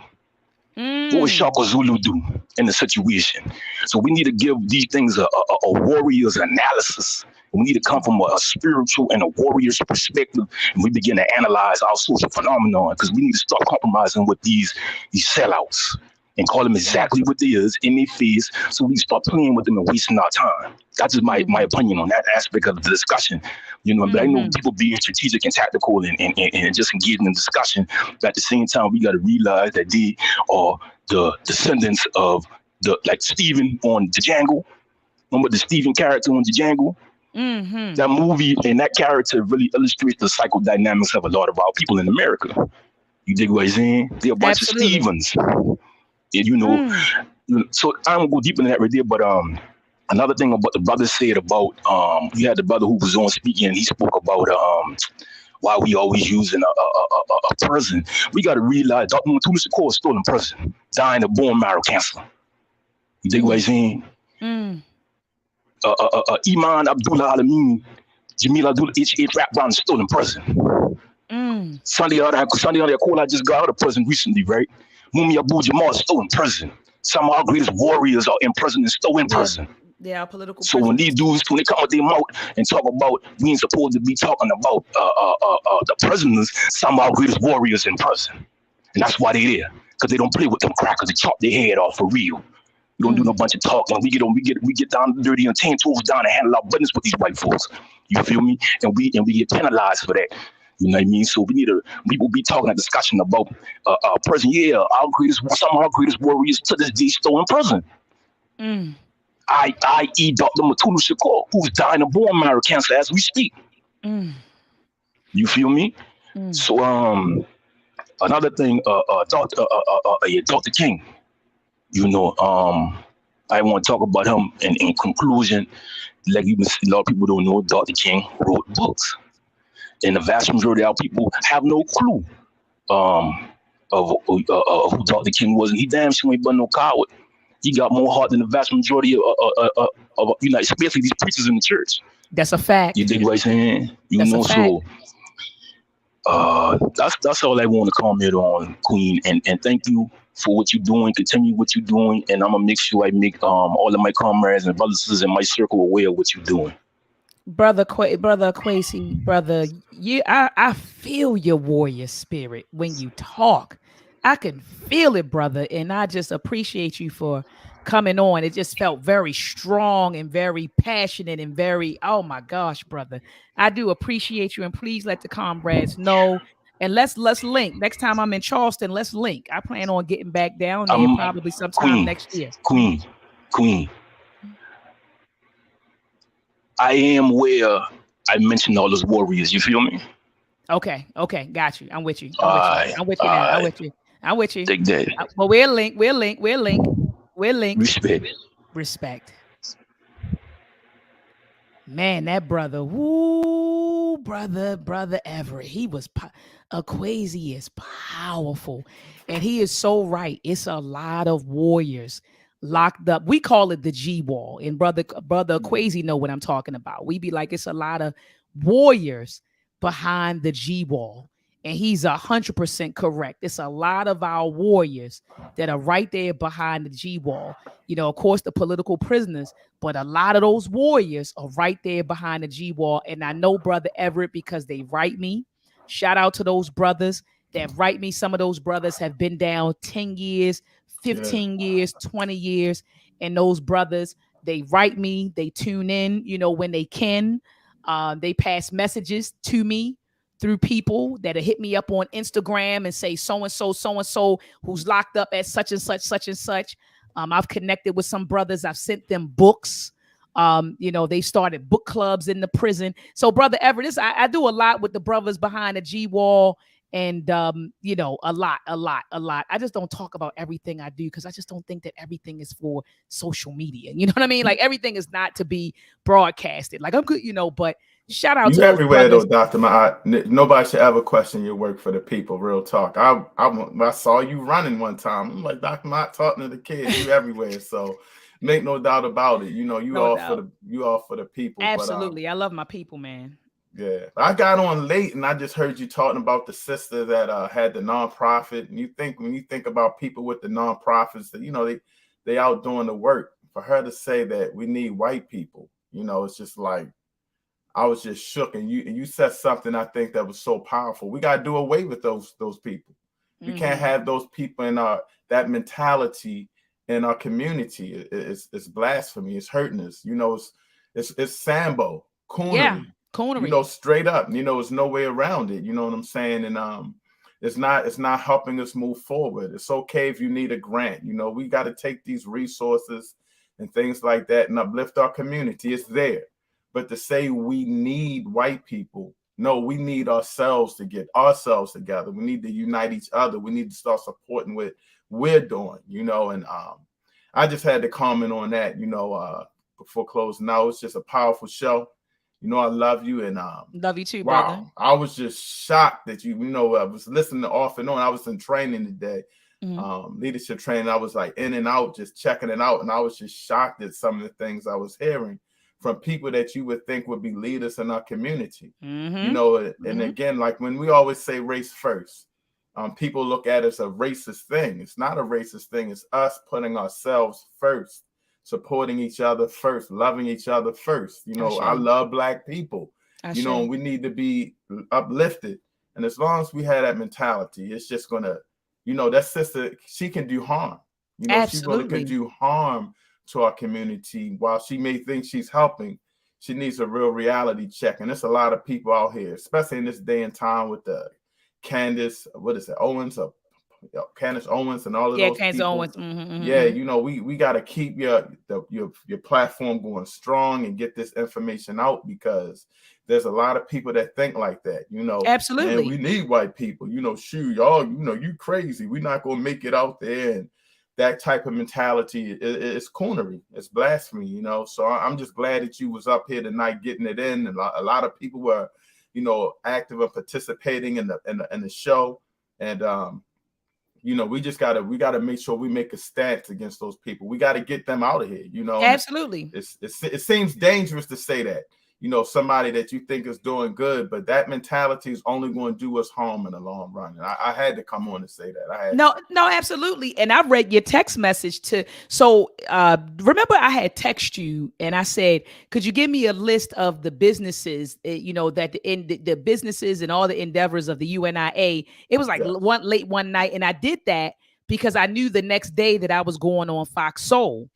What would Shaka Zulu do in the situation? So we need to give these things a warrior's analysis. We need to come from a spiritual and a warrior's perspective, and we begin to analyze our social phenomenon, because we need to start compromising with these sellouts and call them exactly what they is in their face, so we start playing with them and wasting our time. That's just my opinion on that aspect of the discussion. But I know people being strategic and tactical and just engaging in discussion, but at the same time, we got to realize that they are the descendants of like Stephen on Django. Remember the Stephen character on Django? That movie and that character really illustrates the psychodynamics of a lot of our people in America. You dig what I'm saying? They're a bunch of Stevens. So I don't go deep into that right there, but another thing about the brother said about you had the brother who was on speaking, and he spoke about why we always using a prison. We got to realize Dr. Mutulu Shakur is still in prison, dying of bone marrow cancer. You dig what I'm saying? Iman Abdullah Alameen, Jamil Abdullah H.H. Rap Brown is still in prison. Sunday Akola just got out of prison recently, right? Mumi Abu Jamal is still in prison. Some of our greatest warriors are in prison and still in prison. They are political. So when these dudes, when they come with their mouth and talk about, we ain't supposed to be talking about the prisoners, some of our greatest warriors in prison. And that's why they there. Because they don't play with them crackers. They chop their head off for real. We don't do no bunch of talking. We get down dirty and 10 tools down and handle our business with these white folks. You feel me? And we get penalized for that. You know what I mean? So we will be talking a discussion about prison. Yeah, some of our greatest warriors to this day still in prison. I.e. Dr. Mutulu Shakur, who's dying of bone marrow cancer as we speak. You feel me? So another thing, Dr. King, I want to talk about him in conclusion. Like a lot of people don't know, Dr. King wrote books. And the vast majority of our people have no clue of who Dr. King was. And he damn sure ain't but no coward. He got more heart than the vast majority of especially these preachers in the church. That's a fact. You dig what I'm saying? So that's all I want to comment on, Queen. And thank you for what you're doing. Continue what you're doing. And I'm going to make sure I make all of my comrades and brothers and sisters in my circle aware of what you're doing. Brother Kwesi, brother, I feel your warrior spirit when you talk. I can feel it, brother, and I just appreciate you for coming on. It just felt very strong and very passionate and very, oh my gosh, brother. I do appreciate you, and please let the comrades know. And let's link. Next time I'm in Charleston, let's link. I plan on getting back down there probably sometime next year. Queen. I am where I mentioned all those warriors. You feel me? Okay, got you. I'm with you. I I'm with you now. I'm with you. take that. Well, we're linked. We're linked. Respect. Respect. Man, that brother, woo, brother Everett, he was Akwasi is powerful, and he is so right. It's a lot of warriors locked up. We call it the G wall, and brother Akwasi know what I'm talking about. We be like, it's a lot of warriors behind the G wall, and he's 100% correct. It's a lot of our warriors that are right there behind the G wall. Of course, the political prisoners, but a lot of those warriors are right there behind the G wall. And I know Brother Everett because they write me. Shout out to those brothers that write me. Some of those brothers have been down 10 years, 15 years, 20 years. And those brothers, they write me, they tune in, when they can. They pass messages to me through people that hit me up on Instagram and say so-and-so who's locked up at such and such. I've connected with some brothers. I've sent them books. They started book clubs in the prison. So, Brother Everett, I do a lot with the brothers behind the G wall, and a lot. I just don't talk about everything I do because I just don't think that everything is for social media. You know what I mean? Like everything is not to be broadcasted. Like I'm good, but shout out you to those everywhere brothers. though, Dr. Nobody should ever question your work for the people. Real talk. I saw you running one time. I'm like, Dr. Mott talking to the kids. You everywhere. So make no doubt about it. You all for the people. Absolutely. But, I love my people, man. Yeah. I got on late and I just heard you talking about the sister that had the nonprofit. And when you think about people with the nonprofits that, they out doing the work. For her to say that we need white people, it's just like, I was just shook, and you said something I think that was so powerful. We got to do away with those people. We can't have those people in that mentality in our community. It's blasphemy. It's hurting us. It's Sambo, coonery. Yeah, coonery. Straight up. There's no way around it. You know what I'm saying? And it's not helping us move forward. It's okay if you need a grant. We got to take these resources and things like that and uplift our community. It's there. But to say we need white people, no, we need ourselves to get ourselves together. We need to unite each other. We need to start supporting what we're doing, and I just had to comment on that, before closing out. It's just a powerful show. I love you, and love you too, wow, brother. I was just shocked that I was listening off and on. I was in training today, leadership training. I was like in and out, just checking it out, and I was just shocked at some of the things I was hearing from people that you would think would be leaders in our community. And again, like when we always say race first, people look at it as a racist thing. It's not a racist thing. It's us putting ourselves first, supporting each other first, loving each other first. I love Black people, and we need to be uplifted. And as long as we have that mentality, it's just gonna, that sister, she can do harm. She really can do harm to our community. While she may think she's helping, she needs a real reality check. And there's a lot of people out here, especially in this day and time with the Candace Owens, Candace Owens and all of those Candace people. Owens. Yeah, we got to keep your platform going strong and get this information out, because there's a lot of people that think like that. Absolutely. And we need white people. Shoot, y'all, you crazy. We're not gonna make it out there. And that type of mentality is coonery. It's blasphemy, So I'm just glad that you was up here tonight getting it in, and a lot of people were, active and participating in the show. And we gotta make sure we make a stance against those people. We got to get them out of here. Absolutely. It seems dangerous to say that. Somebody that you think is doing good, but that mentality is only going to do us harm in the long run. And I had to come on and say that. No, absolutely. And I read your text message too. So remember, I had text you and I said, could you give me a list of the businesses, that the businesses and all the endeavors of the UNIA? It was like late one night. And I did that because I knew the next day that I was going on Fox Soul.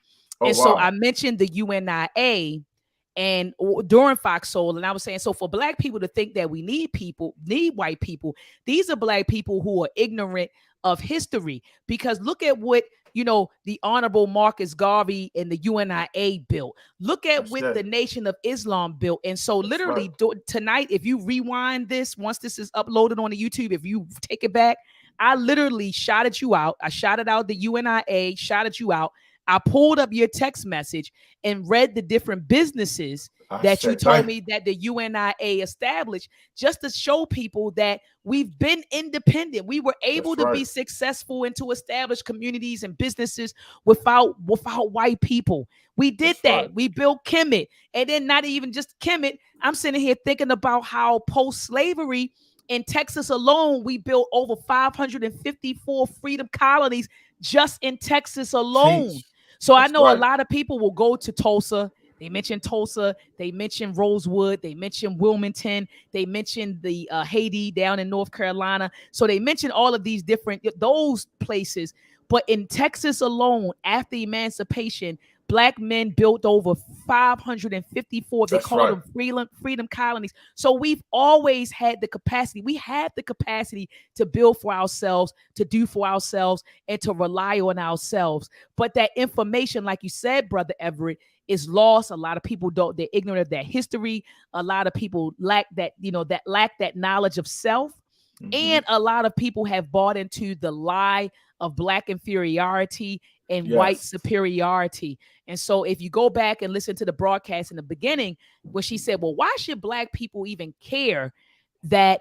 So I mentioned the UNIA and during Fox Soul, and I was saying, so for Black people to think that we need white people, these are Black people who are ignorant of history. Because look at what the Honorable Marcus Garvey and the UNIA built. Look at what the Nation of Islam built. And so literally tonight, if you rewind this, once this is uploaded on the YouTube, if you take it back, I literally shouted you out. I shouted out the UNIA, shouted you out. I pulled up your text message and read the different businesses that you told me that the UNIA established, just to show people that we've been independent. We were able to be successful and to establish communities and businesses without white people. We did that. We built Kemet. And then not even just Kemet. I'm sitting here thinking about how post-slavery in Texas alone, we built over 554 freedom colonies just in Texas alone. So I know a lot of people will go to Tulsa. They mentioned Tulsa. They mentioned Rosewood. They mentioned Wilmington. They mentioned the Haiti down in North Carolina. So they mentioned all of these those places. But in Texas alone, after emancipation, Black men built over 554. They call them freedom colonies. So we've always had the capacity. We have the capacity to build for ourselves, to do for ourselves, and to rely on ourselves. But that information, like you said, Brother Everett, is lost. A lot of people they're ignorant of that history. A lot of people lack that knowledge of self. And a lot of people have bought into the lie of Black inferiority and white superiority. And so if you go back and listen to the broadcast in the beginning, where she said, well, why should Black people even care that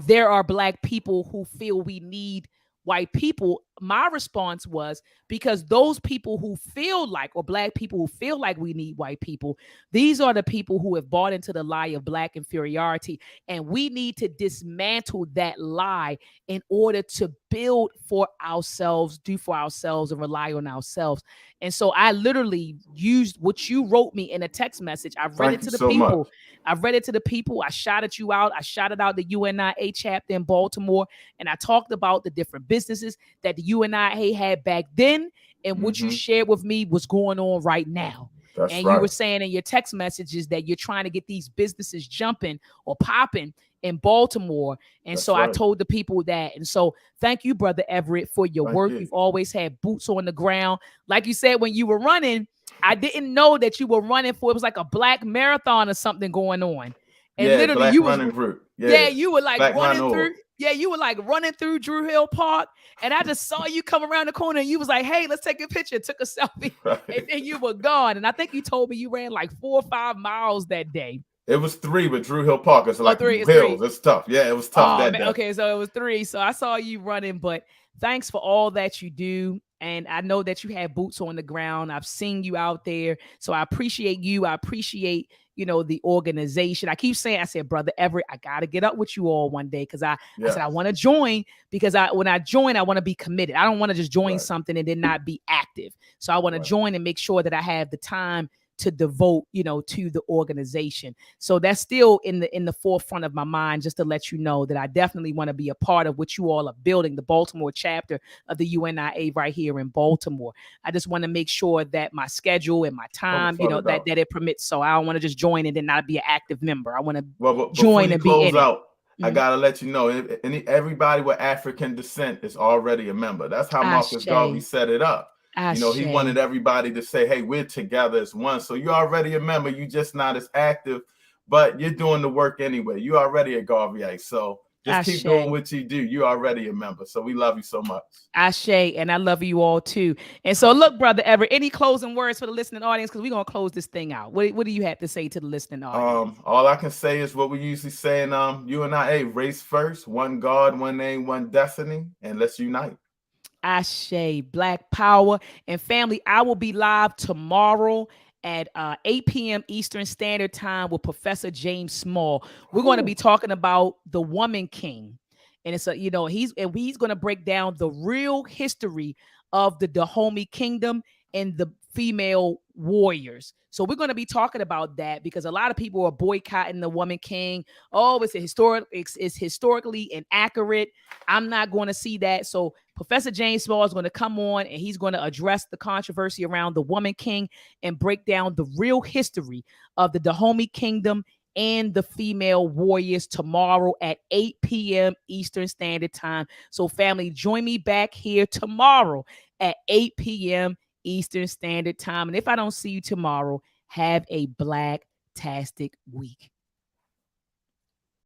there are Black people who feel we need white people? My response was, because those people who feel like, or Black people who feel like we need white people, these are the people who have bought into the lie of Black inferiority. And we need to dismantle that lie in order to build for ourselves, do for ourselves, and rely on ourselves. And so I literally used what you wrote me in a text message. I read it to the people. I read it to the people. I shouted you out. I shouted out the UNIA chapter in Baltimore. And I talked about the different businesses that the UNIA had back then and what you shared with me was going on right now. You were saying in your text messages that you're trying to get these businesses jumping or popping in Baltimore. And so I told the people that. And so thank you, Brother Everett, for your work. You've always had boots on the ground. Like you said, when you were running, I didn't know that you were running for, it was like a Black marathon or something going on. And literally Black you was running group. You were like Black running through. You were like running through Drew Hill Park. And I just saw you come around the corner and you was like, hey, let's take a picture. Took a selfie. And then you were gone. And I think you told me you ran like 4 or 5 miles that day. It was 3 with Drew Hill Park. It's like hills. It's tough. Yeah, it was tough that day. Okay, so it was 3. So I saw you running, but thanks for all that you do. And I know that you have boots on the ground. I've seen you out there. So I appreciate you. I appreciate, the organization. I keep saying, I said, Brother Everett, I got to get up with you all one day. Cause I said, I want to join because when I join, I want to be committed. I don't want to just join something and then not be active. So I want to join and make sure that I have the time to devote, to the organization. So that's still in the forefront of my mind, just to let you know that I definitely want to be a part of what you all are building, the Baltimore chapter of the UNIA right here in Baltimore. I just want to make sure that my schedule and my time, that it permits. So I don't want to just join and then not be an active member. I want to join and be in it. I gotta let you know, everybody with African descent is already a member. That's how Marcus Garvey set it up. He wanted everybody to say, hey, we're together as one. So you're already a member. You're just not as active, but you're doing the work anyway. You're already a Garveyite. So just keep doing what you do. You're already a member. So we love you so much. Ashe, and I love you all too. And so look, Brother Everett, any closing words for the listening audience? Because we're going to close this thing out. What do you have to say to the listening audience? All I can say is what we usually say in UNIA, race first, one God, one name, one destiny, and let's unite. Ashe, Black Power. And family, I will be live tomorrow at 8 p.m. Eastern Standard Time with Professor James Small. We're going to be talking about the Woman King. And it's he's going to break down the real history of the Dahomey Kingdom and the female warriors. So we're going to be talking about that because a lot of people are boycotting the Woman King. Oh, it's historically inaccurate. I'm not going to see that. So Professor James Small is going to come on and he's going to address the controversy around the Woman King and break down the real history of the Dahomey Kingdom and the female warriors tomorrow at 8 p.m. Eastern Standard Time. So family, join me back here tomorrow at 8 p.m. Eastern Standard Time. And if I don't see you tomorrow, have a black-tastic week.